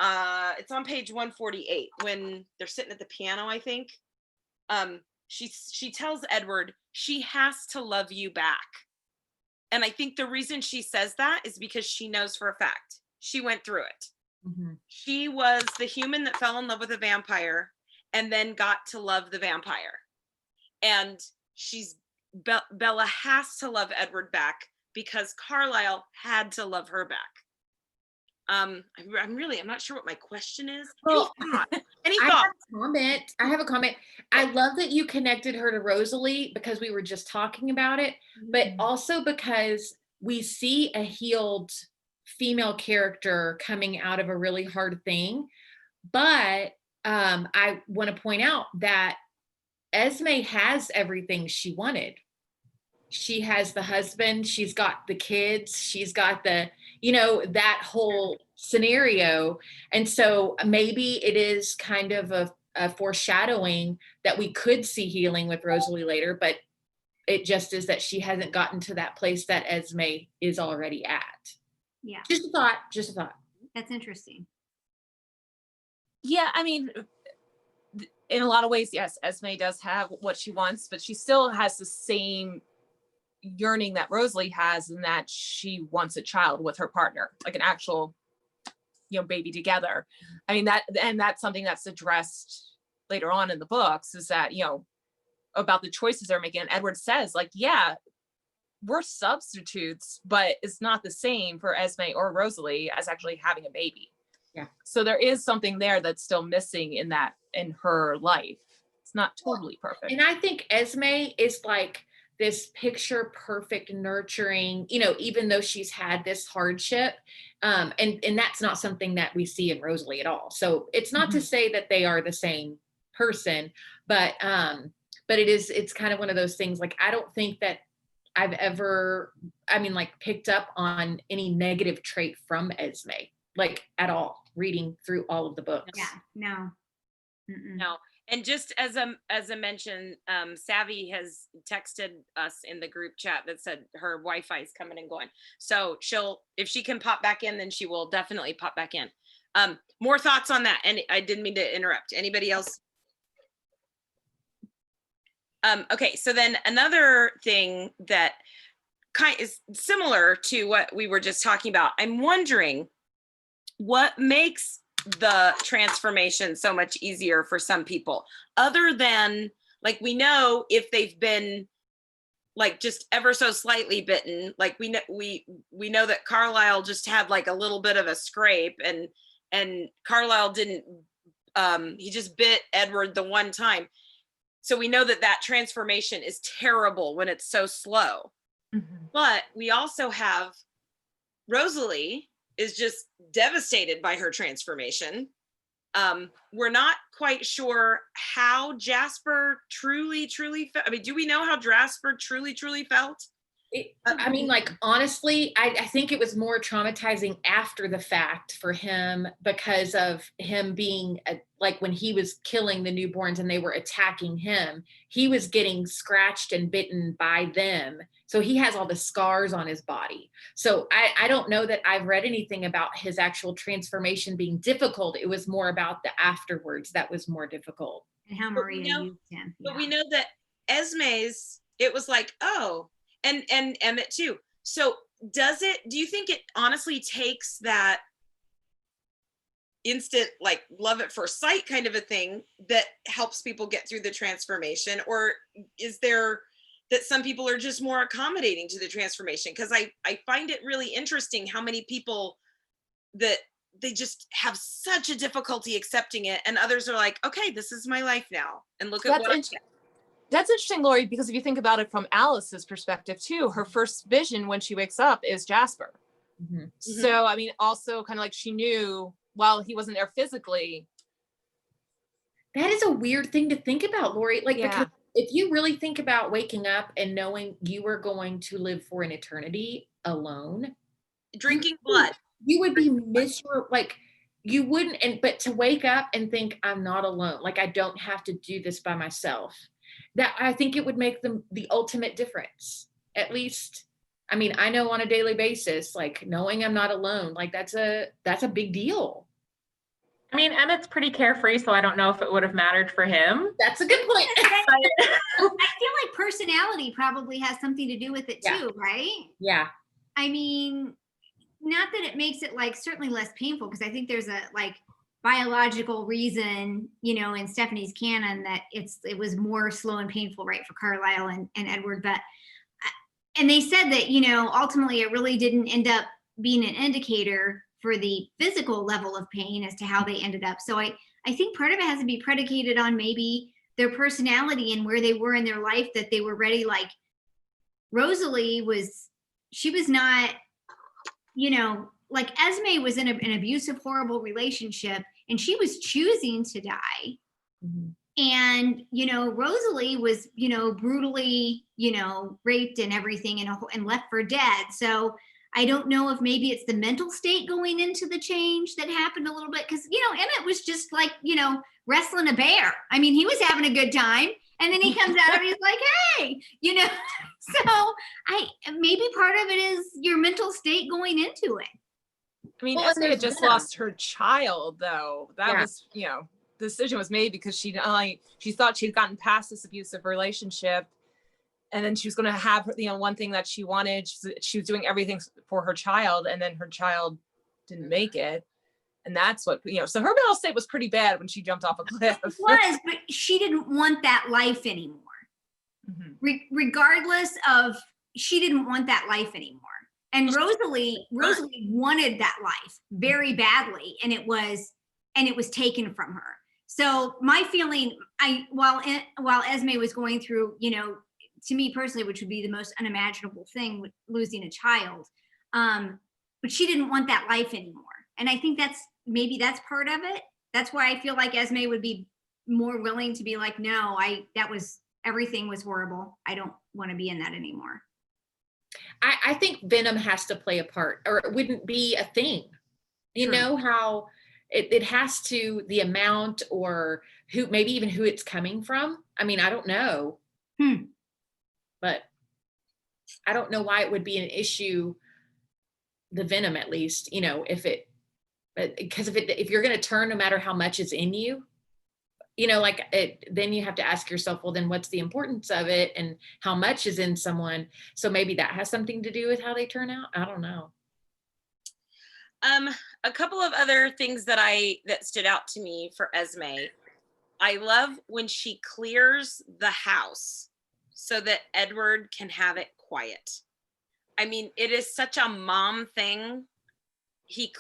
it's on page 148 when they're sitting at the piano, I think. She tells Edward she has to love you back. And I think the reason she says that is because she knows for a fact she went through it. Mm-hmm. She was the human that fell in love with a vampire and then got to love the vampire. And Bella has to love Edward back because Carlisle had to love her back. I'm not sure what my question is. Well, Any thoughts? I have a comment. I love that you connected her to Rosalie because we were just talking about it, but also because we see a healed female character coming out of a really hard thing. But I want to point out that Esme has everything she wanted. She has the husband, she's got the kids, she's got that whole scenario. And so maybe it is kind of a foreshadowing that we could see healing with Rosalie later, but it just is that she hasn't gotten to that place that Esme is already at. Yeah. Just a thought. That's interesting. Yeah, I mean, in a lot of ways, yes, Esme does have what she wants, but she still has the same yearning that Rosalie has, in that she wants a child with her partner, like an actual, baby together. I mean, that's something that's addressed later on in the books, is that, about the choices they're making. And Edward says, like, yeah, we're substitutes, but it's not the same for Esme or Rosalie as actually having a baby. Yeah. So there is something there that's still missing in her life. It's not totally perfect. And I think Esme is like this picture perfect nurturing, even though she's had this hardship. And that's not something that we see in Rosalie at all. So it's not to say that they are the same person, but it's kind of one of those things. Like, I don't think that I've ever, picked up on any negative trait from Esme, like, at all, reading through all of the books. Yeah, no. Mm-mm. No. And just as a mention, Savvy has texted us in the group chat that said her Wi-Fi is coming and going. So if she can pop back in, then she will definitely pop back in. More thoughts on that? And I didn't mean to interrupt. Anybody else? Okay, so then another thing that is similar to what we were just talking about. I'm wondering what makes the transformation so much easier for some people, other than, like, we know if they've been like just ever so slightly bitten, like we know that Carlisle just had like a little bit of a scrape, and Carlisle didn't, he just bit Edward the one time. So we know that transformation is terrible when it's so slow. Mm-hmm. But we also have Rosalie is just devastated by her transformation. We're not quite sure how Jasper truly felt. I mean, do we know how Jasper truly felt? I mean, like, honestly, I think it was more traumatizing after the fact for him because of him being like when he was killing the newborns and they were attacking him, he was getting scratched and bitten by them. So he has all the scars on his body. So I don't know that I've read anything about his actual transformation being difficult. It was more about the afterwards that was more difficult. And how Maria used him. But we know that Esme's, it was like, oh, and Emmett too. So do you think it honestly takes that instant, like, love at first sight kind of a thing that helps people get through the transformation? Or is there that some people are just more accommodating to the transformation? Because I find it really interesting how many people that they just have such a difficulty accepting it, and others are like, okay, this is my life now, and look at what That's interesting, Lori, because if you think about it from Alice's perspective too, her first vision when she wakes up is Jasper. Mm-hmm. So, I mean, also kind of like she knew while he wasn't there physically. That is a weird thing to think about, Lori. Like, because if you really think about waking up and knowing you were going to live for an eternity alone, drinking blood, you would be miserable. Like, you wouldn't, but to wake up and think, I'm not alone. Like, I don't have to do this by myself. That, I think it would make them the ultimate difference. At least, I mean, I know on a daily basis, like, knowing I'm not alone, like, that's a big deal. I mean, Emmett's pretty carefree, so I don't know if it would have mattered for him. That's a good point. I feel like personality probably has something to do with it too, right? Yeah. I mean, not that it makes it like certainly less painful, because I think there's a like biological reason, you know, in Stephanie's canon that it was more slow and painful, right, for Carlisle and Edward. But and they said that, you know, ultimately it really didn't end up being an indicator for the physical level of pain as to how they ended up. So I think part of it has to be predicated on maybe their personality and where they were in their life, that they were ready. Like Rosalie she was not, you know, like Esme was in an abusive, horrible relationship and she was choosing to die. Mm-hmm. And, you know, Rosalie was, you know, brutally, you know, raped and everything and left for dead. So I don't know if maybe it's the mental state going into the change that happened a little bit. Because, you know, Emmett was just like, you know, wrestling a bear. I mean, he was having a good time. And then he comes out and he's like, hey, you know. So maybe part of it is your mental state going into it. I mean, Esme had just lost her child, though. That was, you know, the decision was made because she thought she'd gotten past this abusive relationship. And then she was going to have, you know, one thing that she wanted. She was doing everything for her child, and then her child didn't make it. And that's what, you know, so her mental state was pretty bad when she jumped off a cliff. It was, but she didn't want that life anymore. Mm-hmm. Regardless of, she didn't want that life anymore. And Rosalie wanted that life very badly, and it was taken from her. So my feeling, while Esme was going through, you know, to me personally, which would be the most unimaginable thing with losing a child, but she didn't want that life anymore. And I think maybe that's part of it. That's why I feel like Esme would be more willing to be like, no, everything was horrible. I don't want to be in that anymore. I think venom has to play a part, or it wouldn't be a thing. You know how it has to, the amount, or maybe even who it's coming from. I mean, I don't know. But I don't know why it would be an issue, the venom, at least, you know, because if you're going to turn, no matter how much is in you, you know, like then you have to ask yourself, well, then what's the importance of it and how much is in someone? So maybe that has something to do with how they turn out. I don't know. A couple of other things that stood out to me for Esme. I love when she clears the house so that Edward can have it quiet. I mean, it is such a mom thing. She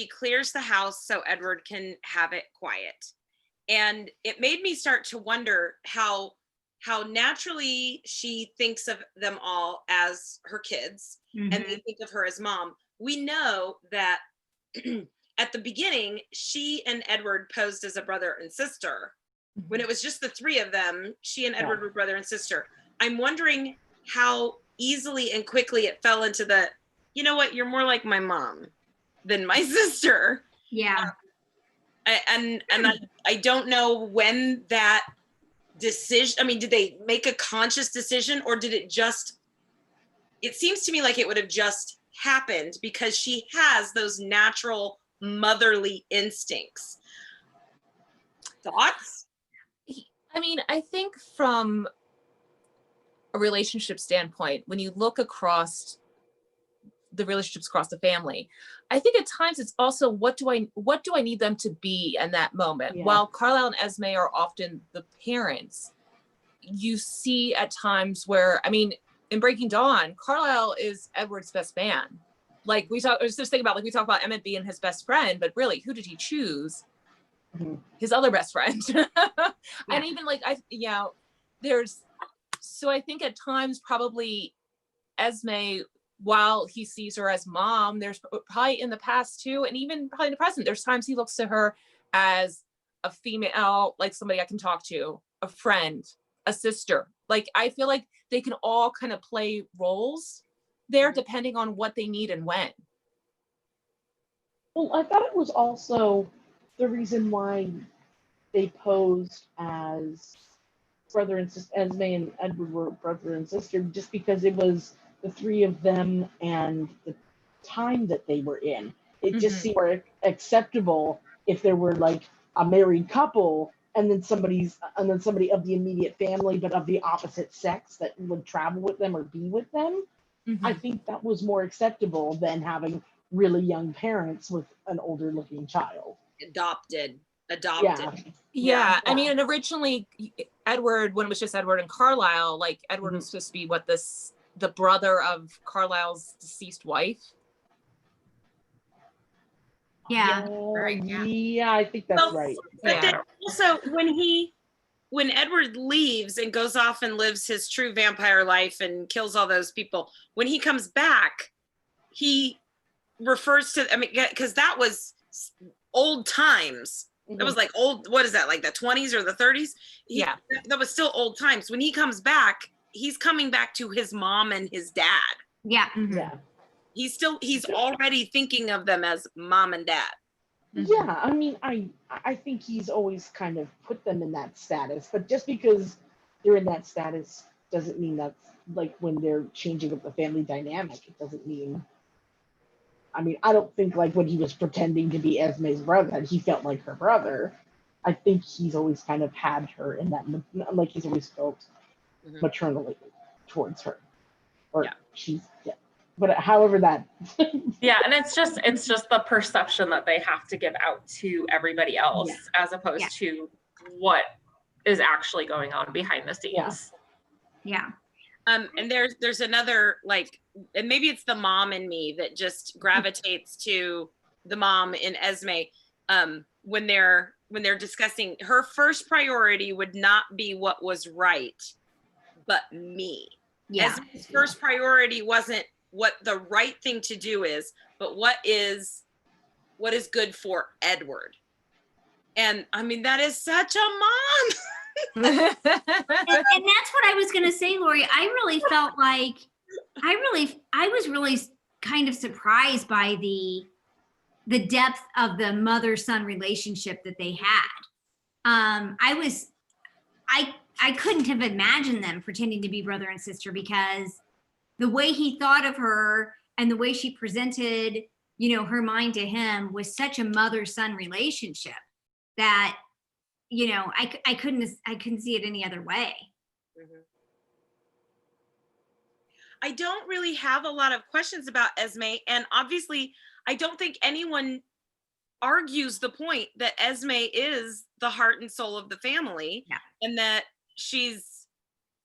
clears the house so Edward can have it quiet. And it made me start to wonder how naturally she thinks of them all as her kids, and they think of her as mom. We know that at the beginning, she and Edward posed as a brother and sister. When it was just the three of them, she and Edward were brother and sister. I'm wondering how easily and quickly it fell into the, you know what, you're more like my mom than my sister. Yeah. I don't know when that decision, I mean, did they make a conscious decision, or did it just, it seems to me like it would have just happened because she has those natural motherly instincts. Thoughts? I mean, I think from a relationship standpoint, when you look across the relationships across the family, I think at times it's also what do I need them to be in that moment? Yeah. While Carlisle and Esme are often the parents, you see at times where, I mean, in Breaking Dawn, Carlisle is Edward's best man. Like I was just thinking about, like we talk about Emmett being his best friend, but really, who did he choose? Mm-hmm. His other best friend. And even like so I think at times probably Esme, while he sees her as mom, there's probably in the past too, and even probably in the present, there's times he looks to her as a female, like somebody I can talk to, a friend, a sister. Like I feel like they can all kind of play roles there depending on what they need and when. Well, I thought it was also the reason why they posed as brother and sister, Esme and Edward were brother and sister, just because it was the three of them and the time that they were in. It just seemed more acceptable if there were like a married couple and then somebody of the immediate family, but of the opposite sex that would travel with them or be with them. I think that was more acceptable than having really young parents with an older looking child. Adopted. Yeah. I mean, and originally Edward, when it was just Edward and Carlisle, like Edward was supposed to be the brother of Carlisle's deceased wife. Yeah. Yeah, I think that's right. But then also when Edward leaves and goes off and lives his true vampire life and kills all those people, when he comes back, he refers to, I mean, because that was old times. That was like old, what is that, like the 20s or the 30s? That was still old times. When he comes back, he's coming back to his mom and his dad. Yeah. Yeah. He's already thinking of them as mom and dad. Yeah, I mean, I think he's always kind of put them in that status, but just because they're in that status doesn't mean that's like when they're changing up the family dynamic. It doesn't mean, I mean, I don't think like when he was pretending to be Esme's brother, he felt like her brother. I think he's always kind of had her in that, like he's always felt maternally towards her. Or she's, but however that. Yeah, and it's just the perception that they have to give out to everybody else as opposed to what is actually going on behind the scenes. Yeah. And there's another, like, and maybe it's the mom in me that just gravitates to the mom in Esme. When they're discussing, her first priority would not be what was right, but me. Yeah. Esme's first priority wasn't what the right thing to do is, but what is good for Edward. And I mean, that is such a mom. And that's what I was going to say, Lori. I really felt like I was really kind of surprised by the depth of the mother-son relationship that they had. I couldn't have imagined them pretending to be brother and sister, because the way he thought of her and the way she presented, her mind to him was such a mother-son relationship that, I couldn't see it any other way. I don't really have a lot of questions about Esme, and obviously I don't think anyone argues the point that Esme is the heart and soul of the family, and that she's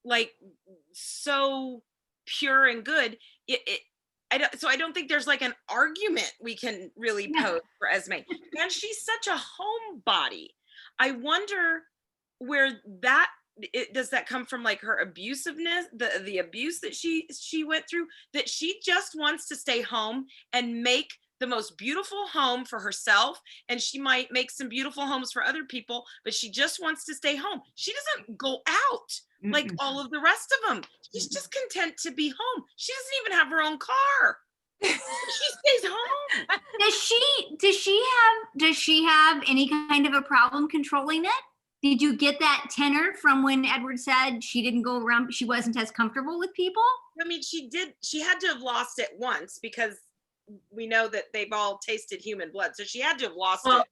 like so pure and good. So I don't think there's like an argument we can really pose for Esme. And she's such a homebody. I wonder where does that come from, like her abusiveness, the abuse that she went through, that she just wants to stay home and make the most beautiful home for herself, and she might make some beautiful homes for other people, but she just wants to stay home. She doesn't go out like all of the rest of them. She's just content to be home. She doesn't even have her own car. She stays home. Does she have any kind of a problem controlling it? Did you get that tenor from when Edward said she didn't go around, she wasn't as comfortable with people? I mean, she had to have lost it once, because we know that they've all tasted human blood. So she had to have lost it.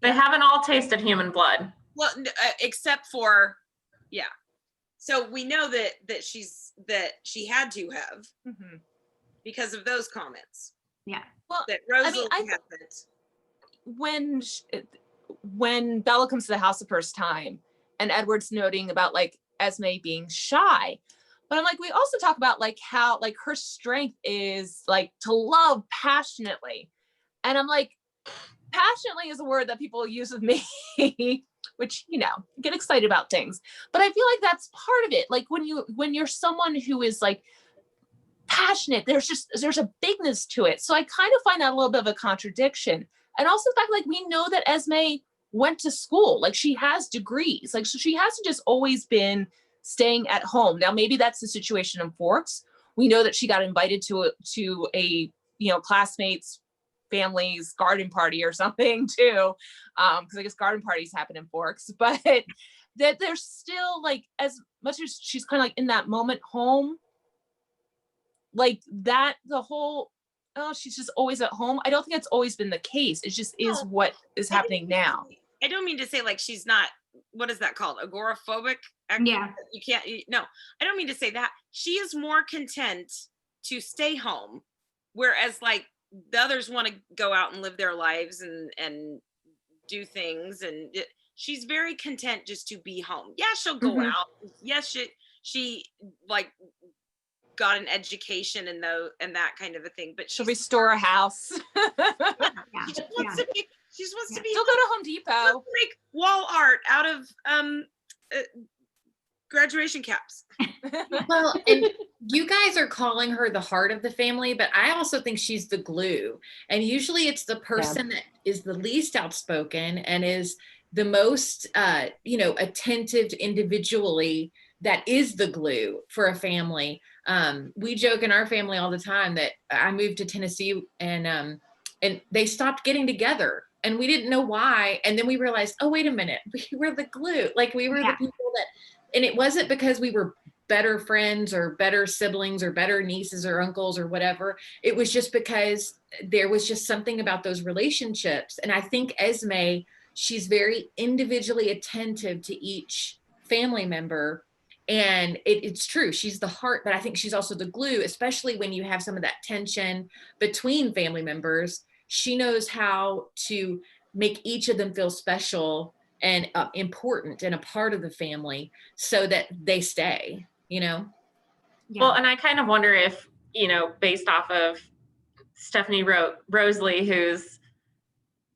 They haven't all tasted human blood. Well, except for, yeah. So we know that she had to have, because of those comments. Yeah. Well, That Rosalie hasn't. When Bella comes to the house the first time, and Edward's noting about like Esme being shy, but I'm like, we also talk about like how like her strength is like to love passionately, and I'm like, passionately is a word that people use with me, which, you know, get excited about things, but I feel like that's part of it. Like when you're someone who is like passionate, there's a bigness to it. So I kind of find that a little bit of a contradiction. And also the fact, like, we know that Esme went to school, like she has degrees, like, so she hasn't just always been staying at home. Now, maybe that's the situation in Forks. We know that she got invited to a classmates' family's garden party or something too. Because I guess garden parties happen in Forks, but that there's still, like, as much as she's kind of like in that moment home, like that, the whole, oh, she's just always at home. I don't think it's always been the case. It just is what is happening now. I don't mean to say like she's not, what is that called? Agoraphobic? Yeah. No, I don't mean to say that. She is more content to stay home, whereas like the others want to go out and live their lives and do things. And she's very content just to be home. Yeah, she'll go out. Yes, she like got an education and that kind of a thing, but she'll restore a house. She just wants to be She'll go to Home Depot, make wall art out of graduation caps. Well, and you guys are calling her the heart of the family, but I also think she's the glue. And usually it's the person that is the least outspoken and is the most attentive individually that is the glue for a family. We joke in our family all the time that I moved to Tennessee and they stopped getting together and we didn't know why. And then we realized, oh, wait a minute, we were the glue. Like we were the people that, and it wasn't because we were better friends or better siblings or better nieces or uncles or whatever. It was just because there was just something about those relationships. And I think Esme, she's very individually attentive to each family member. And it's true, she's the heart, but I think she's also the glue, especially when you have some of that tension between family members. She knows how to make each of them feel special and important and a part of the family so that they stay, Yeah. Well, and I kind of wonder if, based off of Stephanie wrote Rosalie, who's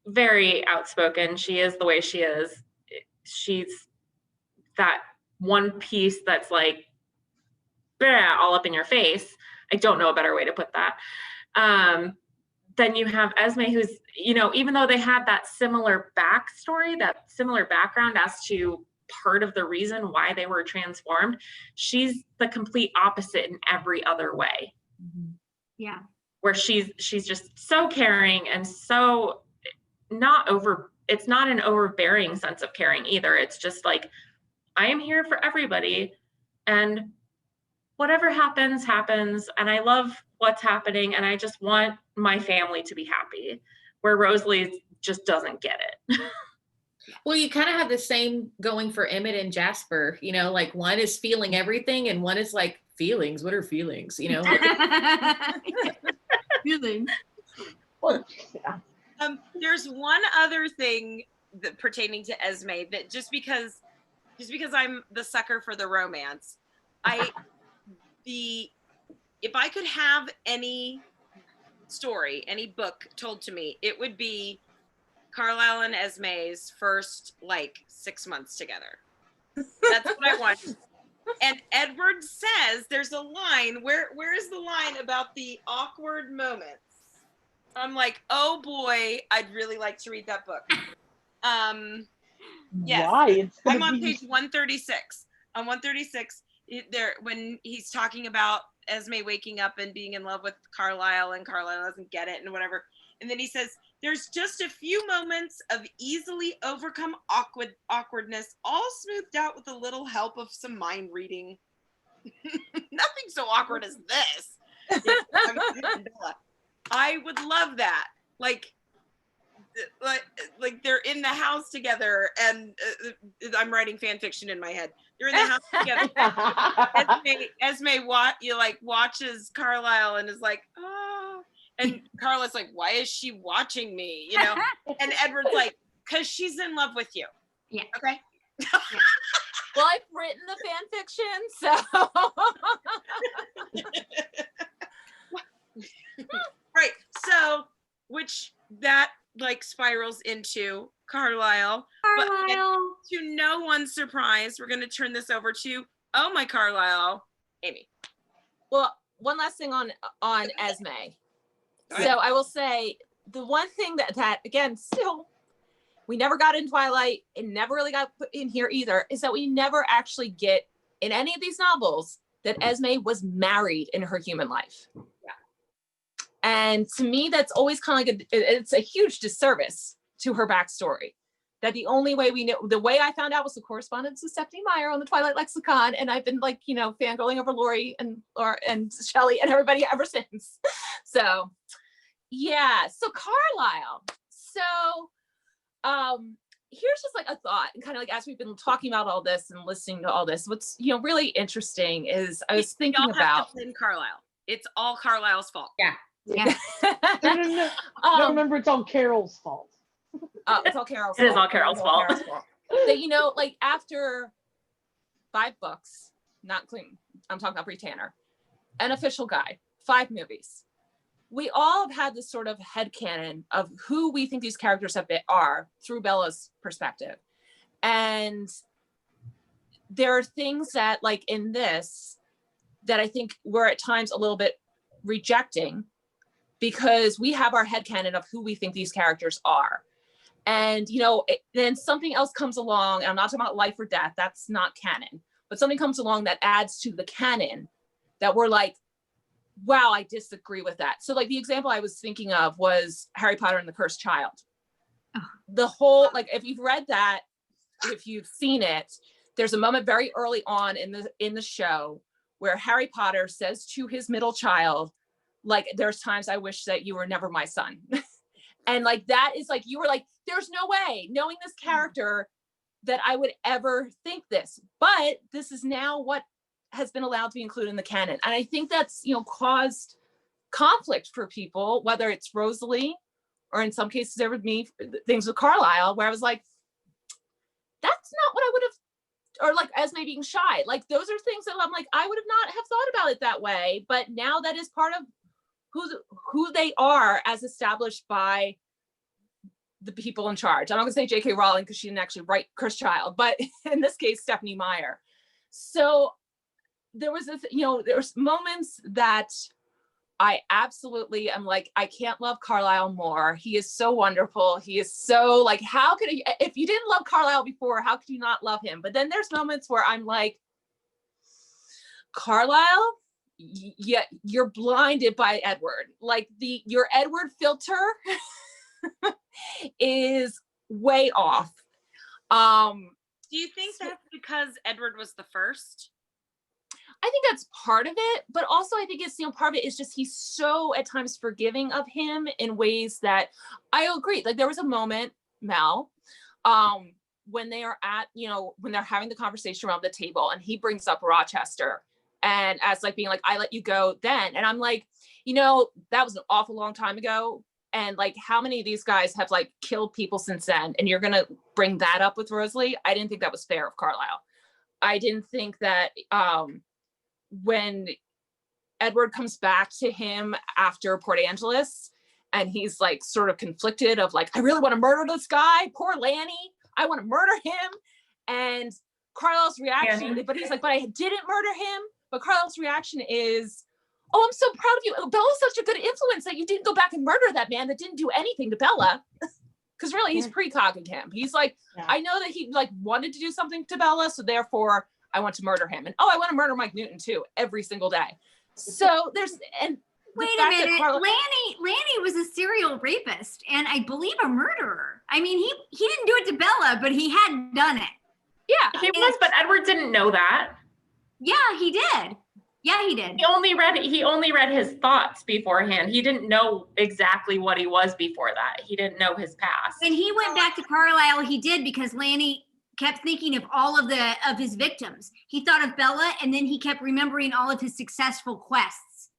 very outspoken, she is the way she is. She's that one piece that's like all up in your face. I don't know a better way to put that. Then you have Esme, who's, even though they had that similar backstory, that similar background as to part of the reason why they were transformed, she's the complete opposite in every other way. Yeah. Where she's just so caring and so it's not an overbearing sense of caring either. It's just like, I am here for everybody and whatever happens, happens. And I love what's happening. And I just want my family to be happy, where Rosalie just doesn't get it. Well, you kind of have the same going for Emmett and Jasper, like one is feeling everything and one is like, feelings, what are feelings? Feelings. There's one other thing that pertaining to Esme that just because I'm the sucker for the romance, if I could have any story, any book told to me, it would be Carlisle and Esme's first 6 months together. That's what I want. And Edward says there's a line. Where is the line about the awkward moments? I'm like, oh boy, I'd really like to read that book. Yes. Why? It's I'm gonna on be page 136. On 136, there when he's talking about Esme waking up and being in love with Carlisle, and Carlisle doesn't get it and whatever. And then he says, there's just a few moments of easily overcome awkwardness, all smoothed out with a little help of some mind reading. Nothing so awkward as this. I would love that. Like they're in the house together, and I'm writing fan fiction in my head. They're in the house together. Esme watches Carlisle and is like, oh, and Carlisle's like, why is she watching me? You know, and Edward's like, because she's in love with you. Yeah. Okay. Well, I've written the fan fiction, so. Right. So, which that like spirals into Carlisle. But to no one's surprise, we're going to turn this over to, oh my Carlisle, Amy. Well, one last thing on Esme. So I will say the one thing that again, still, we never got in Twilight, and never really got put in here either, is that we never actually get in any of these novels that Esme was married in her human life. Yeah. And to me, that's always kind of like it's a huge disservice to her backstory. That the only way we know, the way I found out was the correspondence with Stephanie Meyer on the Twilight Lexicon, and I've been like, fangirling over Lori and Shelley and everybody ever since. So, yeah. So Carlisle. So, here's just like a thought, and kind of like as we've been talking about all this and listening to all this, what's really interesting is I was thinking about Carlisle. It's all Carlisle's fault. Yeah. Yeah. no. Remember, it's all Carol's fault. Oh, it's all Carol's fault. It is all Carol's fault. That, like after 5 books, not clean, I'm talking about Brie Tanner, an official guide, 5 movies. We all have had this sort of headcanon of who we think these characters are through Bella's perspective. And there are things that, like in this, that I think we're at times a little bit rejecting, because we have our headcanon of who we think these characters are. And, then something else comes along, and I'm not talking about life or death, that's not canon, but something comes along that adds to the canon that we're like, wow, I disagree with that. So like the example I was thinking of was Harry Potter and the Cursed Child. The whole, like, if you've read that, if you've seen it, there's a moment very early on in the show where Harry Potter says to his middle child, like, there's times I wish that you were never my son. And like, that is like, you were like, there's no way, knowing this character, that I would ever think this. But this is now what has been allowed to be included in the canon. And I think that's, caused conflict for people, whether it's Rosalie, or in some cases there would be things with Carlisle, where I was like, that's not what I would have, or like Esme being shy. Like, those are things that I'm like, I would have not have thought about it that way. But now that is part of who they are as established by the people in charge. I'm not gonna say J.K. Rowling, because she didn't actually write Cursed Child, but in this case, Stephanie Meyer. So there was this, there's moments that I absolutely am like, I can't love Carlisle more. He is so wonderful. He is so like, how could you, if you didn't love Carlisle before, how could you not love him? But then there's moments where I'm like, Carlisle, yeah, you're blinded by Edward. Like your Edward filter is way off. Do you think that's because Edward was the first? I think that's part of it, but also I think it's, part of it is just he's so at times forgiving of him in ways that I agree. Like there was a moment, Mel, when they are at, when they're having the conversation around the table, and he brings up Rochester, and as like being like, I let you go then. And I'm like, that was an awful long time ago. And like, how many of these guys have like killed people since then? And you're going to bring that up with Rosalie? I didn't think that was fair of Carlisle. I didn't think that when Edward comes back to him after Port Angeles, and he's like sort of conflicted of like, I really want to murder this guy, poor Lanny, I want to murder him. And Carlisle's reaction, but he's like, but I didn't murder him. But Carlisle's reaction is, oh, I'm so proud of you. Bella's such a good influence that you didn't go back and murder that man that didn't do anything to Bella. Because really, he's precogging him. He's like, I know that he like wanted to do something to Bella, so therefore I want to murder him. And oh, I want to murder Mike Newton too, every single day. So there's, and wait a minute, Lanny was a serial rapist and I believe a murderer. I mean, he didn't do it to Bella, but he had done it. Yeah, he was, but Edward didn't know that. Yeah, he did. Yeah, he did. He only read his thoughts beforehand. He didn't know exactly what he was before that. He didn't know his past. When he went back to Carlisle, he did, because Lanny kept thinking of all of his victims. He thought of Bella, and then he kept remembering all of his successful quests.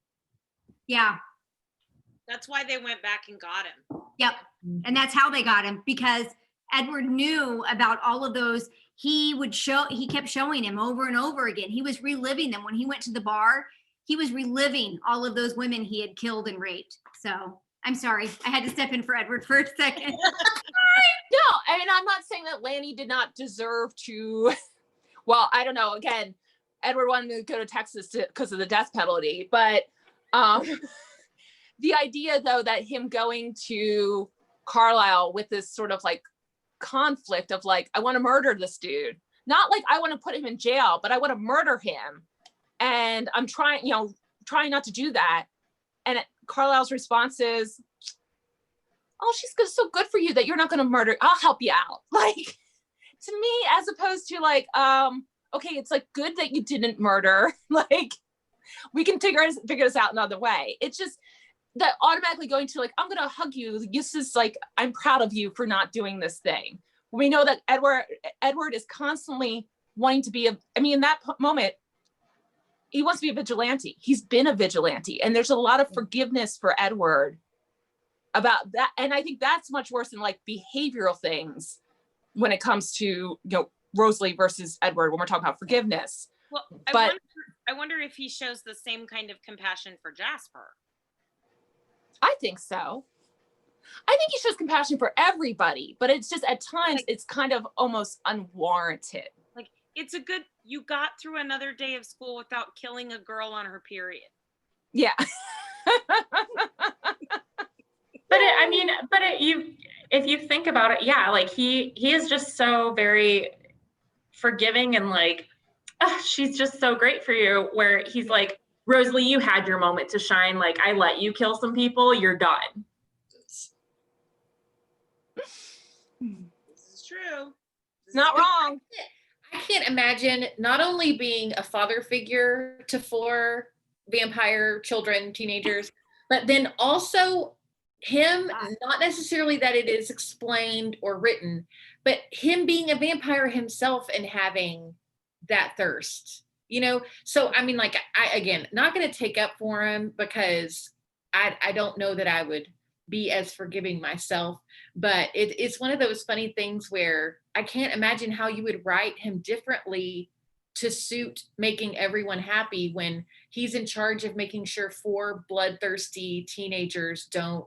Yeah. That's why they went back and got him. Yep. And that's how they got him, because Edward knew about all of those. He kept showing him over and over again. He was reliving them. When he went to the bar, he was reliving all of those women he had killed and raped. So I'm sorry, I had to step in for Edward for a second. No, I mean, I'm not saying that Lanny did not deserve to, well, I don't know. Again, Edward wanted to go to Texas because of the death penalty. But the idea, though, that him going to Carlisle with this sort of like conflict of like, I want to murder this dude, not like I want to put him in jail, but I want to murder him, and I'm trying not to do that. And Carlisle's response is, oh, she's so good for you that you're not going to murder, I'll help you out. Like, to me, as opposed to like, okay, it's like good that you didn't murder, like we can figure this out another way. It's just that automatically going to like, I'm going to hug you. This is like, I'm proud of you for not doing this thing. We know that Edward is constantly wanting to be in that moment, he wants to be a vigilante. He's been a vigilante, and there's a lot of forgiveness for Edward about that. And I think that's much worse than like behavioral things when it comes to, Rosalie versus Edward, when we're talking about forgiveness. Well, I wonder if he shows the same kind of compassion for Jasper. I think so. I think he shows compassion for everybody, but it's just at times it's kind of almost unwarranted. Like, it's a good, you got through another day of school without killing a girl on her period. Yeah. If you think about it, yeah, like he is just so very forgiving and like, oh, she's just so great for you, where he's like, Rosalie, you had your moment to shine. Like, I let you kill some people. You're done. This is true. Not wrong. I can't imagine not only being a father figure to 4 vampire children, teenagers, but then also him, not necessarily that it is explained or written, but him being a vampire himself and having that thirst. So I mean, like, I again, not going to take up for him, because I don't know that I would be as forgiving myself, but it's one of those funny things where I can't imagine how you would write him differently to suit making everyone happy when he's in charge of making sure 4 bloodthirsty teenagers don't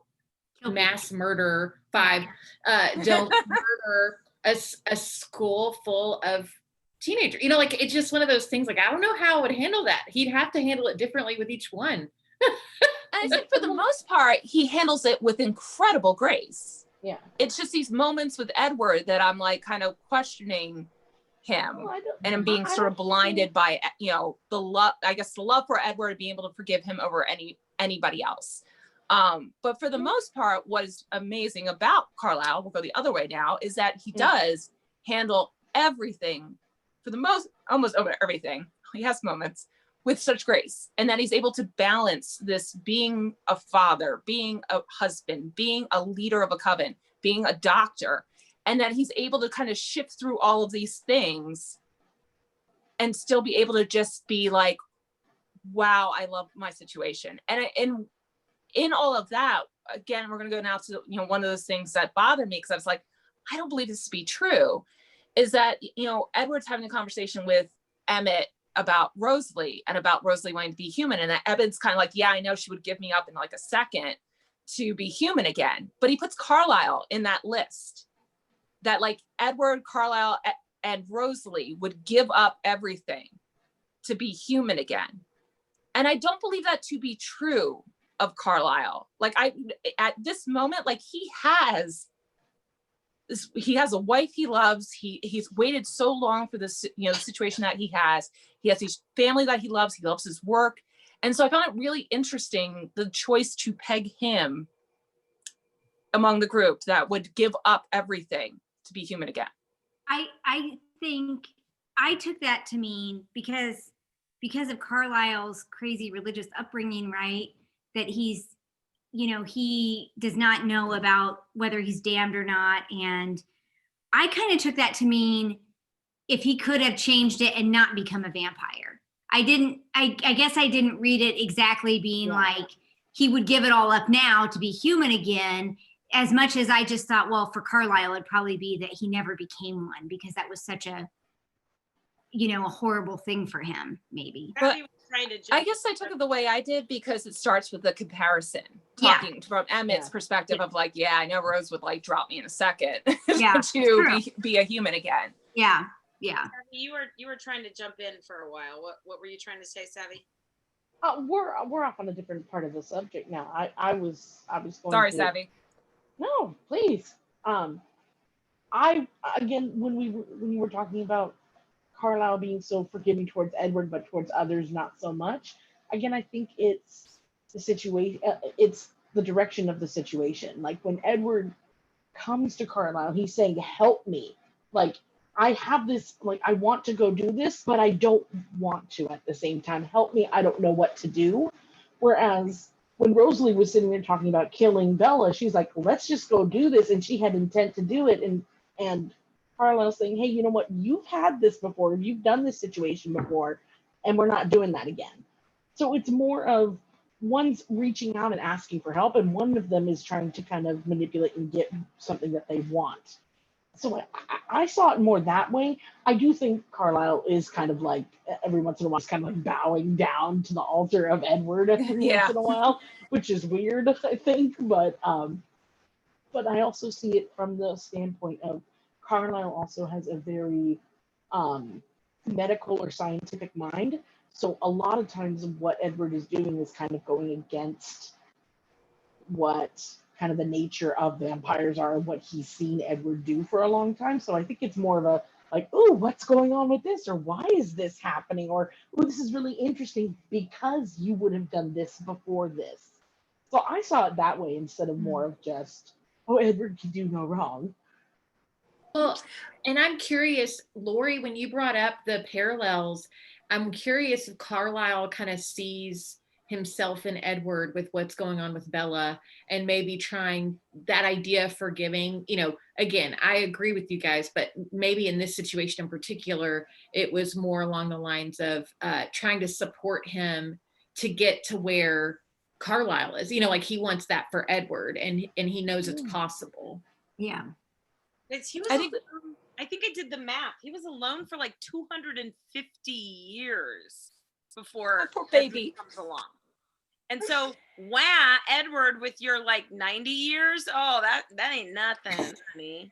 mass murder 5, don't murder a school full of teenagers. Like, it's just one of those things, like, I don't know how I would handle that. He'd have to handle it differently with each one. I think for the most part, he handles it with incredible grace. Yeah. It's just these moments with Edward that I'm like kind of questioning him, and I'm being sort of blinded by, the love for Edward, being able to forgive him over anybody else. But for the most part, what is amazing about Carlisle, we'll go the other way now, is that he does handle everything almost over everything. He has moments with such grace, and that he's able to balance this being a father, being a husband, being a leader of a coven, being a doctor, and that he's able to kind of shift through all of these things and still be able to just be like, wow, I love my situation. And in all of that, again, we're going to go now to, one of those things that bothered me, because I was like, I don't believe this to be true, is that, Edward's having a conversation with Emmett about Rosalie and about Rosalie wanting to be human. And that Emmett's kind of like, yeah, I know she would give me up in like a second to be human again. But he puts Carlisle in that list, that like Edward, Carlisle, and Rosalie would give up everything to be human again. And I don't believe that to be true of Carlisle. Like at this moment, like he has a wife he loves. He's waited so long for this, you know, the situation that he has. He has his family that he loves. He loves his work. And so I found it really interesting, the choice to peg him among the group that would give up everything to be human again. I think I took that to mean because of Carlisle's crazy religious upbringing, right? That he's, you know, he does not know about whether he's damned or not. And I kind of took that to mean if he could have changed it and not become a vampire. I guess I didn't read it exactly being like he would give it all up now to be human again, as much as I just thought, well, for Carlisle, it'd probably be that he never became one because that was such a, you know, a horrible thing for him, maybe. But I guess I took it the way I did because it starts with the comparison, talking from Emmett's perspective of like, yeah, I know Rose would like drop me in a second to be a human again. Yeah. You were trying to jump in for a while. What were you trying to say, Savvy? We're off on a different part of the subject now. I was going. Sorry, Savvy. No, please. I again when you were talking about Carlisle being so forgiving towards Edward, but towards others not so much. Again, I think it's the situation. It's the direction of the situation. Like when Edward comes to Carlisle, he's saying, "Help me." Like I have this. Like I want to go do this, but I don't want to at the same time. Help me. I don't know what to do. Whereas when Rosalie was sitting there talking about killing Bella, she's like, "Let's just go do this," and she had intent to do it, and Carlisle saying, "Hey, you know what? You've had this before. You've done this situation before, and we're not doing that again." So it's more of one's reaching out and asking for help, and one of them is trying to kind of manipulate and get something that they want. So I saw it more that way. I do think Carlisle is kind of like every once in a while, kind of like bowing down to the altar of Edward every once in a while, which is weird, I think. But I also see it from the standpoint of Carlisle also has a very medical or scientific mind. So a lot of times what Edward is doing is kind of going against what kind of the nature of vampires are and what he's seen Edward do for a long time. So I think it's more of a like, oh, what's going on with this? Or why is this happening? Or, oh, this is really interesting because you would have done this before this. So I saw it that way instead of more of just, oh, Edward can do no wrong. Well, and I'm curious, Lori, when you brought up the parallels, I'm curious if Carlisle kind of sees himself and Edward with what's going on with Bella and maybe trying that idea of forgiving, you know, again, I agree with you guys, but maybe in this situation in particular, it was more along the lines of trying to support him to get to where Carlisle is, you know, like he wants that for Edward and he knows it's possible. Yeah. I think I did the math. He was alone for like 250 years before poor baby comes along. And so, Edward, with your like 90 years, oh, that ain't nothing, honey.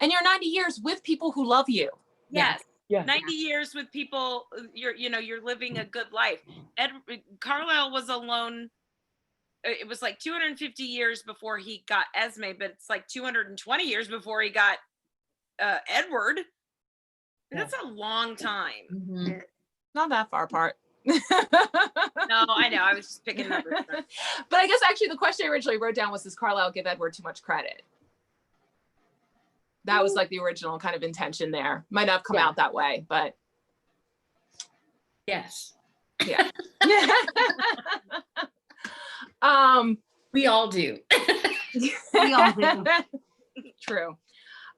And you're 90 years with people who love you. Yes. Yeah. 90 years with people, you're living a good life. Carlisle was alone. It was like 250 years before he got Esme, but it's like 220 years before he got Edward. That's a long time. Mm-hmm. Not that far apart. No, I know. I was just picking numbers. But I guess actually the question I originally wrote down was, does Carlisle give Edward too much credit? That was like the original kind of intention there. Might not have come out that way, but. Yes. Yeah. We all do. We all do. True.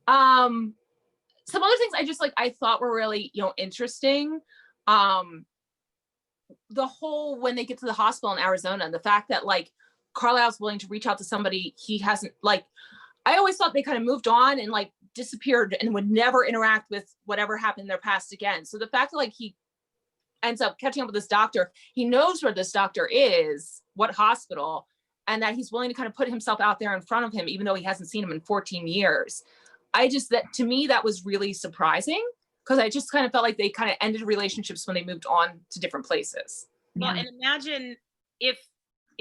Some other things I thought were really, interesting. The whole, when they get to the hospital in Arizona, and the fact that like Carlisle's willing to reach out to somebody he hasn't, like, I always thought they kind of moved on and like disappeared and would never interact with whatever happened in their past again. So the fact that like he ends up catching up with this doctor, he knows where this doctor is, what hospital, and that he's willing to kind of put himself out there in front of him, even though he hasn't seen him in 14 years. To me, that was really surprising, because I just kind of felt like they kind of ended relationships when they moved on to different places. Well, Yeah. and imagine if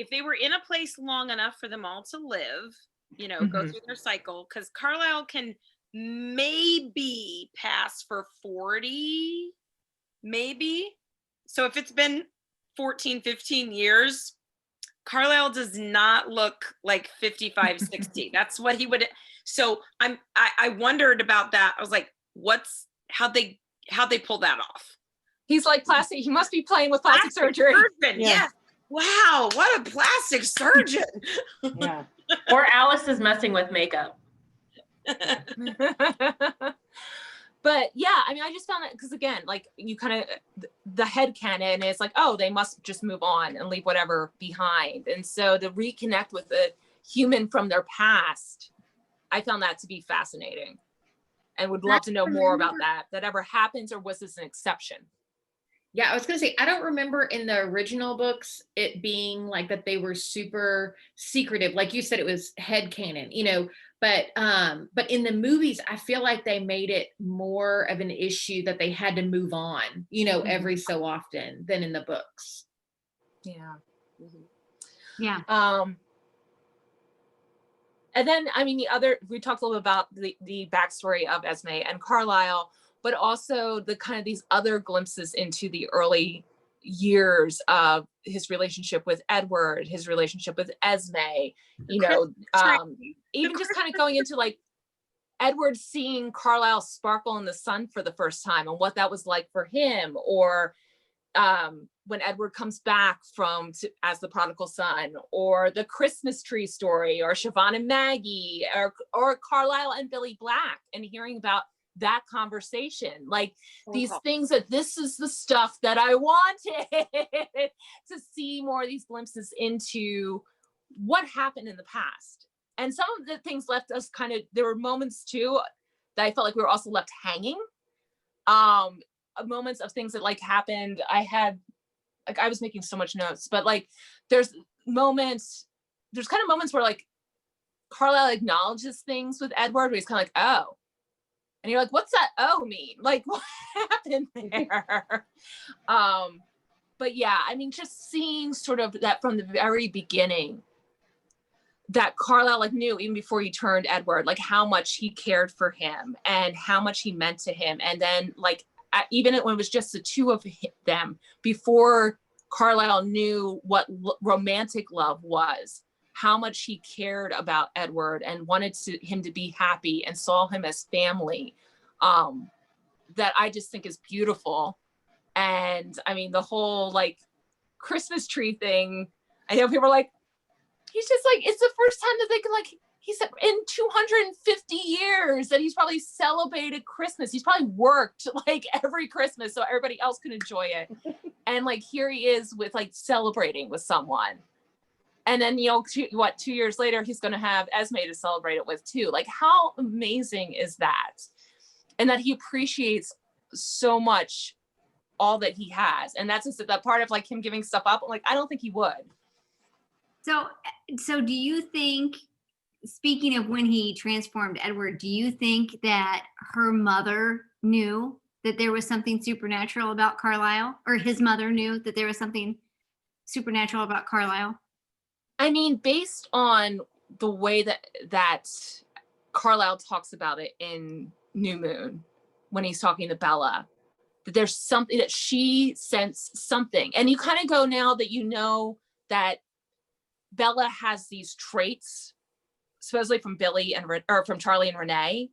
they were in a place long enough for them all to live, you know, go through their cycle, because Carlisle can maybe pass for 40, maybe. So if it's been 14, 15 years, Carlisle does not look like 55, 60. That's what he would. So I wondered about that. I was like, how'd they pull that off? He's like plastic. He must be playing with plastic surgery. Surgeon, yeah. Wow, what a plastic surgeon. Yeah. Or Alice is messing with makeup. But yeah, I mean, I just found that because again, like you kind of the headcanon is like, oh, they must just move on and leave whatever behind. And so to reconnect with a human from their past, I found that to be fascinating and would love to know more about that. That ever happens, or was this an exception? Yeah, I was gonna say, I don't remember in the original books it being like that they were super secretive. Like you said, it was headcanon, you know, but in the movies, I feel like they made it more of an issue that they had to move on, you know, every so often than in the books. Yeah. Yeah. And then, I mean, we talked a little bit about the backstory of Esme and Carlisle, but also the kind of these other glimpses into the early years of his relationship with Edward, his relationship with Esme, you know, even just kind of going into like Edward seeing Carlisle sparkle in the sun for the first time and what that was like for him, or when Edward comes back as the prodigal son, or the Christmas tree story, or Siobhan and Maggie, or Carlisle and Billy Black, and hearing about that conversation, like these things that this is the stuff that I wanted to see more of these glimpses into what happened in the past. And some of the things left us kind of, there were moments too that I felt like we were also left hanging. Moments of things that like happened. I was making so much notes, but like there's kind of moments where like Carlisle acknowledges things with Edward, where he's kind of like, oh, and you're like, what's that oh mean? Like, what happened there? But yeah, I mean, just seeing sort of that from the very beginning, that Carlisle like knew even before he turned Edward, like how much he cared for him and how much he meant to him. And then like, even when it was just the two of them, before Carlisle knew what romantic love was, how much he cared about Edward and wanted him to be happy and saw him as family, that I just think is beautiful. And I mean, the whole like Christmas tree thing, I know people are like, he's just like, it's the first time that they can like, he said in 250 years that he's probably celebrated Christmas. He's probably worked like every Christmas so everybody else can enjoy it. And like, here he is with like celebrating with someone. And then, you know, 2 years later, he's going to have Esme to celebrate it with too. Like, how amazing is that? And that he appreciates so much all that he has. And that's just that part of like him giving stuff up. Like, I don't think he would. So do you think, speaking of when he transformed Edward, do you think that her mother knew that there was something supernatural about Carlisle, or his mother knew that there was something supernatural about Carlisle? I mean, based on the way that Carlisle talks about it in New Moon, when he's talking to Bella, that there's something that she sensed something. And you kind of go, now that you know that Bella has these traits, supposedly from from Charlie and Renee,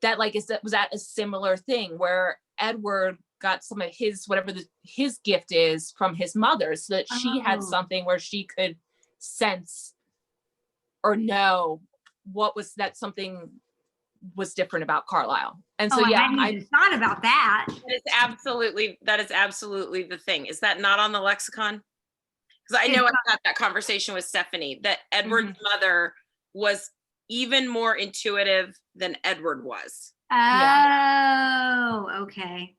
that like was that a similar thing where Edward got some of his, whatever his gift is, from his mother, so that she had something where she could sense or know what was that something was different about Carlisle. And so yeah, I hadn't even thought about that. That is absolutely the thing. Is that not on the lexicon? Because I know I had that conversation with Stephanie, that Edward's mother was even more intuitive than Edward was. Oh, okay.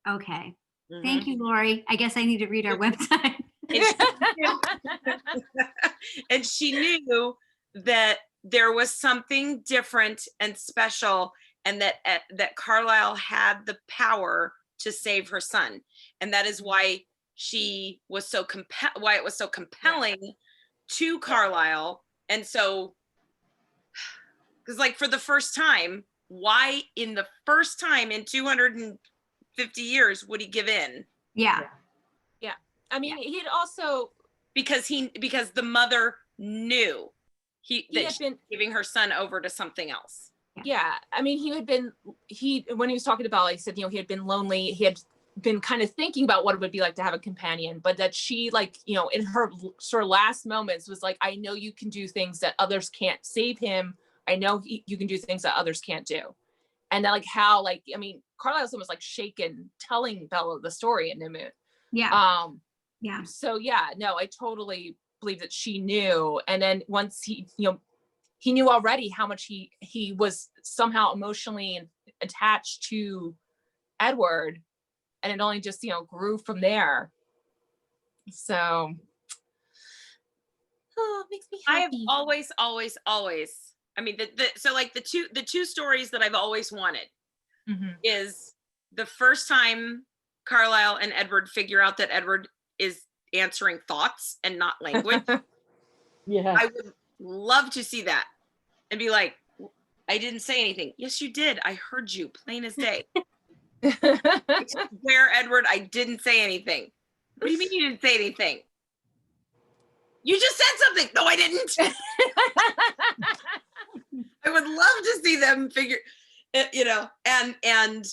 Okay. Thank you, Lori. I guess I need to read our website. And she knew that there was something different and special, and that Carlisle had the power to save her son. And that is why she was so why it was so compelling to Carlisle. And so, because like for the first time, why in the first time in 250 years would he give in? Yeah. I mean, he'd also because the mother knew he that had she been was giving her son over to something else. Yeah, I mean, when he was talking about, like, he said, he had been lonely. He had been kind of thinking about what it would be like to have a companion, but that she, like, in her sort of last moments was like, I know you can do things that others can't. Save him. I know you can do things that others can't do. And that, like, how, like, I mean, Carlisle's almost like shaken telling Bella the story in New Moon. Yeah. So yeah, no, I totally believe that she knew. And then once he knew already how much he was somehow emotionally attached to Edward, and it only just grew from there. So it makes me happy. I have always I mean so like the two stories that I've always wanted is the first time Carlisle and Edward figure out that Edward is answering thoughts and not language. Yeah. I would love to see that and be like, I didn't say anything. Yes, you did. I heard you, plain as day. Where, Edward, I didn't say anything. What do you mean you didn't say anything? You just said something. No, I didn't. I would love to see them figure, and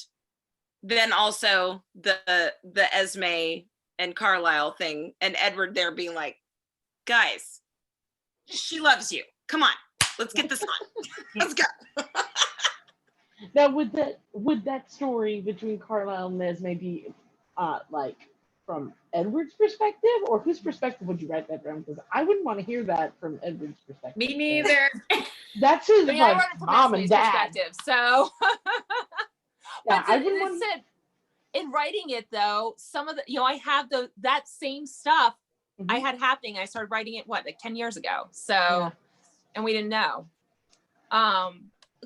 then also the Esme and Carlisle thing, and Edward there being like, guys, she loves you. Come on, let's get this on. Let's go. Now, would that story between Carlisle and Esme be like from Edward's perspective, or whose perspective would you write that from? Because I wouldn't want to hear that from Edward's perspective. Me neither. That's his I wrote like it from mom and Esme's dad. perspective. So Yeah, I wouldn't it want. said, in writing it though, some of the I have that same stuff I had happening. I started writing it like 10 years ago. So and we didn't know. A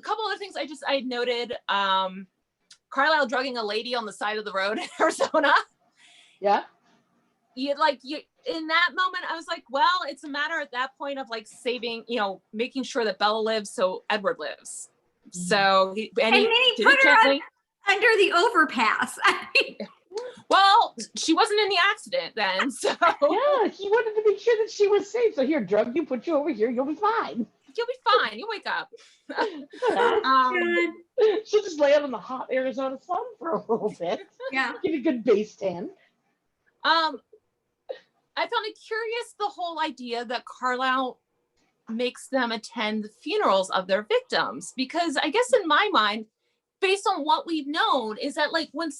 couple other things I noted, Carlisle drugging a lady on the side of the road in Arizona. Yeah. You in that moment, I was like, well, it's a matter at that point of like saving, making sure that Bella lives so Edward lives. So he And then he did put it her gently. under the overpass. Well, she wasn't in the accident then, so Yeah, he wanted to make sure that she was safe. So here, drug you, put you over here, you'll be fine. you'll be fine. You'll wake up. She'll just lay out in the hot Arizona sun for a little bit. Yeah. Get a good base tan. I found it curious, the whole idea that Carlisle makes them attend the funerals of their victims, because I guess in my mind, based on what we've known, is that like when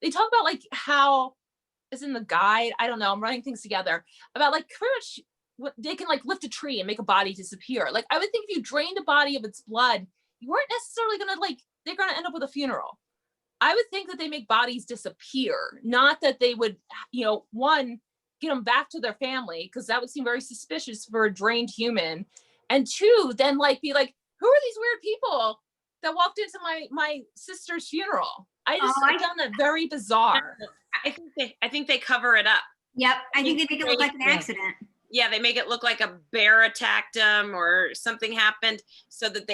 they talk about like how is in the guide, I don't know, I'm running things together about like pretty much they can like lift a tree and make a body disappear. Like I would think if you drained a body of its blood, you weren't necessarily they're gonna end up with a funeral. I would think that they make bodies disappear, not that they would, one, get them back to their family, because that would seem very suspicious for a drained human. And two, then be like, who are these weird people that walked into my sister's funeral? I found that very bizarre. I think they cover it up. Yep. I think they make it look like an accident. Yeah, they make it look like a bear attacked them or something happened, so that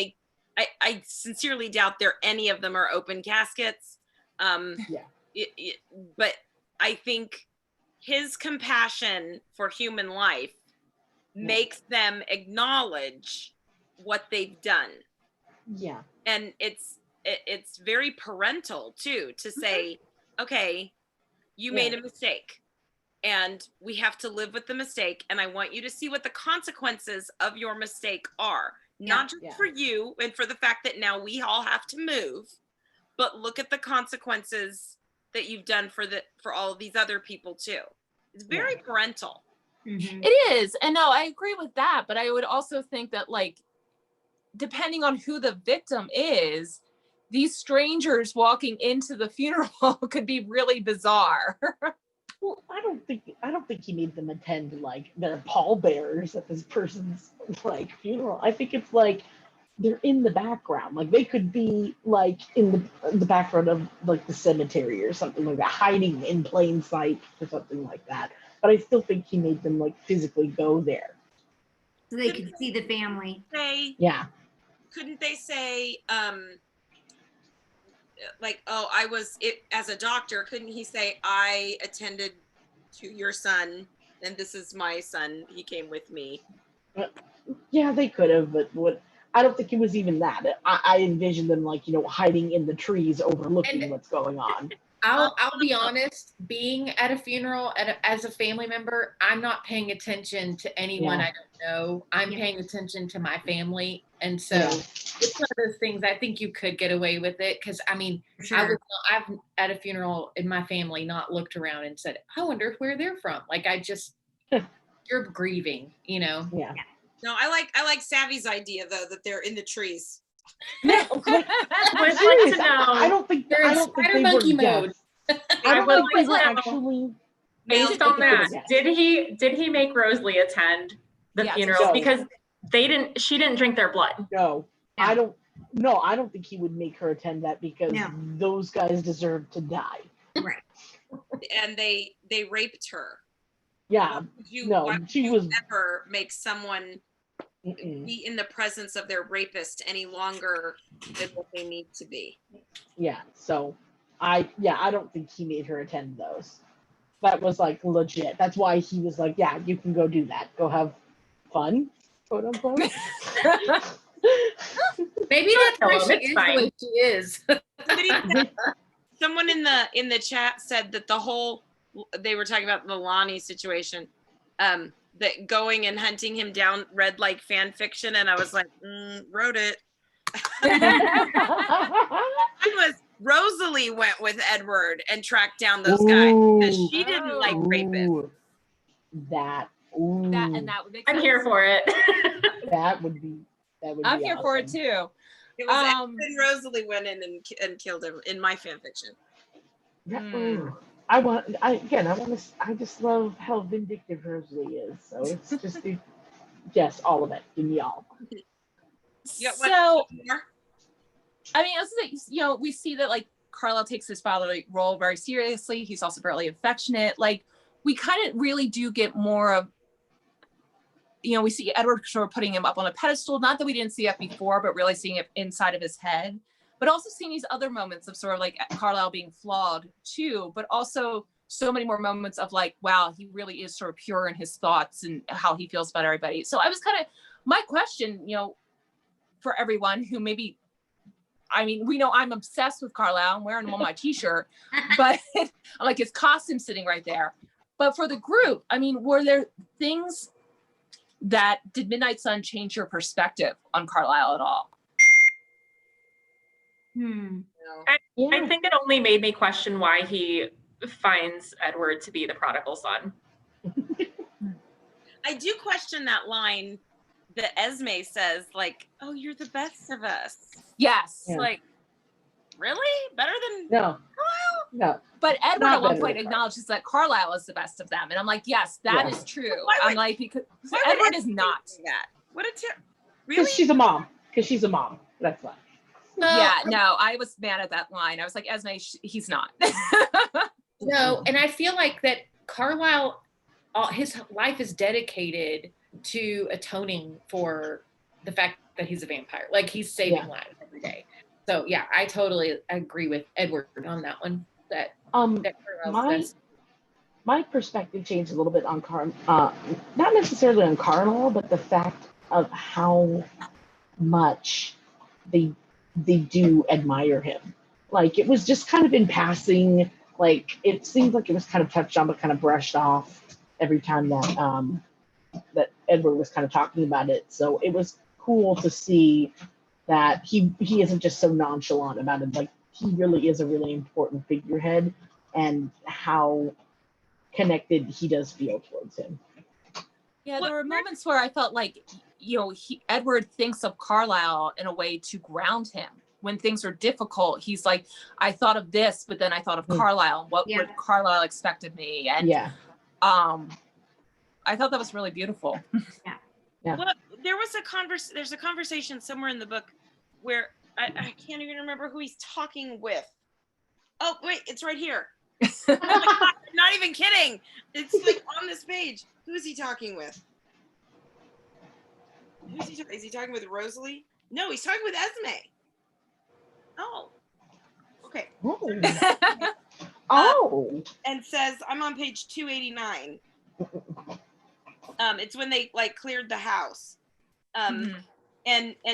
I sincerely doubt any of them are open caskets. But I think his compassion for human life makes them acknowledge what they've done. Yeah. And it's very parental too, to say, okay, you made a mistake and we have to live with the mistake, and I want you to see what the consequences of your mistake are. Not just for you and for the fact that now we all have to move, but look at the consequences that you've done for all of these other people too. It's very parental. It is. And no, I agree with that. But I would also think that depending on who the victim is, these strangers walking into the funeral could be really bizarre. Well, I don't think he made them attend they're pallbearers at this person's funeral. I think it's they're in the background. Like they could be like in the background of like the cemetery or something like that, hiding in plain sight or something like that. But I still think he made them like physically go there. So they could see the family. Yeah. Couldn't they say, like, oh, I was it as a doctor? Couldn't he say, I attended to your son, and this is my son. He came with me. Yeah, they could have, but I don't think it was even that. I envisioned them like, hiding in the trees overlooking what's going on. I'll be honest, being at a funeral as a family member, I'm not paying attention to anyone I don't know. I'm paying attention to my family. And so it's one of those things I think you could get away with it. Cause I mean, I've at a funeral in my family not looked around and said, I wonder where they're from. Like you're grieving, Yeah. No, I like Savvy's idea though, that they're in the trees. Yeah, like, I'd like to know. I don't think they're in spider monkey mode. I don't would think they were like to know, actually. based on that, did he make Rosalie attend the funeral? No. Because she didn't drink their blood. No, I don't think he would make her attend that because those guys deserve to die. Right. And they raped her. Yeah. Why would she you was ever make someone be in the presence of their rapist any longer than what they need to be. Yeah. So I don't think he made her attend those. That was like legit. That's why he was like, yeah, you can go do that. Go have fun, quote unquote. Maybe that's why she is the way she is. Someone in the chat said that they were talking about the Lonnie situation, that going and hunting him down read like fan fiction, and I was like, wrote it. Rosalie went with Edward and tracked down those guys because she didn't like rapists. That would make sense. I'm here for it. That would be I'm here for it too. It was Edward and Rosalie went in and killed him in my fan fiction. I just love how vindictive Rosalie is. So it's just all of it. Give me all. So, I mean, we see that like Carlisle takes his fatherly role very seriously. He's also fairly affectionate. Like we kind of really do get more of, we see Edward sort of putting him up on a pedestal. Not that we didn't see it before, but really seeing it inside of his head. But also seeing these other moments of sort of like Carlisle being flawed too, but also so many more moments of like, wow, he really is sort of pure in his thoughts and how he feels about everybody. So I was my question, for everyone who maybe, I mean, we know I'm obsessed with Carlisle. I'm wearing him on my t-shirt, but I'm like his costume sitting right there. But for the group, I mean, were there things did Midnight Sun change your perspective on Carlisle at all? I think it only made me question why he finds Edward to be the prodigal son. I do question that line that Esme says, like, oh, you're the best of us. Yes. Yeah. Like, really? Better than No. Carlisle? No. But Edward at one point acknowledges that Carlisle is the best of them. And I'm like, yes, that is true. I'm like, because Edward is not. That? What a really? Because she's a mom. That's why. Yeah, no, I was mad at that line. I was like, Esme, he's not. No, and I feel like that Carlisle, his life is dedicated to atoning for the fact that he's a vampire. Like he's saving lives every day. So yeah, I totally agree with Edward on that one. That my perspective changed a little bit on not necessarily on Carlisle, but the fact of how much they do admire him. Like it was just kind of in passing. Like it seemed like it was kind of touched on, but kind of brushed off every time that Edward was kind of talking about it. So it was cool to see that he isn't just so nonchalant about it. Like he really is a really important figurehead, and how connected he does feel towards him. Yeah, there were moments where I felt like, Edward thinks of Carlisle in a way to ground him. When things are difficult, he's like, I thought of this, but then I thought of Carlisle. What would Carlisle expect of me? And I thought that was really beautiful. Yeah. Yeah. Well, there's a conversation somewhere in the book where I can't even remember who he's talking with. Oh, wait, it's right here. Oh my God, I'm not even kidding. It's like on this page. Who is he talking with? Is he talking with Rosalie? No, he's talking with Esme. Oh. Okay. Oh. And says, I'm on page 289. It's when they like cleared the house. And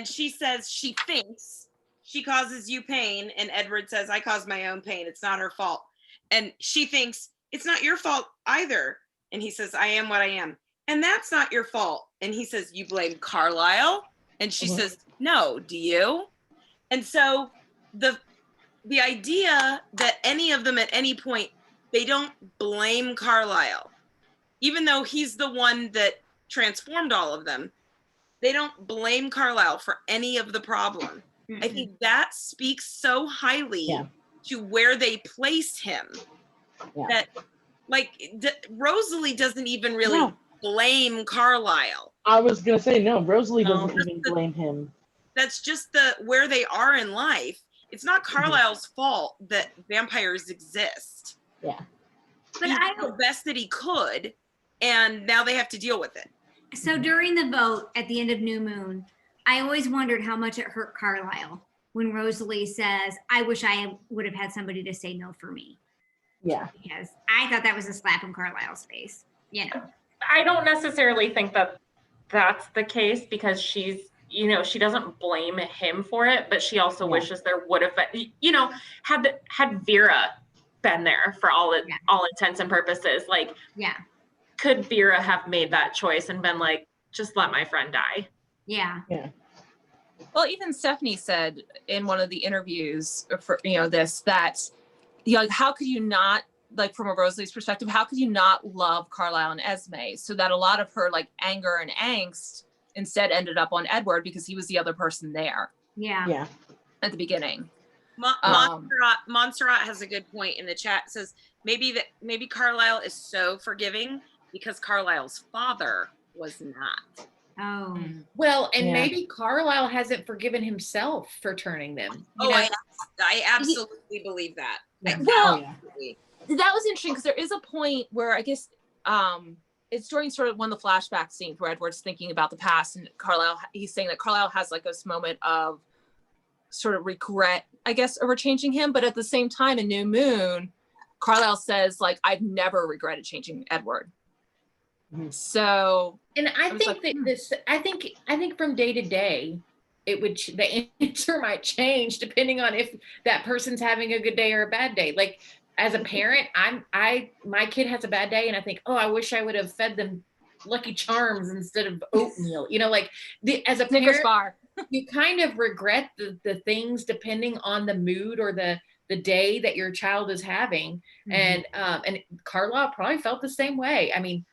she says she thinks she causes you pain, and Edward says, I caused my own pain. It's not her fault. And she thinks it's not your fault either. And he says, I am what I am. And that's not your fault. And he says, you blame Carlisle? And she says, no, do you? And so the idea that any of them at any point, they don't blame Carlisle, even though he's the one that transformed all of them, they don't blame Carlisle for any of the problem. I think that speaks so highly to where they place him that, like, Rosalie doesn't even really blame Carlisle. I was gonna say no. Rosalie doesn't even blame him. That's just where they are in life. It's not Carlisle's fault that vampires exist. Yeah. But he did the best that he could, and now they have to deal with it. So during the vote at the end of New Moon, I always wondered how much it hurt Carlisle when Rosalie says, I wish I would have had somebody to say no for me. Yeah. Because I thought that was a slap in Carlisle's face. You know. I don't necessarily think that that's the case, because she's, you know, she doesn't blame him for it, but she also wishes there would have been, you know, had Vera been there for all intents and purposes, like, could Vera have made that choice and been like, just let my friend die? Yeah. Well, even Stephanie said in one of the interviews for, you know, that, you know, how could you not, like, from a Rosalie's perspective, how could you not love Carlisle and Esme? So that a lot of her, like, anger and angst instead ended up on Edward because he was the other person there. Yeah. At the beginning. Montserrat has a good point in the chat. It says maybe Carlisle is so forgiving because Carlisle's father was not. Oh. Well, and maybe Carlisle hasn't forgiven himself for turning them. I absolutely believe that. Well, that was interesting because there is a point where I guess it's during sort of one of the flashback scenes where Edward's thinking about the past, and Carlisle, he's saying that Carlisle has like this moment of sort of regret, I guess, over changing him. But at the same time in New Moon, Carlisle says, like, I've never regretted changing Edward. So, and I think that I think from day to day, the answer might change depending on if that person's having a good day or a bad day. Like, as a parent, my kid has a bad day, and I think, oh, I wish I would have fed them Lucky Charms instead of oatmeal. You know, like, as a parent, you kind of regret the things depending on the mood or the day that your child is having. And Carlisle probably felt the same way. I mean,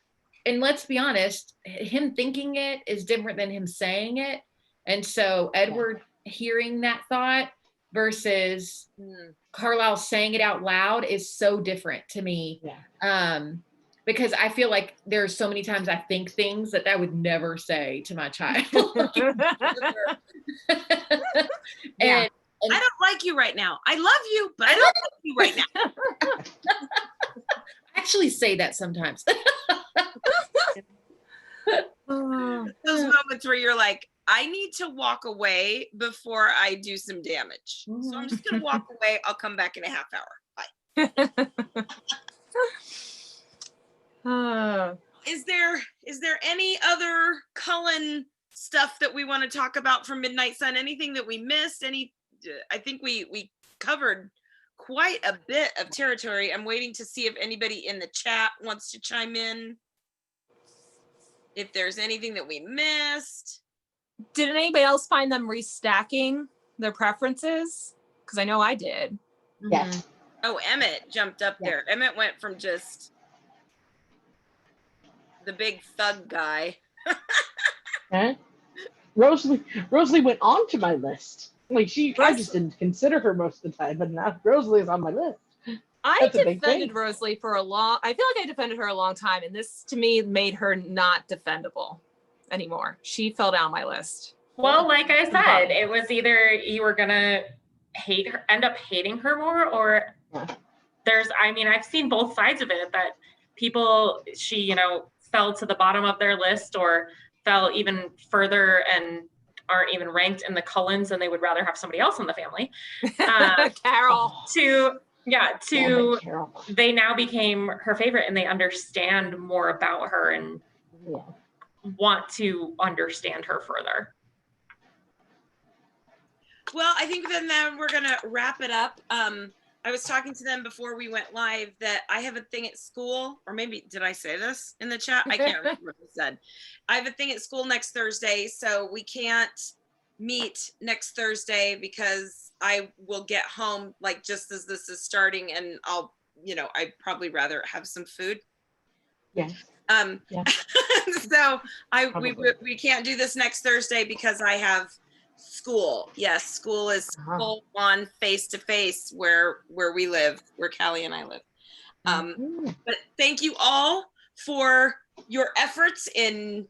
and let's be honest, him thinking it is different than him saying it. And so Edward hearing that thought versus Carlisle saying it out loud is so different to me. Because I feel like there's so many times I think things that I would never say to my child. And I don't like you right now. I love you, but I don't like you right now. I actually say that sometimes. Those moments where you're like, I need to walk away before I do some damage. So I'm just going to walk away. I'll come back in a half hour. Bye. Is there any other Cullen stuff that we want to talk about from Midnight Sun? Anything that we missed? I think we covered quite a bit of territory. I'm waiting to see if anybody in the chat wants to chime in. If there's anything that we missed. Did anybody else find them restacking their preferences? Because I know I did. Yes. Oh, Emmett jumped up there. Emmett went from just the big thug guy. Rosalie went on to my list. Like, I just didn't consider her most of the time, but now Rosalie is on my list. I defended Rosalie for I feel like I defended her a long time, and this to me made her not defendable. anymore. She fell down my list. Well, like I said, it was either you were gonna end up hating her more, or I've seen both sides of it, that she fell to the bottom of their list or fell even further and aren't even ranked in the Cullens, and they would rather have somebody else in the family. Carol. They now became her favorite, and they understand more about her and want to understand her further. Well, I think then we're gonna wrap it up. I was talking to them before we went live that I have a thing at school, or maybe did I say this in the chat? I can't remember what I said. I have a thing at school next Thursday, so we can't meet next Thursday because I will get home like just as this is starting, and I'd probably rather have some food. Yes. So we can't do this next Thursday because I have school. Yes, school is full on face to face where we live, where Callie and I live. But thank you all for your efforts in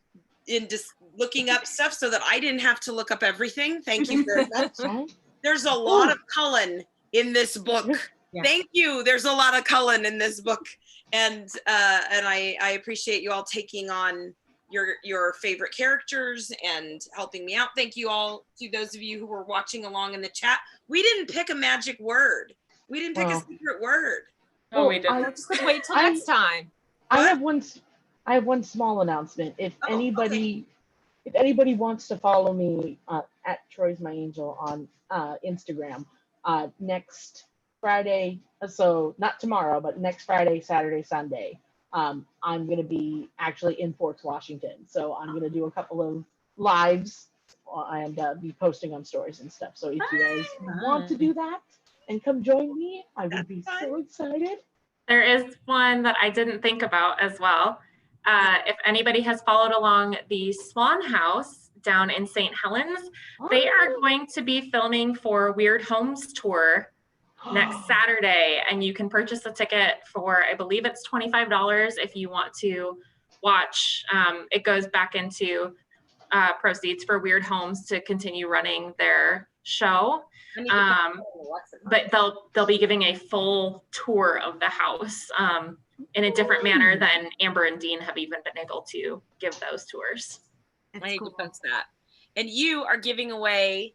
just looking up stuff so that I didn't have to look up everything. Thank you very much. There's a lot of Cullen in this book. Yeah. Thank you. There's a lot of Cullen in this book, and I appreciate you all taking on your favorite characters and helping me out. Thank you all to those of you who were watching along in the chat. We didn't pick a magic word. We didn't pick a secret word. Oh, we didn't. Just wait till next time. I have one small announcement. If anybody wants to follow me at Troy's My Angel on Instagram, next Friday, so not tomorrow, but next Friday, Saturday, Sunday, I'm going to be actually in Fort Washington. So I'm going to do a couple of lives and be posting on stories and stuff. So if you guys want to do that and come join me, I would be so excited. There is one that I didn't think about as well. If anybody has followed along the Swan House down in St. Helens, they are going to be filming for Weird Homes Tour next Saturday, and you can purchase a ticket for, I believe it's $25 if you want to watch. It goes back into proceeds for Weird Homes to continue running their show. But they'll be giving a full tour of the house in a different manner than Amber and Dean have even been able to give those tours. I need to post that. And you are giving away.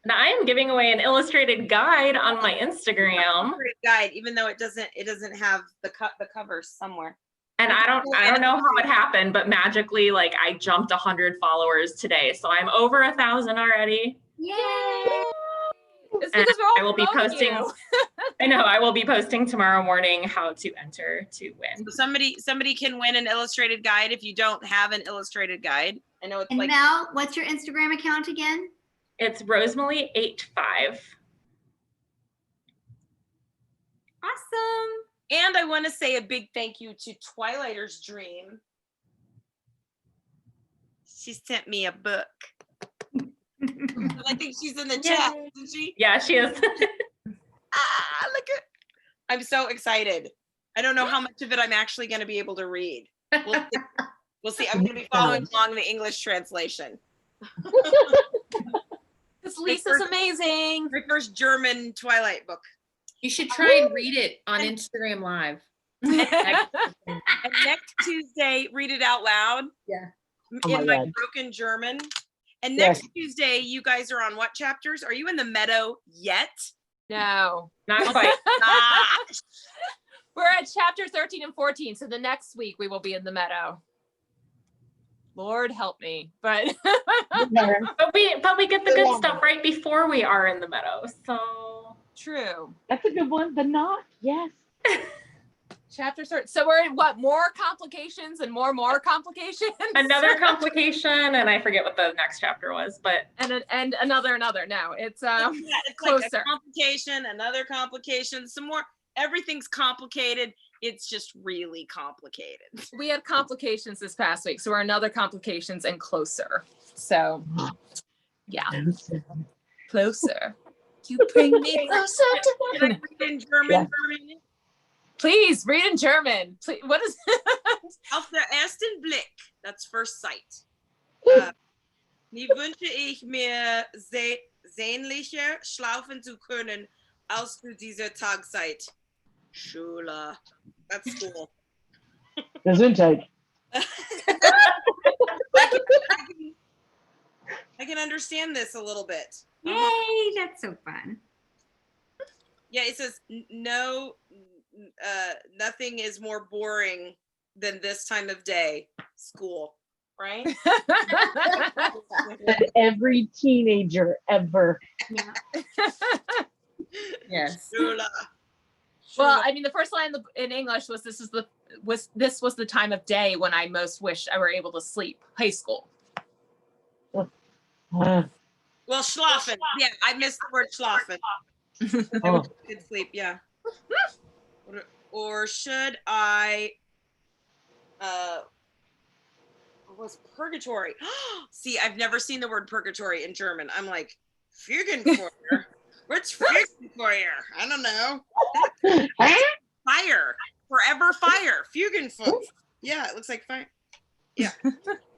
And I am giving away an illustrated guide on my Instagram. Guide, even though it doesn't have the cover somewhere. And I don't know how it happened, but magically, like, I jumped 100 followers today, so I'm over 1,000 already. Yay! It's because we're all I will be posting. I know I will be posting tomorrow morning how to enter to win. So somebody can win an illustrated guide if you don't have an illustrated guide. I know it's and like. Mel, what's your Instagram account again? It's Rosalie85. Awesome. And I want to say a big thank you to Twilighters Dream. She sent me a book. I think she's in the chat, isn't she? Yeah, she is. Look at. I'm so excited. I don't know how much of it I'm actually going to be able to read. We'll see. I'm going to be following along the English translation. This Lisa's amazing. My first German Twilight book. You should try and read it on Instagram Live. And next Tuesday, read it out loud. Yeah. In my broken German. And next Tuesday, you guys are on what chapters? Are you in the meadow yet? No. Not quite. We're at chapter 13 and 14. So the next week we will be in the meadow. Lord help me. But but we get the good stuff right before we are in the meadow. So true. That's a good one. The knot. Yes. Chapter 13. So we're in what? More complications and more complications? Another complication, and I forget what the next chapter was, but and another. No, it's it's closer. Like a complication, another complication, some more. Everything's complicated. It's just really complicated. We had complications this past week, so we're another complications and closer. So yeah. Closer. You bring me closer to Can I read in German for a minute? Please read in German. Please, what is Auf der ersten Blick. That's first sight. Nie wünsche ich mir sehnlicher schlafen zu können, als zu dieser Tagzeit. Schule. That's school. Gesundheit. I can understand this a little bit. Yay, that's so fun. Yeah, it says no, nothing is more boring than this time of day, school, right? And every teenager ever. Yeah. Yes. Schule. Well, I mean, the first line in English was this was the time of day when I most wish I were able to sleep. High school. Uh, Well, schlafen. Yeah, I missed the word schlafen. oh, Good sleep, yeah. Or should I what was purgatory? See, I've never seen the word purgatory in German. I'm like, Feugenfeuer. What's Feugenfeuer? I don't know. Fire. Forever fire. Feugenfeuer. Yeah, it looks like fire. Yeah.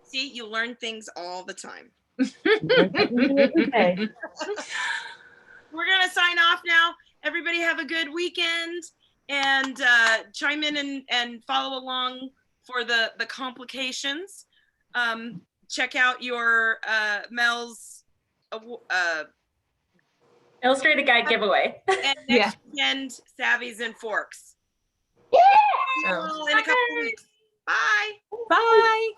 See, you learn things all the time. okay. We're gonna sign off now. Everybody have a good weekend, and chime in and follow along for the complications. Check out your Mel's Illustrated guide giveaway. and next weekend Savvies and Forks. Oh. In a couple of weeks. Bye. Bye.